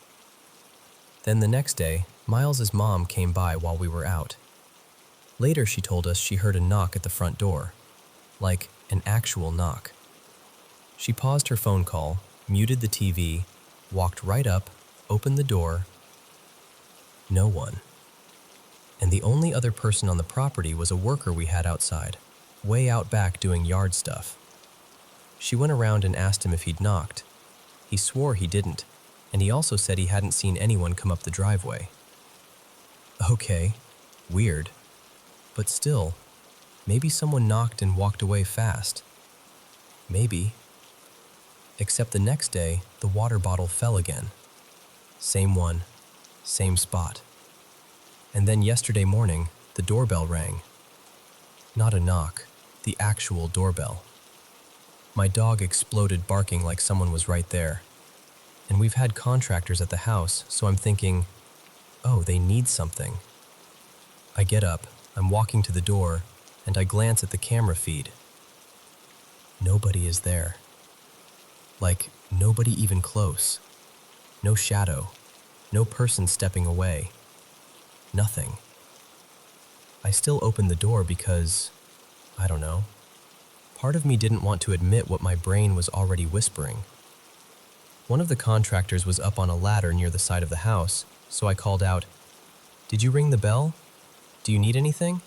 Then the next day, Miles's mom came by while we were out. Later she told us she heard a knock at the front door, like an actual knock. She paused her phone call, muted the TV, walked right up, opened the door. No one. And the only other person on the property was a worker we had outside, way out back doing yard stuff. She went around and asked him if he'd knocked. He swore he didn't, and he also said he hadn't seen anyone come up the driveway. Okay, weird. But still, maybe someone knocked and walked away fast. Maybe. Except the next day, the water bottle fell again. Same one, same spot. And then yesterday morning, the doorbell rang. Not a knock, the actual doorbell. My dog exploded barking like someone was right there. And we've had contractors at the house, so I'm thinking, oh, they need something. I get up, I'm walking to the door, and I glance at the camera feed. Nobody is there. Like, nobody even close. No shadow. No person stepping away. Nothing. I still open the door because, I don't know. Part of me didn't want to admit what my brain was already whispering. One of the contractors was up on a ladder near the side of the house, so I called out, "Did you ring the bell? Do you need anything?"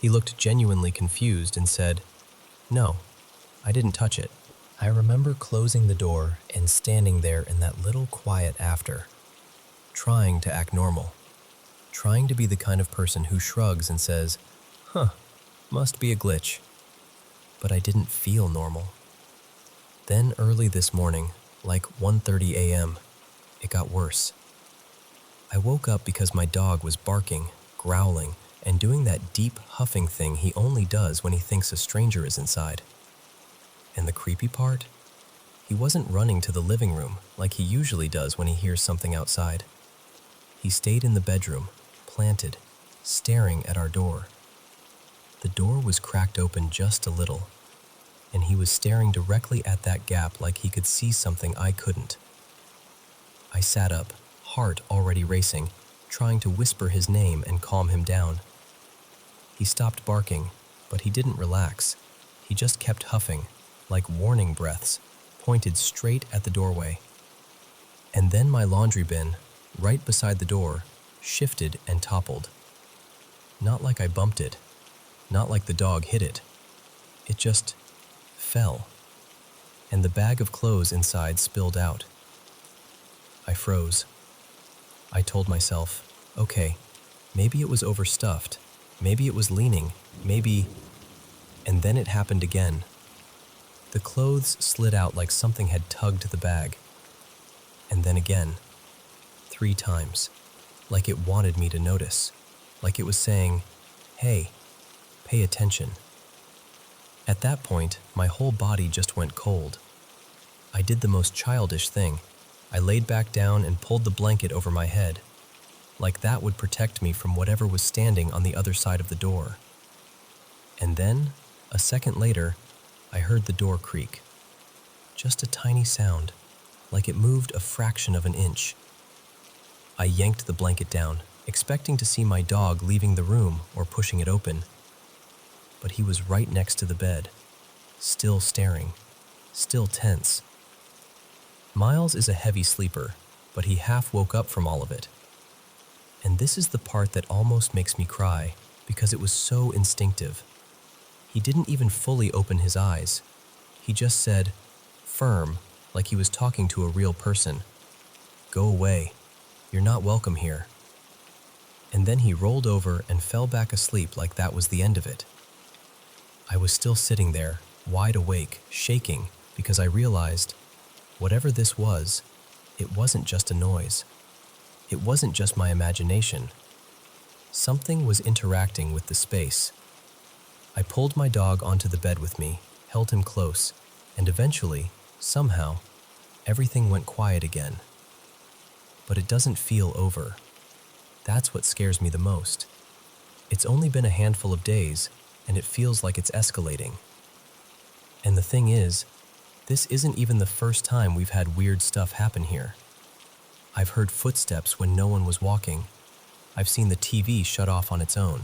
He looked genuinely confused and said, "No, I didn't touch it." I remember closing the door and standing there in that little quiet after, trying to act normal, trying to be the kind of person who shrugs and says, "Huh, must be a glitch." But I didn't feel normal. Then early this morning, like 1:30 a.m., it got worse. I woke up because my dog was barking, growling, and doing that deep huffing thing he only does when he thinks a stranger is inside. And the creepy part? He wasn't running to the living room like he usually does when he hears something outside. He stayed in the bedroom, planted, staring at our door. The door was cracked open just a little, and he was staring directly at that gap like he could see something I couldn't. I sat up, heart already racing, trying to whisper his name and calm him down. He stopped barking, but he didn't relax. He just kept huffing, like warning breaths, pointed straight at the doorway. And then my laundry bin, right beside the door, shifted and toppled. Not like I bumped it, not like the dog hit it. It just fell, and the bag of clothes inside spilled out. I froze. I told myself, okay, maybe it was overstuffed, maybe it was leaning, maybe... And then it happened again. The clothes slid out like something had tugged the bag. And then again, 3 times, like it wanted me to notice, like it was saying, hey, pay attention. At that point, my whole body just went cold. I did the most childish thing. I laid back down and pulled the blanket over my head, like that would protect me from whatever was standing on the other side of the door. And then, a second later, I heard the door creak. Just a tiny sound, like it moved a fraction of an inch. I yanked the blanket down, expecting to see my dog leaving the room or pushing it open. But he was right next to the bed, still staring, still tense. Miles is a heavy sleeper, but he half woke up from all of it. And this is the part that almost makes me cry, because it was so instinctive. He didn't even fully open his eyes. He just said, firm, like he was talking to a real person, "Go away. You're not welcome here." And then he rolled over and fell back asleep like that was the end of it. I was still sitting there, wide awake, shaking, because I realized, whatever this was, it wasn't just a noise. It wasn't just my imagination. Something was interacting with the space. I pulled my dog onto the bed with me, held him close, and eventually, somehow, everything went quiet again. But it doesn't feel over. That's what scares me the most. It's only been a handful of days, and it feels like it's escalating. And the thing is, this isn't even the first time we've had weird stuff happen here. I've heard footsteps when no one was walking. I've seen the TV shut off on its own.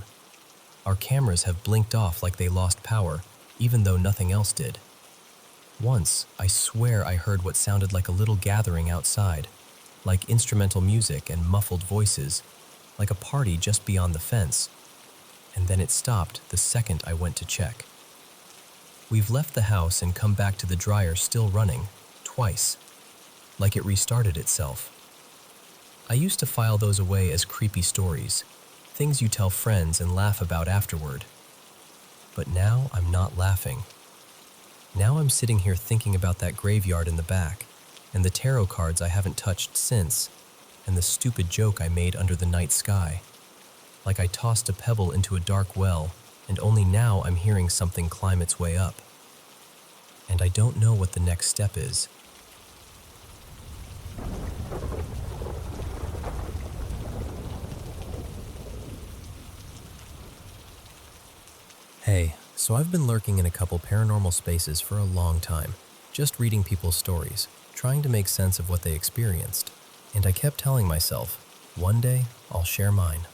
Our cameras have blinked off like they lost power, even though nothing else did. Once, I swear I heard what sounded like a little gathering outside, like instrumental music and muffled voices, like a party just beyond the fence. And then it stopped the second I went to check. We've left the house and come back to the dryer still running, twice, like it restarted itself. I used to file those away as creepy stories, things you tell friends and laugh about afterward. But now I'm not laughing. Now I'm sitting here thinking about that graveyard in the back, and the tarot cards I haven't touched since, and the stupid joke I made under the night sky. Like I tossed a pebble into a dark well, and only now I'm hearing something climb its way up. And I don't know what the next step is. Hey, so I've been lurking in a couple paranormal spaces for a long time, just reading people's stories, trying to make sense of what they experienced. And I kept telling myself, one day I'll share mine.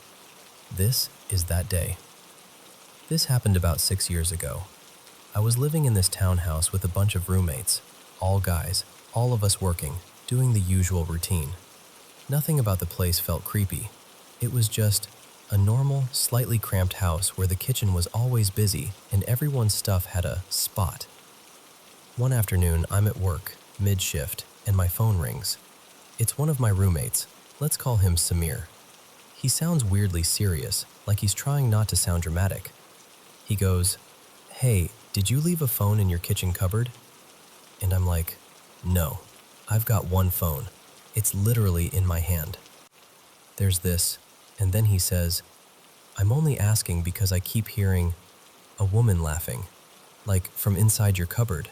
This is that day. This happened about 6 years ago. I was living in this townhouse with a bunch of roommates, all guys, all of us working, doing the usual routine. Nothing about the place felt creepy. It was just a normal, slightly cramped house where the kitchen was always busy and everyone's stuff had a spot. One afternoon, I'm at work, mid-shift, and my phone rings. It's one of my roommates. Let's call him Samir. He sounds weirdly serious, like he's trying not to sound dramatic. He goes, "Hey, did you leave a phone in your kitchen cupboard?" And I'm like, "No, I've got one phone. It's literally in my hand." There's this, and then he says, "I'm only asking because I keep hearing a woman laughing, like from inside your cupboard."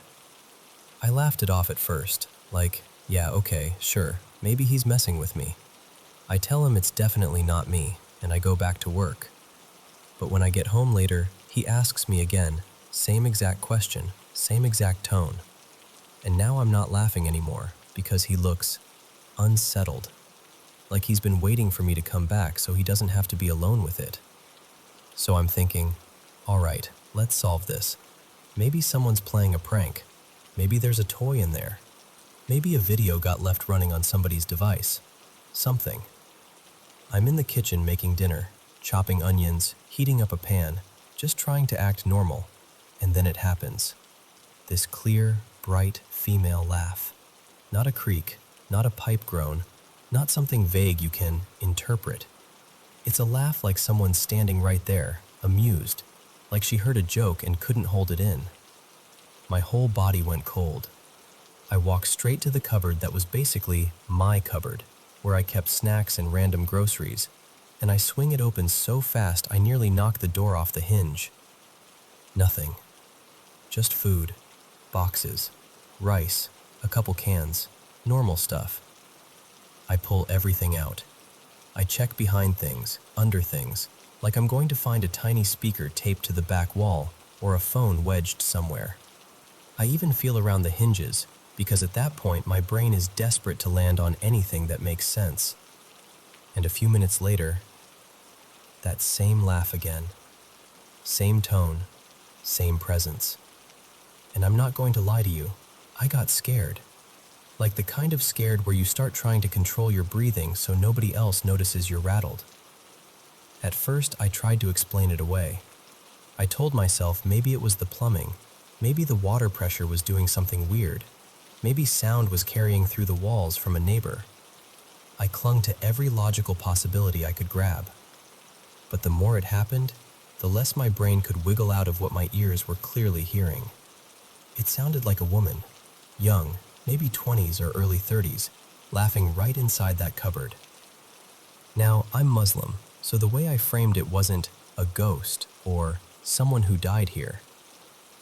I laughed it off at first, like, yeah, okay, sure, maybe he's messing with me. I tell him it's definitely not me, and I go back to work. But when I get home later, he asks me again, same exact question, same exact tone. And now I'm not laughing anymore because he looks unsettled, like he's been waiting for me to come back so he doesn't have to be alone with it. So I'm thinking, all right, let's solve this. Maybe someone's playing a prank. Maybe there's a toy in there. Maybe a video got left running on somebody's device. Something. I'm in the kitchen making dinner, chopping onions, heating up a pan, just trying to act normal. And then it happens. This clear, bright female laugh. Not a creak, not a pipe groan, not something vague you can interpret. It's a laugh like someone's standing right there, amused, like she heard a joke and couldn't hold it in. My whole body went cold. I walked straight to the cupboard that was basically my cupboard, where I kept snacks and random groceries, and I swing it open so fast I nearly knock the door off the hinge. Nothing. Just food, boxes, rice, a couple cans, normal stuff. I pull everything out. I check behind things, under things, like I'm going to find a tiny speaker taped to the back wall or a phone wedged somewhere. I even feel around the hinges, because at that point my brain is desperate to land on anything that makes sense. And a few minutes later, that same laugh again. Same tone, same presence. And I'm not going to lie to you, I got scared. Like the kind of scared where you start trying to control your breathing so nobody else notices you're rattled. At first, I tried to explain it away. I told myself maybe it was the plumbing, maybe the water pressure was doing something weird, maybe sound was carrying through the walls from a neighbor. I clung to every logical possibility I could grab. But the more it happened, the less my brain could wiggle out of what my ears were clearly hearing. It sounded like a woman, young, maybe 20s or early 30s, laughing right inside that cupboard. Now, I'm Muslim, so the way I framed it wasn't a ghost or someone who died here.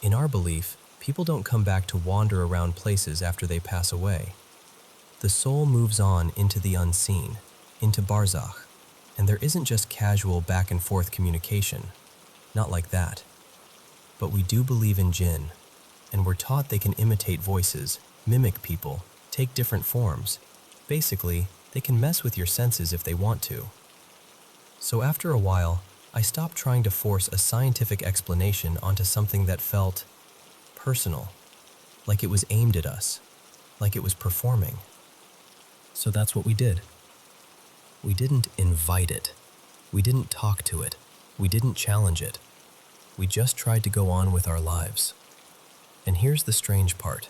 In our belief, people don't come back to wander around places after they pass away. The soul moves on into the unseen, into barzakh, and there isn't just casual back and forth communication. Not like that. But we do believe in jinn, and we're taught they can imitate voices, mimic people, take different forms. Basically, they can mess with your senses if they want to. So after a while, I stopped trying to force a scientific explanation onto something that felt personal, like it was aimed at us, like it was performing. So that's what we did. We didn't invite it. We didn't talk to it. We didn't challenge it. We just tried to go on with our lives. And here's the strange part.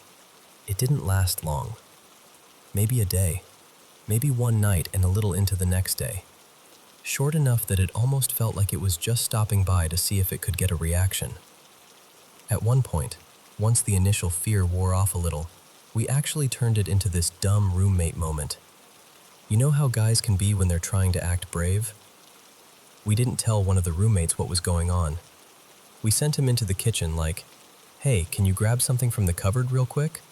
It didn't last long. Maybe a day. maybe one night and a little into the next day. Short enough that it almost felt like it was just stopping by to see if it could get a reaction. At one point, once the initial fear wore off a little, we actually turned it into this dumb roommate moment. You know how guys can be when they're trying to act brave? We didn't tell one of the roommates what was going on. We sent him into the kitchen like, "Hey, can you grab something from the cupboard real quick?"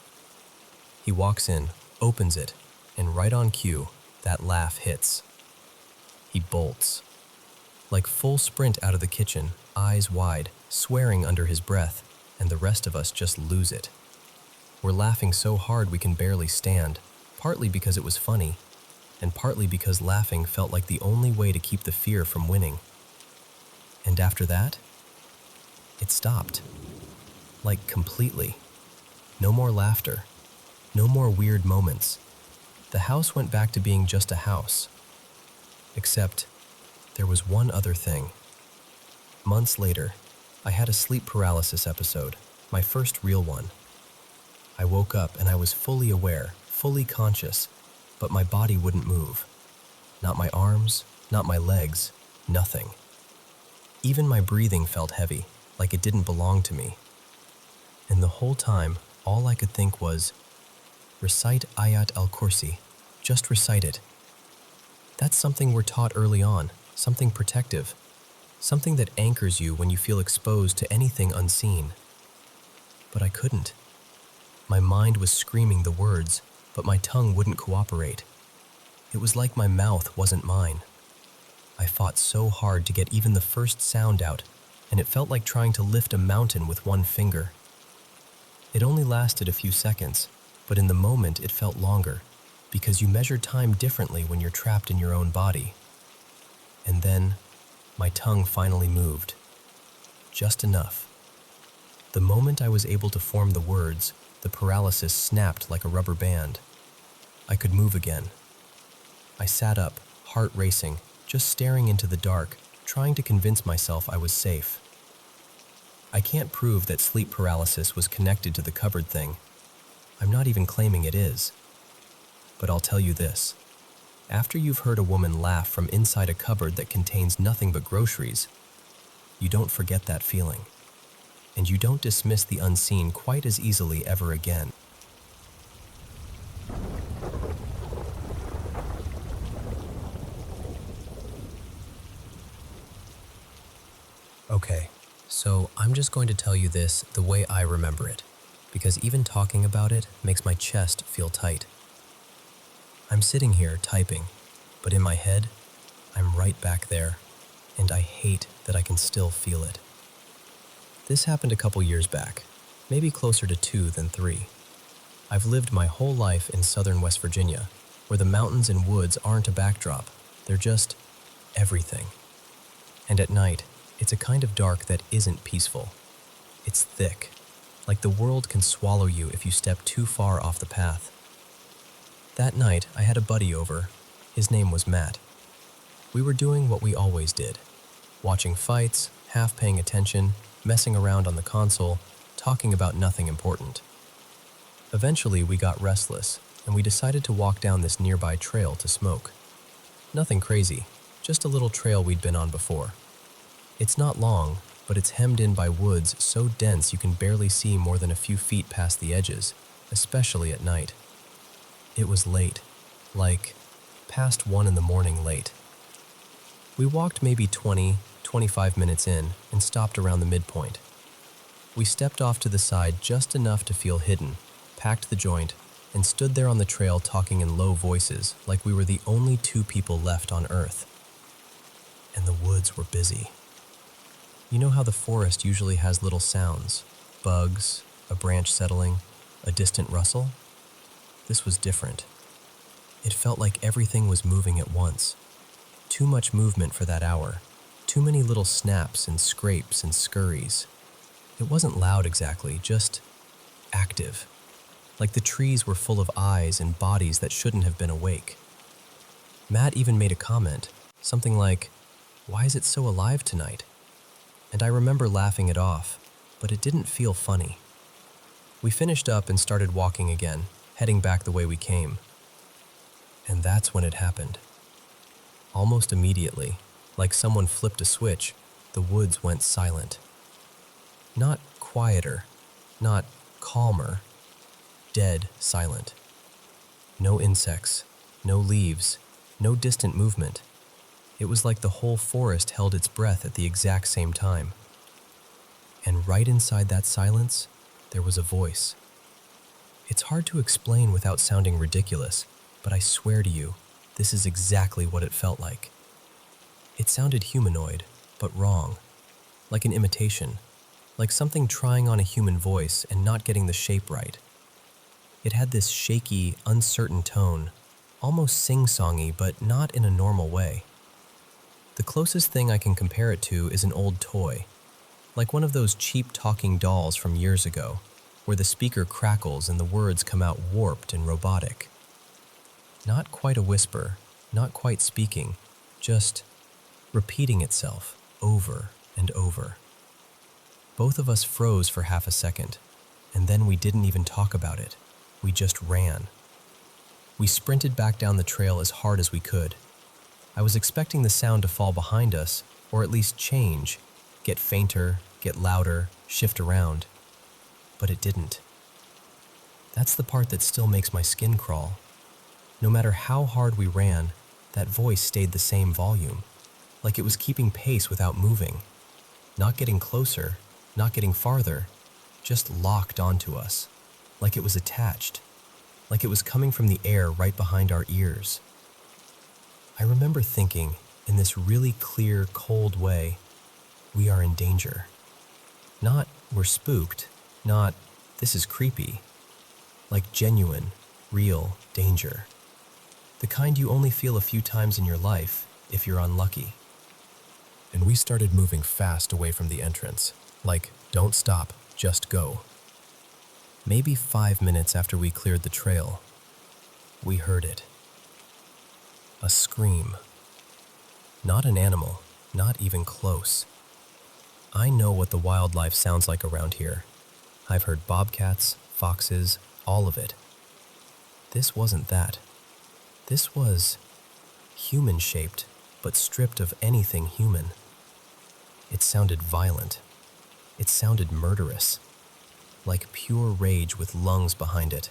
He walks in, opens it, and right on cue, that laugh hits. He bolts. Like full sprint out of the kitchen, eyes wide, swearing under his breath, and the rest of us just lose it. We're laughing so hard we can barely stand, partly because it was funny, and partly because laughing felt like the only way to keep the fear from winning. And after that, it stopped. Like completely. No more laughter. No more weird moments. The house went back to being just a house. Except, there was one other thing. Months later, I had a sleep paralysis episode, my first real one. I woke up and I was fully aware, fully conscious, but my body wouldn't move. Not my arms, not my legs, nothing. Even my breathing felt heavy, like it didn't belong to me. And the whole time, all I could think was, recite Ayat al-Kursi, just recite it. That's something we're taught early on, something protective, something that anchors you when you feel exposed to anything unseen. But I couldn't. My mind was screaming the words, but my tongue wouldn't cooperate. It was like my mouth wasn't mine. I fought so hard to get even the first sound out, and it felt like trying to lift a mountain with one finger. It only lasted a few seconds, but in the moment it felt longer, because you measure time differently when you're trapped in your own body. And then, my tongue finally moved. Just enough. The moment I was able to form the words, the paralysis snapped like a rubber band. I could move again. I sat up, heart racing, just staring into the dark, trying to convince myself I was safe. I can't prove that sleep paralysis was connected to the cupboard thing. I'm not even claiming it is. But I'll tell you this. After you've heard a woman laugh from inside a cupboard that contains nothing but groceries, you don't forget that feeling. And you don't dismiss the unseen quite as easily ever again. Okay, so I'm just going to tell you this the way I remember it, because even talking about it makes my chest feel tight. I'm sitting here typing, but in my head, I'm right back there, and I hate that I can still feel it. This happened a couple years back, maybe closer to 2 than 3. I've lived my whole life in southern West Virginia, where the mountains and woods aren't a backdrop, they're just everything. And at night, it's a kind of dark that isn't peaceful. It's thick, like the world can swallow you if you step too far off the path. That night, I had a buddy over. His name was Matt. We were doing what we always did, watching fights, half paying attention, messing around on the console, talking about nothing important. Eventually, we got restless, and we decided to walk down this nearby trail to smoke. Nothing crazy, just a little trail we'd been on before. It's not long, but it's hemmed in by woods so dense you can barely see more than a few feet past the edges, especially at night. It was late, like past 1 in the morning late. We walked maybe 25 minutes in and stopped around the midpoint. We stepped off to the side just enough to feel hidden, packed the joint, and stood there on the trail talking in low voices like we were the only 2 people left on Earth. And the woods were busy. You know how the forest usually has little sounds, bugs, a branch settling, a distant rustle? This was different. It felt like everything was moving at once. Too much movement for that hour. Too many little snaps and scrapes and scurries. It wasn't loud exactly, just active. Like the trees were full of eyes and bodies that shouldn't have been awake. Matt even made a comment, something like, "Why is it so alive tonight?" And I remember laughing it off, but it didn't feel funny. We finished up and started walking again, heading back the way we came. And that's when it happened. Almost immediately, like someone flipped a switch, the woods went silent. Not quieter, not calmer, dead silent. No insects, no leaves, no distant movement. It was like the whole forest held its breath at the exact same time. And right inside that silence, there was a voice. It's hard to explain without sounding ridiculous, but I swear to you, this is exactly what it felt like. It sounded humanoid, but wrong, like an imitation, like something trying on a human voice and not getting the shape right. It had this shaky, uncertain tone, almost sing-songy, but not in a normal way. The closest thing I can compare it to is an old toy, like one of those cheap talking dolls from years ago, where the speaker crackles and the words come out warped and robotic. Not quite a whisper, not quite speaking, just repeating itself over and over. Both of us froze for half a second, and then we didn't even talk about it. We just ran. We sprinted back down the trail as hard as we could. I was expecting the sound to fall behind us, or at least change, get fainter, get louder, shift around. But it didn't. That's the part that still makes my skin crawl. No matter how hard we ran, that voice stayed the same volume, like it was keeping pace without moving, not getting closer, not getting farther, just locked onto us, like it was attached, like it was coming from the air right behind our ears. I remember thinking, in this really clear, cold way, we are in danger. Not, we're spooked, not, this is creepy. Like genuine, real danger. The kind you only feel a few times in your life, if you're unlucky. And we started moving fast away from the entrance, like, don't stop, just go. Maybe 5 minutes after we cleared the trail, we heard it. A scream. Not an animal, not even close. I know what the wildlife sounds like around here. I've heard bobcats, foxes, all of it. This wasn't that. This was human-shaped, but stripped of anything human. It sounded violent. It sounded murderous, like pure rage with lungs behind it.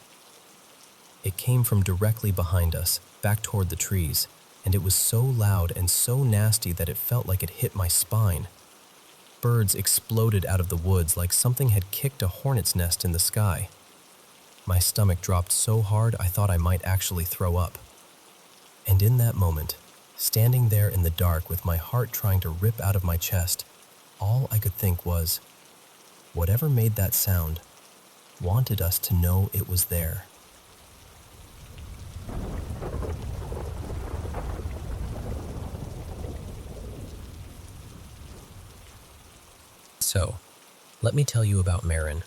It came from directly behind us, back toward the trees, and it was so loud and so nasty that it felt like it hit my spine. Birds exploded out of the woods like something had kicked a hornet's nest in the sky. My stomach dropped so hard I thought I might actually throw up. And in that moment, standing there in the dark with my heart trying to rip out of my chest, all I could think was, whatever made that sound wanted us to know it was there. So, let me tell you about Marin.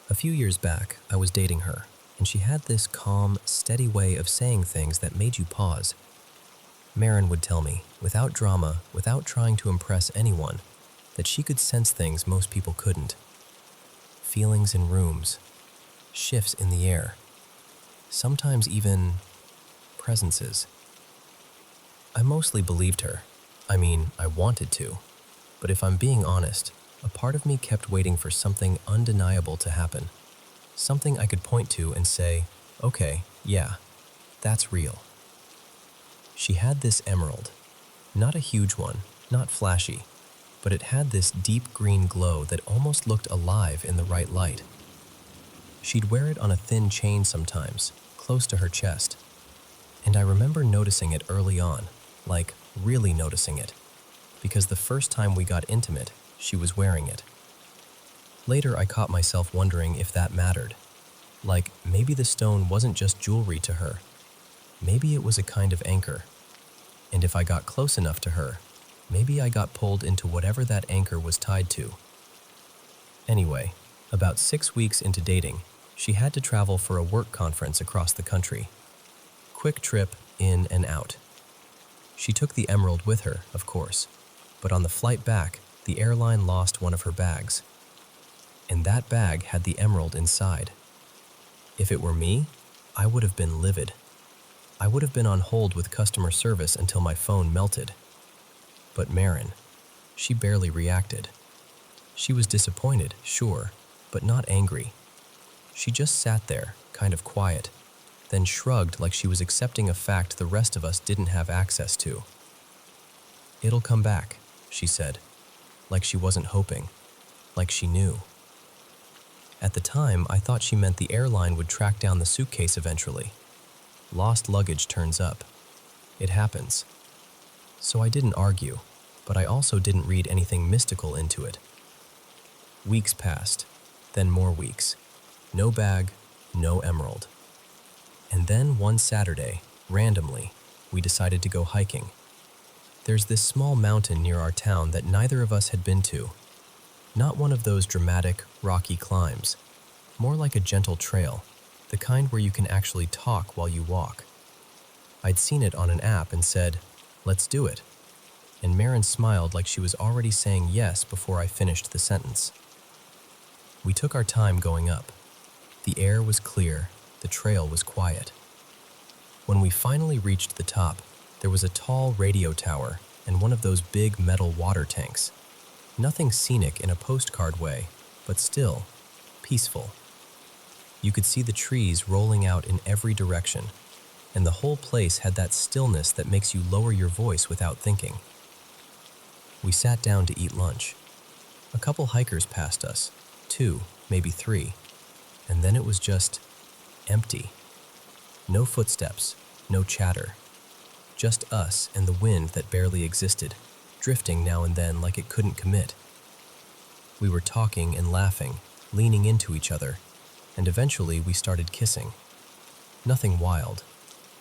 A few years back, I was dating her, and she had this calm, steady way of saying things that made you pause. Marin would tell me, without drama, without trying to impress anyone, that she could sense things most people couldn't. Feelings in rooms, shifts in the air, sometimes even presences. I mostly believed her. I mean, I wanted to. But if I'm being honest, a part of me kept waiting for something undeniable to happen. Something I could point to and say, okay, yeah, that's real. She had this emerald. Not a huge one, not flashy, but it had this deep green glow that almost looked alive in the right light. She'd wear it on a thin chain sometimes, close to her chest. And I remember noticing it early on, like really noticing it, because the first time we got intimate, she was wearing it. Later, I caught myself wondering if that mattered. Like, maybe the stone wasn't just jewelry to her. Maybe it was a kind of anchor. And if I got close enough to her, maybe I got pulled into whatever that anchor was tied to. Anyway, about 6 weeks into dating, she had to travel for a work conference across the country. Quick trip, in and out. She took the emerald with her, of course, but on the flight back, the airline lost one of her bags. And that bag had the emerald inside. If it were me, I would have been livid. I would have been on hold with customer service until my phone melted. But Marin, she barely reacted. She was disappointed, sure, but not angry. She just sat there, kind of quiet, then shrugged like she was accepting a fact the rest of us didn't have access to. "It'll come back," she said, like she wasn't hoping, like she knew. At the time, I thought she meant the airline would track down the suitcase eventually. Lost luggage turns up. It happens. So I didn't argue, but I also didn't read anything mystical into it. Weeks passed, then more weeks. No bag, no emerald. And then one Saturday, randomly, we decided to go hiking. There's this small mountain near our town that neither of us had been to. Not one of those dramatic, rocky climbs. More like a gentle trail, the kind where you can actually talk while you walk. I'd seen it on an app and said, "Let's do it." And Marin smiled like she was already saying yes before I finished the sentence. We took our time going up. The air was clear, the trail was quiet. When we finally reached the top, there was a tall radio tower and one of those big metal water tanks. Nothing scenic in a postcard way, but still, peaceful. You could see the trees rolling out in every direction, and the whole place had that stillness that makes you lower your voice without thinking. We sat down to eat lunch. A couple hikers passed us, 2, maybe 3, and then it was just empty. No footsteps, no chatter. Just us and the wind that barely existed, drifting now and then like it couldn't commit. We were talking and laughing, leaning into each other, and eventually we started kissing. Nothing wild,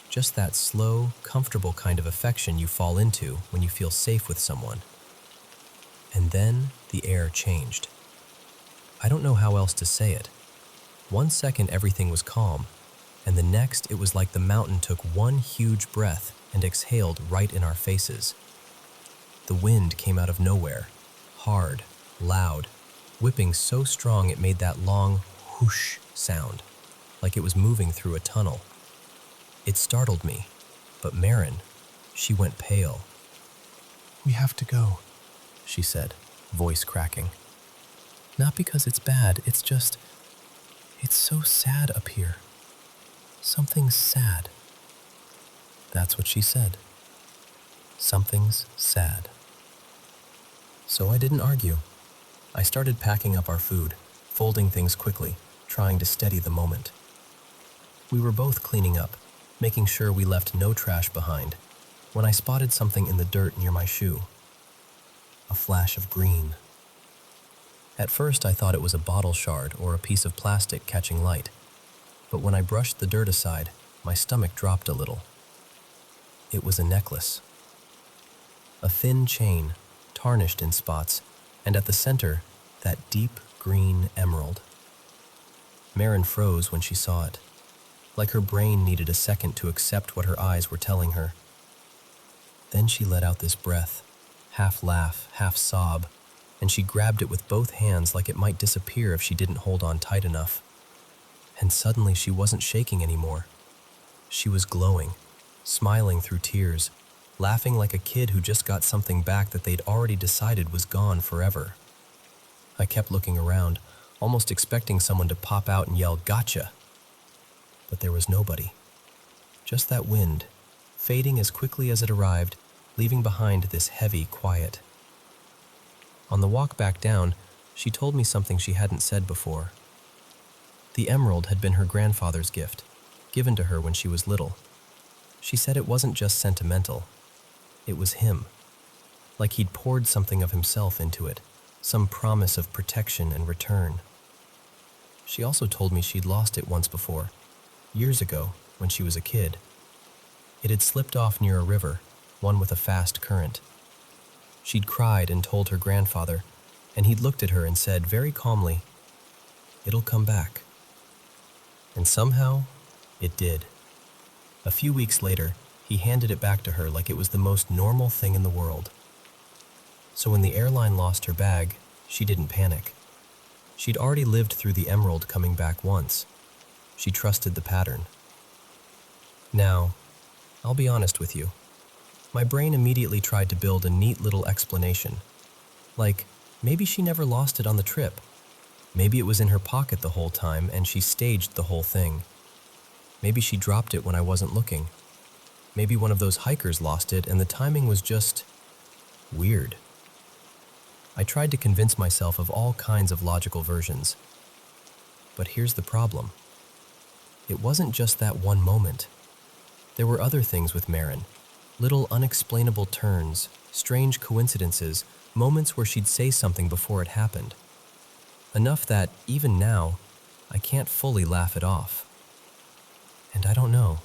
just that slow, comfortable kind of affection you fall into when you feel safe with someone. And then the air changed. I don't know how else to say it. One second everything was calm, and the next it was like the mountain took one huge breath and exhaled right in our faces. The wind came out of nowhere, hard, loud, whipping so strong it made that long whoosh sound, like it was moving through a tunnel. It startled me, but Marin, she went pale. "We have to go," she said, voice cracking. "Not because it's bad, it's so sad up here. Something's sad." That's what she said. Something's sad. So I didn't argue. I started packing up our food, folding things quickly, trying to steady the moment. We were both cleaning up, making sure we left no trash behind, when I spotted something in the dirt near my shoe. A flash of green. At first I thought it was a bottle shard or a piece of plastic catching light, but when I brushed the dirt aside, my stomach dropped a little. It was a necklace. A thin chain, tarnished in spots, and at the center, that deep green emerald. Marin froze when she saw it, like her brain needed a second to accept what her eyes were telling her. Then she let out this breath, half laugh, half sob, and she grabbed it with both hands like it might disappear if she didn't hold on tight enough. And suddenly she wasn't shaking anymore. She was glowing, smiling through tears, laughing like a kid who just got something back that they'd already decided was gone forever. I kept looking around, almost expecting someone to pop out and yell, "Gotcha!" But there was nobody. Just that wind, fading as quickly as it arrived, leaving behind this heavy quiet. On the walk back down, she told me something she hadn't said before. The emerald had been her grandfather's gift, given to her when she was little. She said it wasn't just sentimental. It was him. Like he'd poured something of himself into it, some promise of protection and return. She also told me she'd lost it once before, years ago, when she was a kid. It had slipped off near a river, one with a fast current. She'd cried and told her grandfather, and he'd looked at her and said very calmly, "It'll come back." And somehow, it did. A few weeks later, he handed it back to her like it was the most normal thing in the world. So when the airline lost her bag, she didn't panic. She'd already lived through the emerald coming back once. She trusted the pattern. Now, I'll be honest with you. My brain immediately tried to build a neat little explanation. Like, maybe she never lost it on the trip. Maybe it was in her pocket the whole time and she staged the whole thing. Maybe she dropped it when I wasn't looking. Maybe one of those hikers lost it and the timing was just weird. I tried to convince myself of all kinds of logical versions. But here's the problem. It wasn't just that one moment. There were other things with Marin. Little unexplainable turns, strange coincidences, moments where she'd say something before it happened. Enough that, even now, I can't fully laugh it off. And I don't know.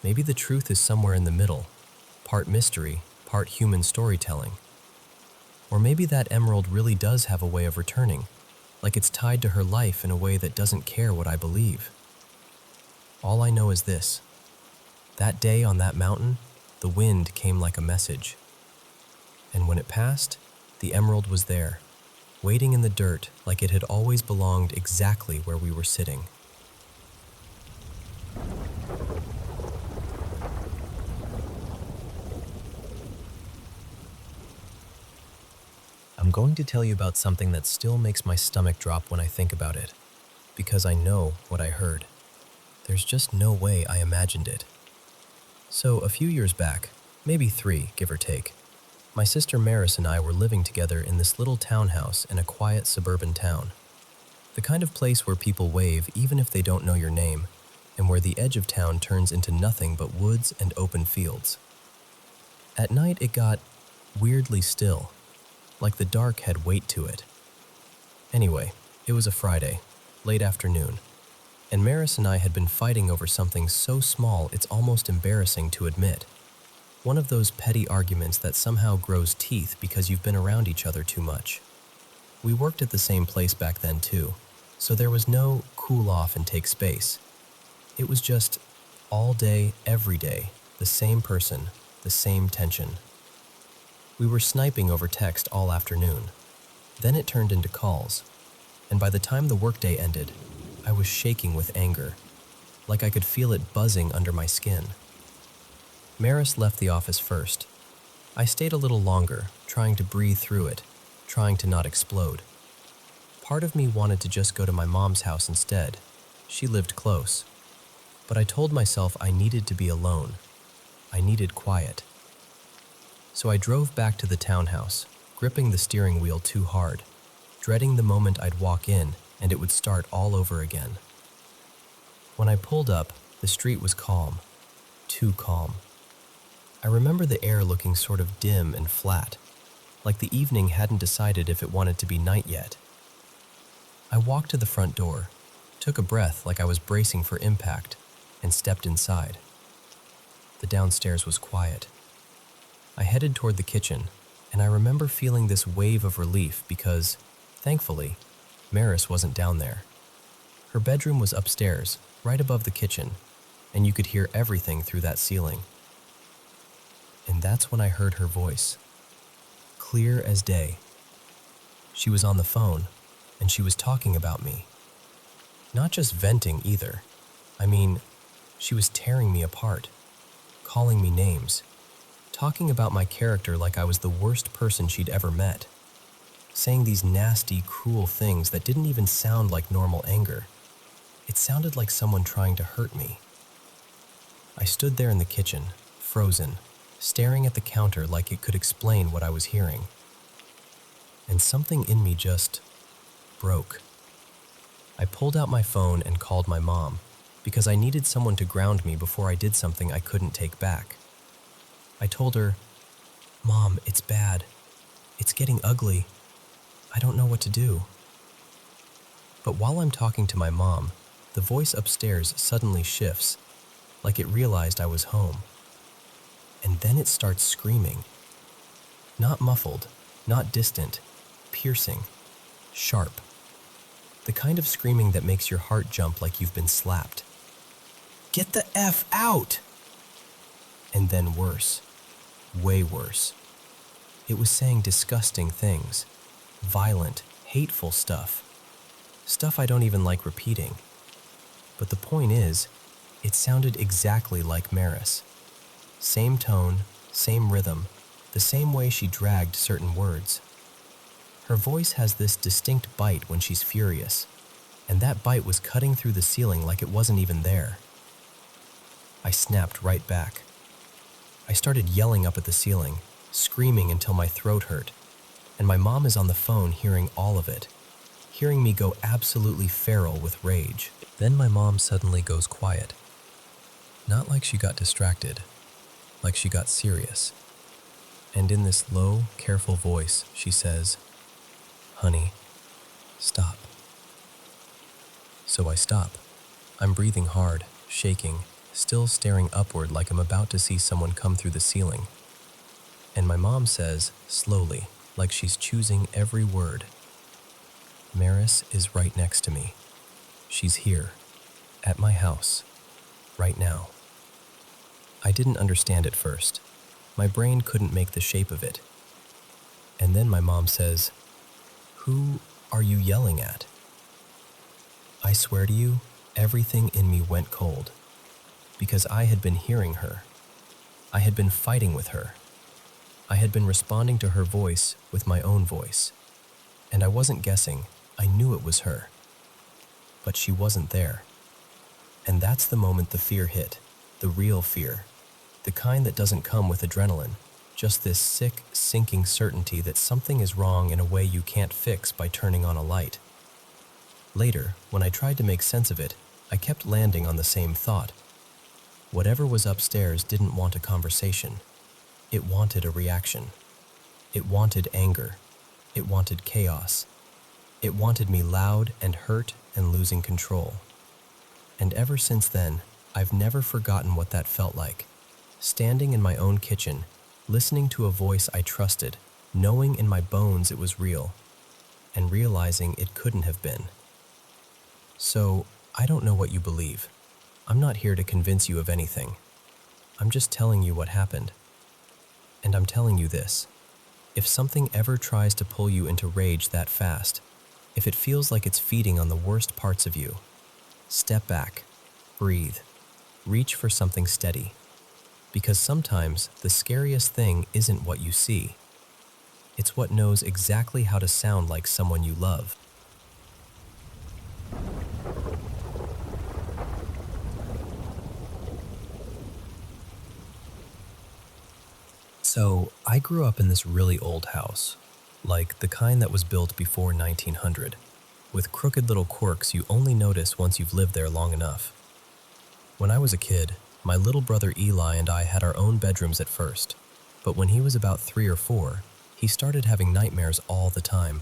Maybe the truth is somewhere in the middle, part mystery, part human storytelling. Or maybe that emerald really does have a way of returning, like it's tied to her life in a way that doesn't care what I believe. All I know is this. That day on that mountain, the wind came like a message. And when it passed, the emerald was there, waiting in the dirt like it had always belonged exactly where we were sitting. I'm going to tell you about something that still makes my stomach drop when I think about it, because I know what I heard. There's just no way I imagined it. So, a few years back, maybe 3, give or take, my sister Maris and I were living together in this little townhouse in a quiet suburban town. The kind of place where people wave even if they don't know your name, and where the edge of town turns into nothing but woods and open fields. At night it got weirdly still, like the dark had weight to it. Anyway, it was a Friday, late afternoon, and Maris and I had been fighting over something so small it's almost embarrassing to admit. One of those petty arguments that somehow grows teeth because you've been around each other too much. We worked at the same place back then too, so there was no cool off and take space. It was just all day, every day, the same person, the same tension. We were sniping over text all afternoon. Then it turned into calls, and by the time the workday ended, I was shaking with anger, like I could feel it buzzing under my skin. Maris left the office first. I stayed a little longer, trying to breathe through it, trying to not explode. Part of me wanted to just go to my mom's house instead. She lived close. But I told myself I needed to be alone. I needed quiet. So I drove back to the townhouse, gripping the steering wheel too hard, dreading the moment I'd walk in and it would start all over again. When I pulled up, the street was calm, too calm. I remember the air looking sort of dim and flat, like the evening hadn't decided if it wanted to be night yet. I walked to the front door, took a breath like I was bracing for impact, and stepped inside. The downstairs was quiet. I headed toward the kitchen, and I remember feeling this wave of relief because, thankfully, Maris wasn't down there. Her bedroom was upstairs, right above the kitchen, and you could hear everything through that ceiling. And that's when I heard her voice, clear as day. She was on the phone, and she was talking about me. Not just venting either. I mean, she was tearing me apart, calling me names, talking about my character like I was the worst person she'd ever met, saying these nasty, cruel things that didn't even sound like normal anger. It sounded like someone trying to hurt me. I stood there in the kitchen, frozen, staring at the counter like it could explain what I was hearing. And something in me just broke. I pulled out my phone and called my mom because I needed someone to ground me before I did something I couldn't take back. I told her, "Mom, it's bad. It's getting ugly. I don't know what to do." But while I'm talking to my mom, the voice upstairs suddenly shifts, like it realized I was home. And then it starts screaming. Not muffled, not distant, piercing, sharp. The kind of screaming that makes your heart jump like you've been slapped. "Get the F out!" And then worse, way worse. It was saying disgusting things, violent, hateful stuff. Stuff I don't even like repeating. But the point is, it sounded exactly like Maris. Same tone, same rhythm, the same way she dragged certain words. Her voice has this distinct bite when she's furious, and that bite was cutting through the ceiling like it wasn't even there. I snapped right back. I started yelling up at the ceiling, screaming until my throat hurt, and my mom is on the phone hearing all of it, hearing me go absolutely feral with rage. Then my mom suddenly goes quiet. Not like she got distracted, like she got serious. And in this low, careful voice, she says, "Honey, stop." So I stop. I'm breathing hard, shaking, still staring upward like I'm about to see someone come through the ceiling. And my mom says, slowly, like she's choosing every word, "Maris is right next to me. She's here, at my house, right now." I didn't understand at first. My brain couldn't make the shape of it. And then my mom says, "Who are you yelling at?" I swear to you, everything in me went cold. Because I had been hearing her. I had been fighting with her. I had been responding to her voice with my own voice. And I wasn't guessing, I knew it was her. But she wasn't there. And that's the moment the fear hit, the real fear. The kind that doesn't come with adrenaline, just this sick, sinking certainty that something is wrong in a way you can't fix by turning on a light. Later, when I tried to make sense of it, I kept landing on the same thought. Whatever was upstairs didn't want a conversation. It wanted a reaction. It wanted anger. It wanted chaos. It wanted me loud and hurt and losing control. And ever since then, I've never forgotten what that felt like. Standing in my own kitchen, listening to a voice I trusted, knowing in my bones it was real, and realizing it couldn't have been. So, I don't know what you believe. I'm not here to convince you of anything. I'm just telling you what happened. And I'm telling you this. If something ever tries to pull you into rage that fast, if it feels like it's feeding on the worst parts of you, step back, breathe, reach for something steady. Because sometimes the scariest thing isn't what you see. It's what knows exactly how to sound like someone you love. So, I grew up in this really old house, like the kind that was built before 1900, with crooked little quirks you only notice once you've lived there long enough. When I was a kid, my little brother Eli and I had our own bedrooms at first, but when he was about 3 or 4, he started having nightmares all the time.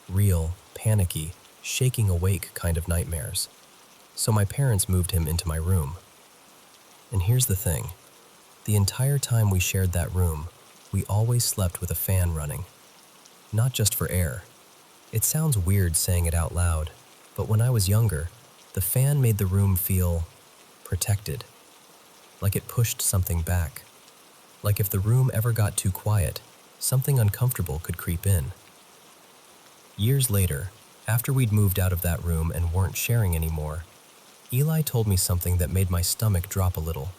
Real, panicky, shaking awake kind of nightmares. So my parents moved him into my room. And here's the thing. The entire time we shared that room, we always slept with a fan running. Not just for air. It sounds weird saying it out loud, but when I was younger, the fan made the room feel protected. Like it pushed something back. Like if the room ever got too quiet, something uncomfortable could creep in. Years later, after we'd moved out of that room and weren't sharing anymore, Eli told me something that made my stomach drop a little.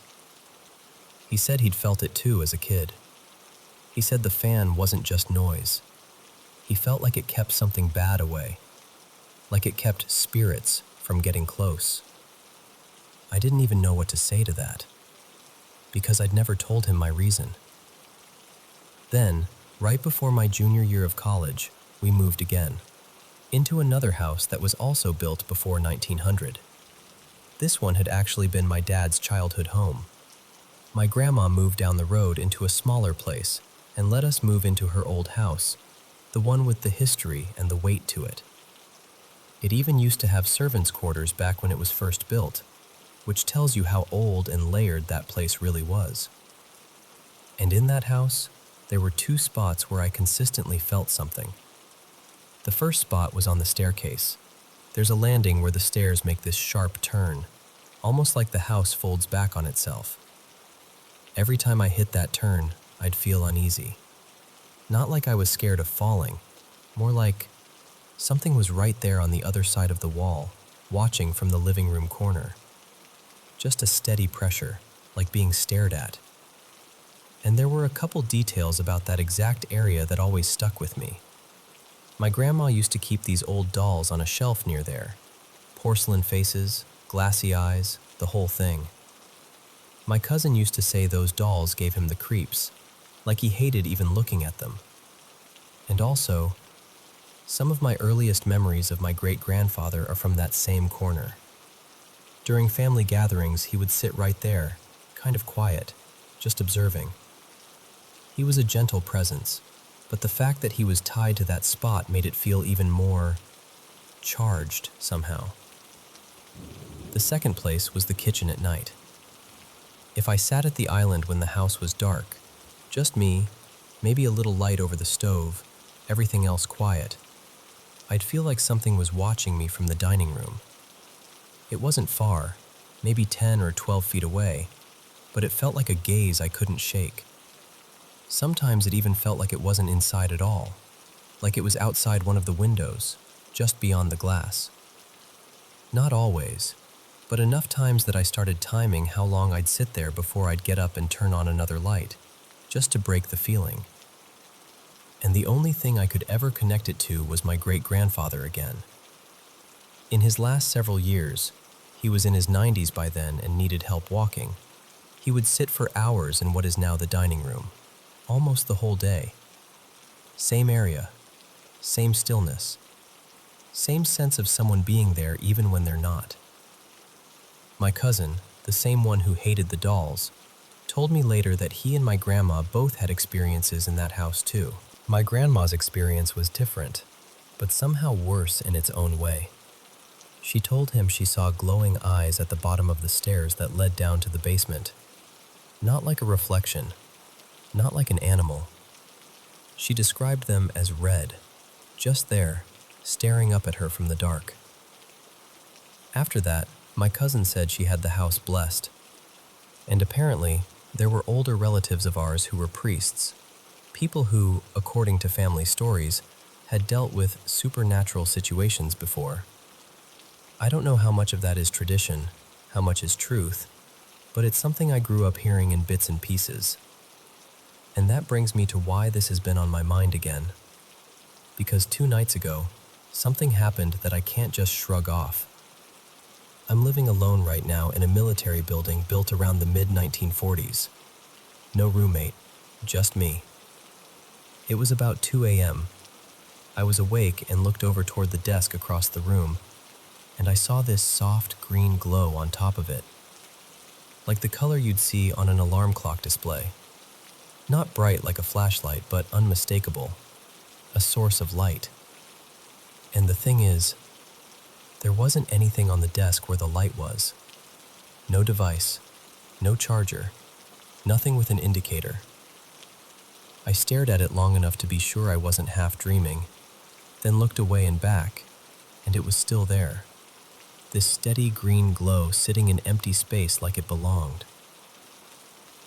He said he'd felt it too as a kid. He said the fan wasn't just noise. He felt like it kept something bad away. Like it kept spirits from getting close. I didn't even know what to say to that, because I'd never told him my reason. Then, right before my junior year of college, we moved again, into another house that was also built before 1900. This one had actually been my dad's childhood home. My grandma moved down the road into a smaller place and let us move into her old house, the one with the history and the weight to it. It even used to have servants' quarters back when it was first built, which tells you how old and layered that place really was. And in that house, there were 2 spots where I consistently felt something. The first spot was on the staircase. There's a landing where the stairs make this sharp turn, almost like the house folds back on itself. Every time I hit that turn, I'd feel uneasy. Not like I was scared of falling, more like something was right there on the other side of the wall, watching from the living room corner. Just a steady pressure, like being stared at. And there were a couple details about that exact area that always stuck with me. My grandma used to keep these old dolls on a shelf near there. Porcelain faces, glassy eyes, the whole thing. My cousin used to say those dolls gave him the creeps, like he hated even looking at them. And also, some of my earliest memories of my great-grandfather are from that same corner. During family gatherings, he would sit right there, kind of quiet, just observing. He was a gentle presence, but the fact that he was tied to that spot made it feel even more charged somehow. The second place was the kitchen at night. If I sat at the island when the house was dark, just me, maybe a little light over the stove, everything else quiet, I'd feel like something was watching me from the dining room. It wasn't far, maybe 10 or 12 feet away, but it felt like a gaze I couldn't shake. Sometimes it even felt like it wasn't inside at all, like it was outside one of the windows, just beyond the glass. Not always, but enough times that I started timing how long I'd sit there before I'd get up and turn on another light, just to break the feeling. And the only thing I could ever connect it to was my great-grandfather again. In his last several years, he was in his 90s by then and needed help walking. He would sit for hours in what is now the dining room, almost the whole day. Same area, same stillness, same sense of someone being there even when they're not. My cousin, the same one who hated the dolls, told me later that he and my grandma both had experiences in that house too. My grandma's experience was different, but somehow worse in its own way. She told him she saw glowing eyes at the bottom of the stairs that led down to the basement. Not like a reflection, not like an animal. She described them as red, just there, staring up at her from the dark. After that, my cousin said she had the house blessed. And apparently, there were older relatives of ours who were priests. People who, according to family stories, had dealt with supernatural situations before. I don't know how much of that is tradition, how much is truth, but it's something I grew up hearing in bits and pieces. And that brings me to why this has been on my mind again. Because 2 nights ago, something happened that I can't just shrug off. I'm living alone right now in a military building built around the mid-1940s. No roommate, just me. It was about 2 a.m. I was awake and looked over toward the desk across the room, and I saw this soft green glow on top of it, like the color you'd see on an alarm clock display. Not bright like a flashlight, but unmistakable, a source of light. And the thing is, there wasn't anything on the desk where the light was. No device, no charger, nothing with an indicator. I stared at it long enough to be sure I wasn't half dreaming, then looked away and back, and it was still there. This steady green glow sitting in empty space like it belonged.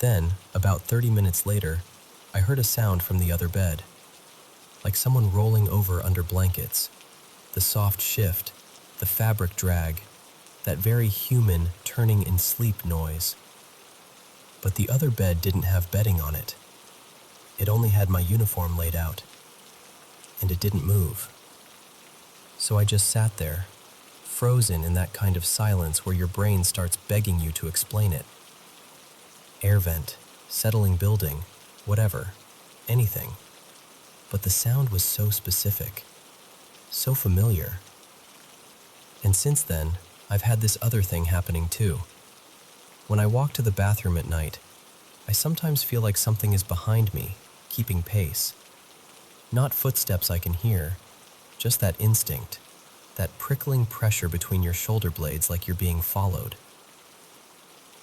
Then, about 30 minutes later, I heard a sound from the other bed, like someone rolling over under blankets. The soft shift, the fabric drag, that very human turning in sleep noise. But the other bed didn't have bedding on it. It only had my uniform laid out, and it didn't move. So I just sat there, frozen in that kind of silence where your brain starts begging you to explain it. Air vent, settling building, whatever, anything. But the sound was so specific, so familiar. And since then, I've had this other thing happening too. When I walk to the bathroom at night, I sometimes feel like something is behind me, keeping pace. Not footsteps I can hear, just that instinct, that prickling pressure between your shoulder blades like you're being followed.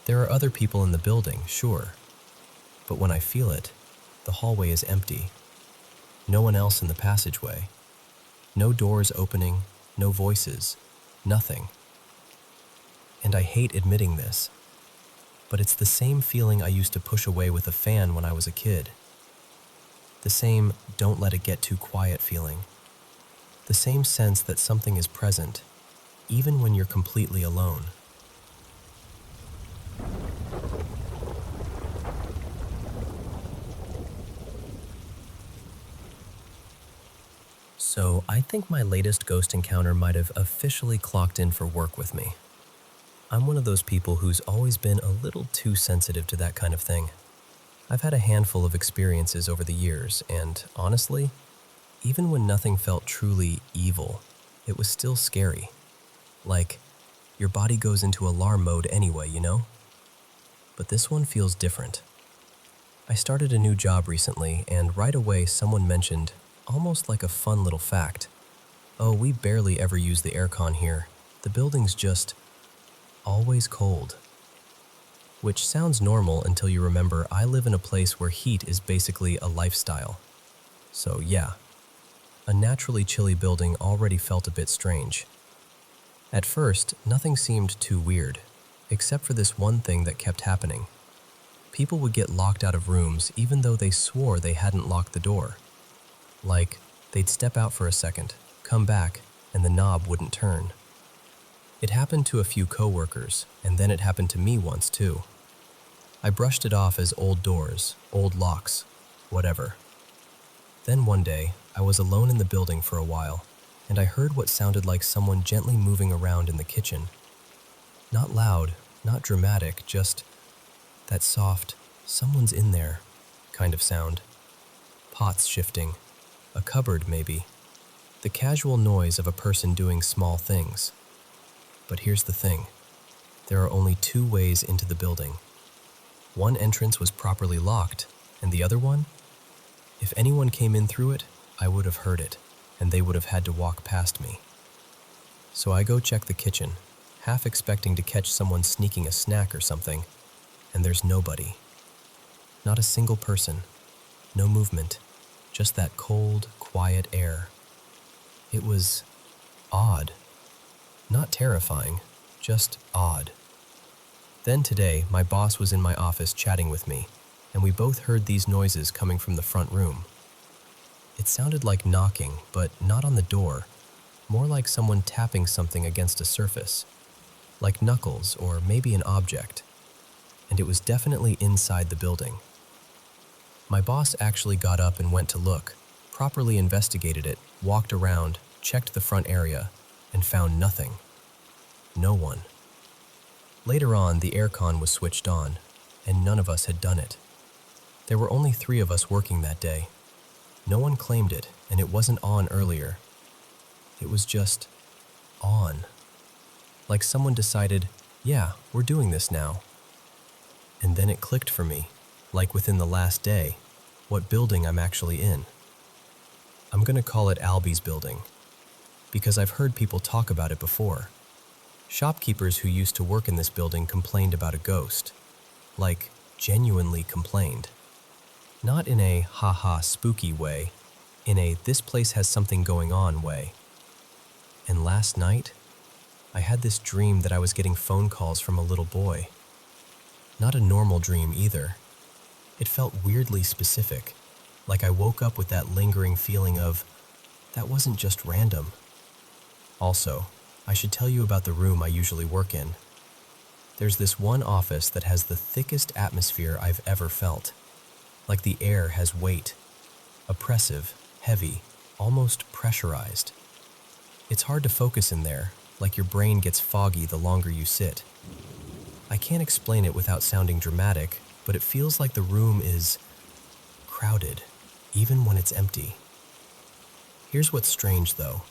There are other people in the building, sure, but when I feel it, the hallway is empty. No one else in the passageway. No doors opening, no voices, nothing. And I hate admitting this, but it's the same feeling I used to push away with a fan when I was a kid. The same don't let it get too quiet feeling. The same sense that something is present, even when you're completely alone. So I think my latest ghost encounter might have officially clocked in for work with me. I'm one of those people who's always been a little too sensitive to that kind of thing. I've had a handful of experiences over the years, and honestly, even when nothing felt truly evil, it was still scary. Like, your body goes into alarm mode anyway, you know? But this one feels different. I started a new job recently, and right away someone mentioned, almost like a fun little fact, "Oh, we barely ever use the aircon here. The building's just always cold." Which sounds normal until you remember I live in a place where heat is basically a lifestyle. So yeah, a naturally chilly building already felt a bit strange. At first, nothing seemed too weird, except for this one thing that kept happening. People would get locked out of rooms even though they swore they hadn't locked the door. Like, they'd step out for a second, come back, and the knob wouldn't turn. It happened to a few coworkers, and then it happened to me once too. I brushed it off as old doors, old locks, whatever. Then one day, I was alone in the building for a while, and I heard what sounded like someone gently moving around in the kitchen. Not loud, not dramatic, just that soft, "someone's in there" kind of sound. Pots shifting, a cupboard maybe, the casual noise of a person doing small things. But here's the thing, there are only two ways into the building. One entrance was properly locked, and the other one? If anyone came in through it, I would have heard it, and they would have had to walk past me. So I go check the kitchen, half expecting to catch someone sneaking a snack or something, and there's nobody. Not a single person, no movement, just that cold, quiet air. It was odd. Not terrifying, just odd. Then today, my boss was in my office chatting with me, and we both heard these noises coming from the front room. It sounded like knocking, but not on the door, more like someone tapping something against a surface, like knuckles or maybe an object, and it was definitely inside the building. My boss actually got up and went to look, properly investigated it, walked around, checked the front area, and found nothing. No one. Later on, the aircon was switched on, and none of us had done it. There were only 3 of us working that day. No one claimed it, and it wasn't on earlier. It was just on. Like someone decided, yeah, we're doing this now. And then it clicked for me, like within the last day, what building I'm actually in. I'm gonna call it Albie's building, because I've heard people talk about it before. Shopkeepers who used to work in this building complained about a ghost. Like, genuinely complained. Not in a ha-ha spooky way, in a this place has something going on way. And last night, I had this dream that I was getting phone calls from a little boy. Not a normal dream either. It felt weirdly specific, like I woke up with that lingering feeling of, that wasn't just random. Also, I should tell you about the room I usually work in. There's this one office that has the thickest atmosphere I've ever felt. Like the air has weight. Oppressive, heavy, almost pressurized. It's hard to focus in there, like your brain gets foggy the longer you sit. I can't explain it without sounding dramatic, but it feels like the room is crowded, even when it's empty. Here's what's strange though.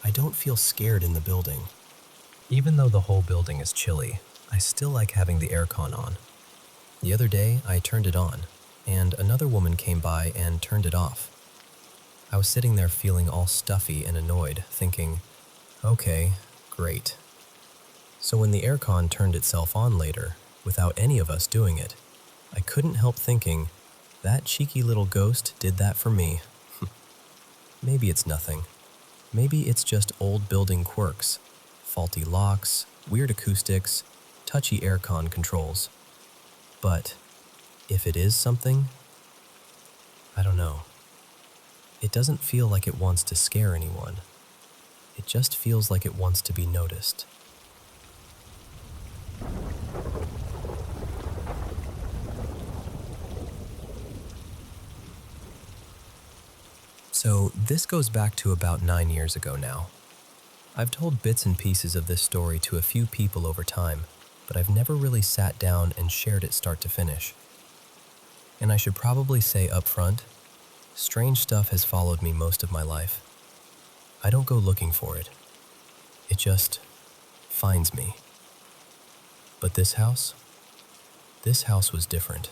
I don't feel scared in the building. Even though the whole building is chilly, I still like having the aircon on. The other day, I turned it on, and another woman came by and turned it off. I was sitting there feeling all stuffy and annoyed, thinking, okay, great. So when the aircon turned itself on later, without any of us doing it, I couldn't help thinking, that cheeky little ghost did that for me. Maybe it's nothing. Maybe it's just old building quirks, faulty locks, weird acoustics, touchy aircon controls. But if it is something, I don't know. It doesn't feel like it wants to scare anyone. It just feels like it wants to be noticed. So this goes back to about 9 years ago now. I've told bits and pieces of this story to a few people over time, but I've never really sat down and shared it start to finish. And I should probably say up front, strange stuff has followed me most of my life. I don't go looking for it. It just finds me. But this house was different.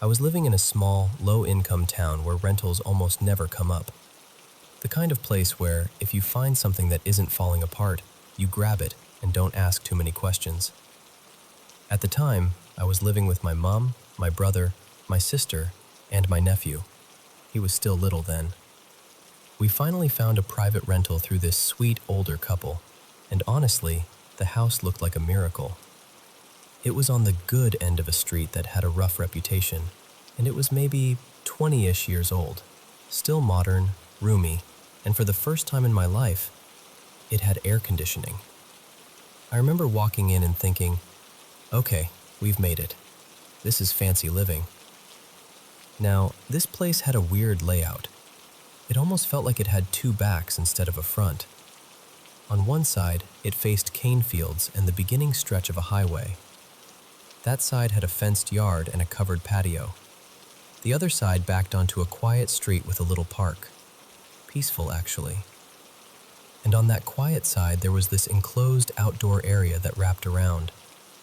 I was living in a small, low-income town where rentals almost never come up. The kind of place where, if you find something that isn't falling apart, you grab it and don't ask too many questions. At the time, I was living with my mom, my brother, my sister, and my nephew. He was still little then. We finally found a private rental through this sweet older couple, and honestly, the house looked like a miracle. It was on the good end of a street that had a rough reputation, and it was maybe 20-ish years old, still modern, roomy, and for the first time in my life, it had air conditioning. I remember walking in and thinking, okay, we've made it. This is fancy living. Now, this place had a weird layout. It almost felt like it had two backs instead of a front. On one side, it faced cane fields and the beginning stretch of a highway. That side had a fenced yard and a covered patio. The other side backed onto a quiet street with a little park. Peaceful, actually. And on that quiet side, there was this enclosed outdoor area that wrapped around,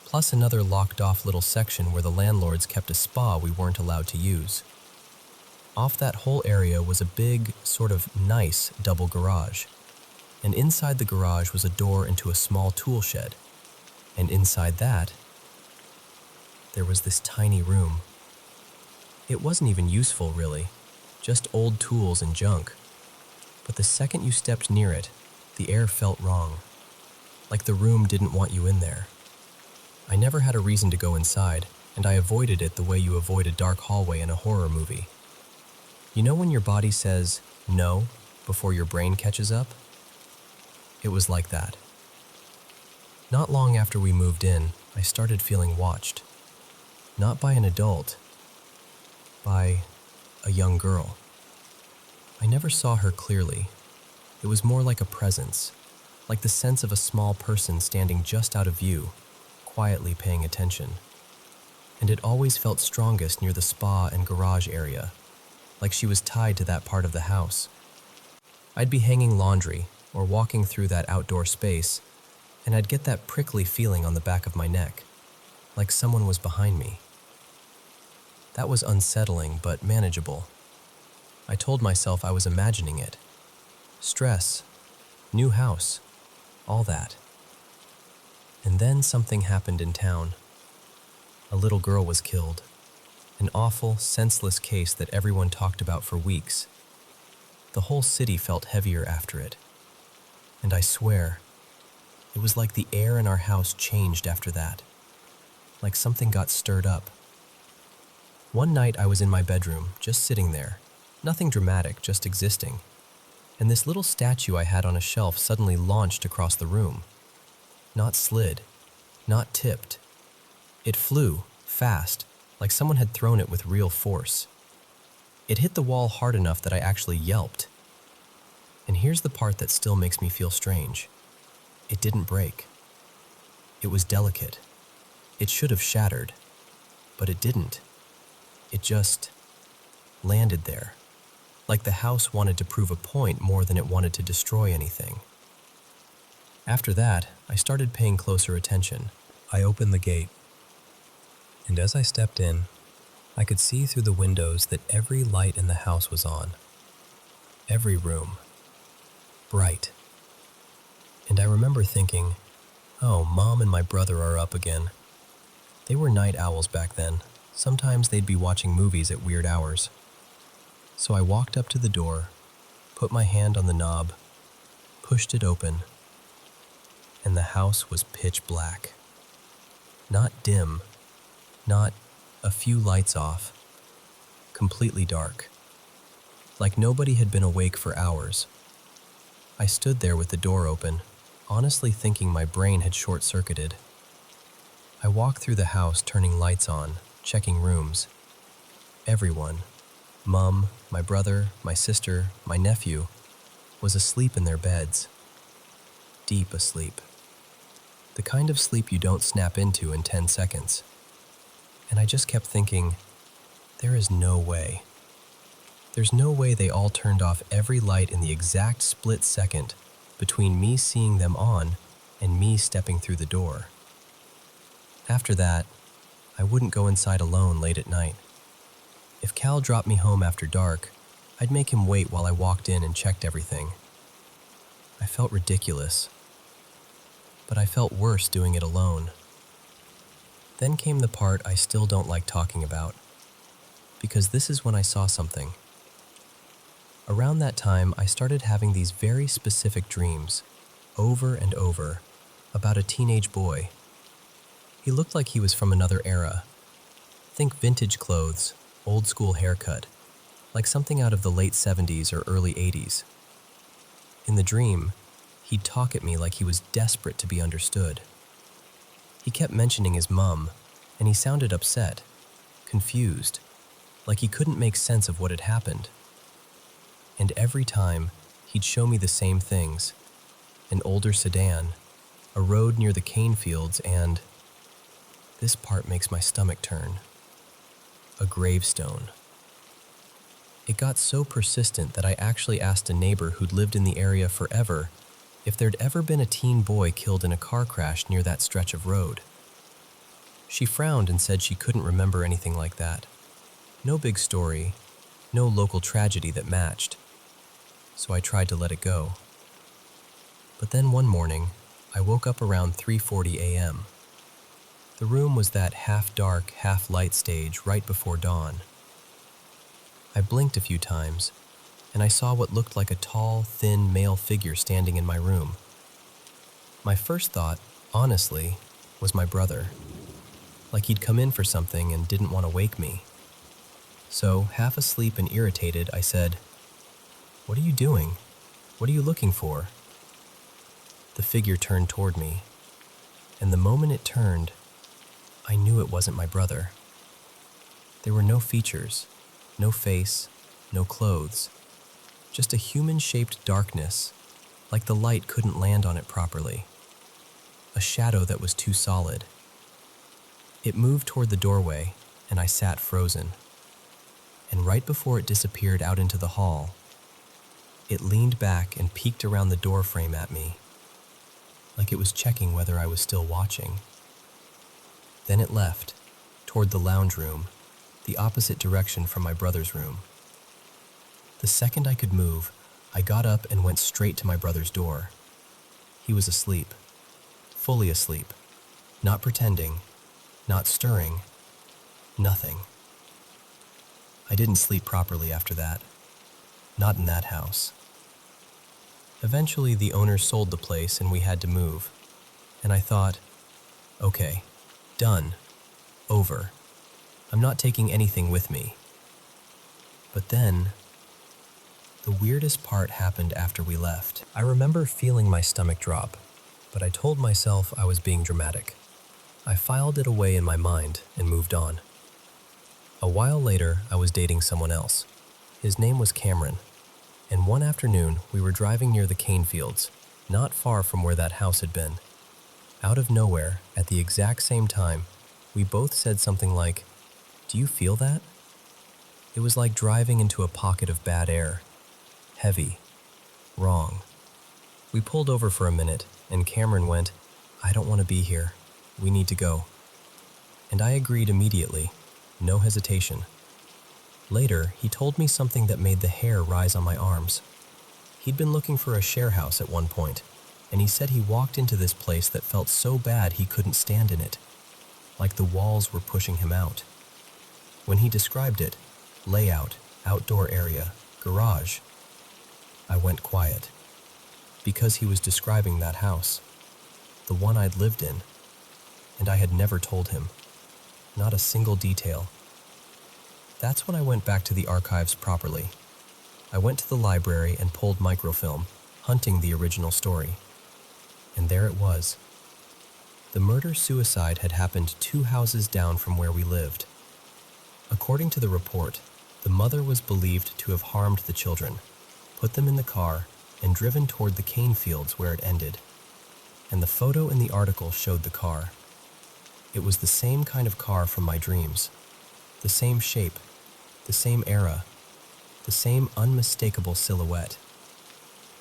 plus another locked-off little section where the landlords kept a spa we weren't allowed to use. Off that whole area was a big, sort of nice double garage. And inside the garage was a door into a small tool shed. And inside that, there was this tiny room. It wasn't even useful, really, just old tools and junk. But the second you stepped near it, the air felt wrong, like the room didn't want you in there. I never had a reason to go inside, and I avoided it the way you avoid a dark hallway in a horror movie. You know when your body says no before your brain catches up? It was like that. Not long after we moved in, I started feeling watched. Not by an adult, by a young girl. I never saw her clearly. It was more like a presence, like the sense of a small person standing just out of view, quietly paying attention. And it always felt strongest near the spa and garage area, like she was tied to that part of the house. I'd be hanging laundry or walking through that outdoor space, and I'd get that prickly feeling on the back of my neck, like someone was behind me. That was unsettling but manageable. I told myself I was imagining it. Stress, new house, all that. And then something happened in town. A little girl was killed. An awful, senseless case that everyone talked about for weeks. The whole city felt heavier after it. And I swear, it was like the air in our house changed after that. Like something got stirred up. One night I was in my bedroom, just sitting there. Nothing dramatic, just existing. And this little statue I had on a shelf suddenly launched across the room. Not slid, not tipped. It flew, fast, like someone had thrown it with real force. It hit the wall hard enough that I actually yelped. And here's the part that still makes me feel strange. It didn't break. It was delicate. It should have shattered, but it didn't. It just landed there, like the house wanted to prove a point more than it wanted to destroy anything. After that, I started paying closer attention. I opened the gate, and as I stepped in, I could see through the windows that every light in the house was on. Every room. Bright. And I remember thinking, oh, Mom and my brother are up again. They were night owls back then. Sometimes they'd be watching movies at weird hours. So I walked up to the door, put my hand on the knob, pushed it open, and the house was pitch black. Not dim, not a few lights off, completely dark. Like nobody had been awake for hours. I stood there with the door open, honestly thinking my brain had short-circuited. I walked through the house turning lights on, checking rooms. Everyone, Mom, my brother, my sister, my nephew was asleep in their beds, deep asleep. The kind of sleep you don't snap into in 10 seconds. And I just kept thinking, there is no way. There's no way they all turned off every light in the exact split second between me seeing them on and me stepping through the door. After that, I wouldn't go inside alone late at night. If Cal dropped me home after dark, I'd make him wait while I walked in and checked everything. I felt ridiculous, but I felt worse doing it alone. Then came the part I still don't like talking about, because this is when I saw something. Around that time, I started having these very specific dreams, over and over, about a teenage boy. He looked like he was from another era. Think vintage clothes, old school haircut, like something out of the late 70s or early 80s. In the dream, he'd talk at me like he was desperate to be understood. He kept mentioning his mom, and he sounded upset, confused, like he couldn't make sense of what had happened. And every time, he'd show me the same things: an older sedan, a road near the cane fields, and this part makes my stomach turn: a gravestone. It got so persistent that I actually asked a neighbor who'd lived in the area forever if there'd ever been a teen boy killed in a car crash near that stretch of road. She frowned and said she couldn't remember anything like that. No big story, no local tragedy that matched. So I tried to let it go. But then one morning, I woke up around 3:40 a.m. The room was that half-dark, half-light stage right before dawn. I blinked a few times, and I saw what looked like a tall, thin male figure standing in my room. My first thought, honestly, was my brother. Like he'd come in for something and didn't want to wake me. So, half asleep and irritated, I said, "What are you doing? What are you looking for?" The figure turned toward me, and the moment it turned, I knew it wasn't my brother. There were no features, no face, no clothes, just a human-shaped darkness, like the light couldn't land on it properly. A shadow that was too solid. It moved toward the doorway, and I sat frozen. And right before it disappeared out into the hall, it leaned back and peeked around the door frame at me, like it was checking whether I was still watching. Then it left, toward the lounge room, the opposite direction from my brother's room. The second I could move, I got up and went straight to my brother's door. He was asleep, fully asleep, not pretending, not stirring, nothing. I didn't sleep properly after that, not in that house. Eventually, the owners sold the place and we had to move, and I thought, okay, done, over. I'm not taking anything with me. But then, the weirdest part happened after we left. I remember feeling my stomach drop, but I told myself I was being dramatic. I filed it away in my mind and moved on. A while later, I was dating someone else. His name was Cameron, and one afternoon we were driving near the cane fields, not far from where that house had been. Out of nowhere, at the exact same time, we both said something like, "Do you feel that?" It was like driving into a pocket of bad air. Heavy. Wrong. We pulled over for a minute, and Cameron went, "I don't want to be here. We need to go." And I agreed immediately, no hesitation. Later, he told me something that made the hair rise on my arms. He'd been looking for a share house at one point, and he said he walked into this place that felt so bad he couldn't stand in it, like the walls were pushing him out. When he described it, layout, outdoor area, garage, I went quiet, because he was describing that house, the one I'd lived in, and I had never told him, not a single detail. That's when I went back to the archives properly. I went to the library and pulled microfilm, hunting the original story. And there it was. The murder-suicide had happened 2 houses down from where we lived. According to the report, The mother was believed to have harmed the children, put them in the car, and driven toward the cane fields where it ended. And the photo in the article showed the car. It was the same kind of car from my dreams. The same shape, the same era, the same unmistakable silhouette.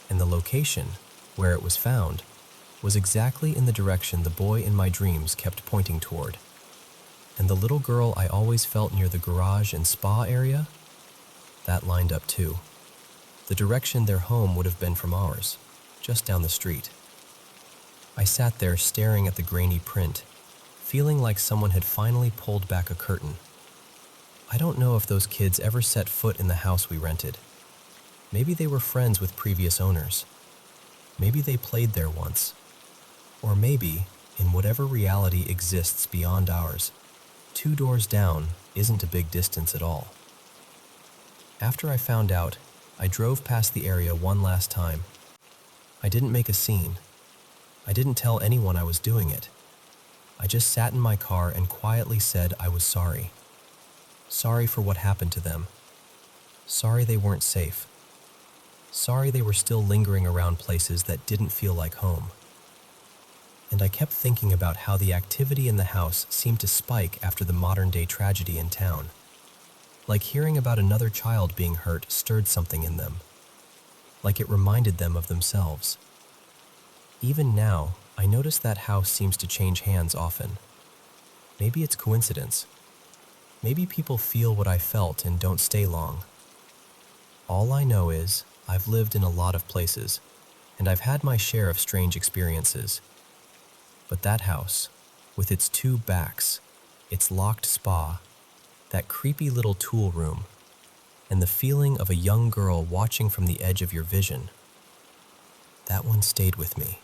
And the location, where it was found, was exactly in the direction the boy in my dreams kept pointing toward. And the little girl I always felt near the garage and spa area, that lined up too. The direction their home would have been from ours, just down the street. I sat there staring at the grainy print, feeling like someone had finally pulled back a curtain. I don't know if those kids ever set foot in the house we rented. Maybe they were friends with previous owners. Maybe they played there once. Or maybe, in whatever reality exists beyond ours, 2 doors down isn't a big distance at all. After I found out, I drove past the area one last time. I didn't make a scene. I didn't tell anyone I was doing it. I just sat in my car and quietly said I was sorry. Sorry for what happened to them. Sorry they weren't safe. Sorry they were still lingering around places that didn't feel like home. And I kept thinking about how the activity in the house seemed to spike after the modern-day tragedy in town. Like hearing about another child being hurt stirred something in them. Like it reminded them of themselves. Even now, I notice that house seems to change hands often. Maybe it's coincidence. Maybe people feel what I felt and don't stay long. All I know is I've lived in a lot of places, and I've had my share of strange experiences. But that house, with its 2 backs, its locked spa, that creepy little tool room, and the feeling of a young girl watching from the edge of your vision, that one stayed with me.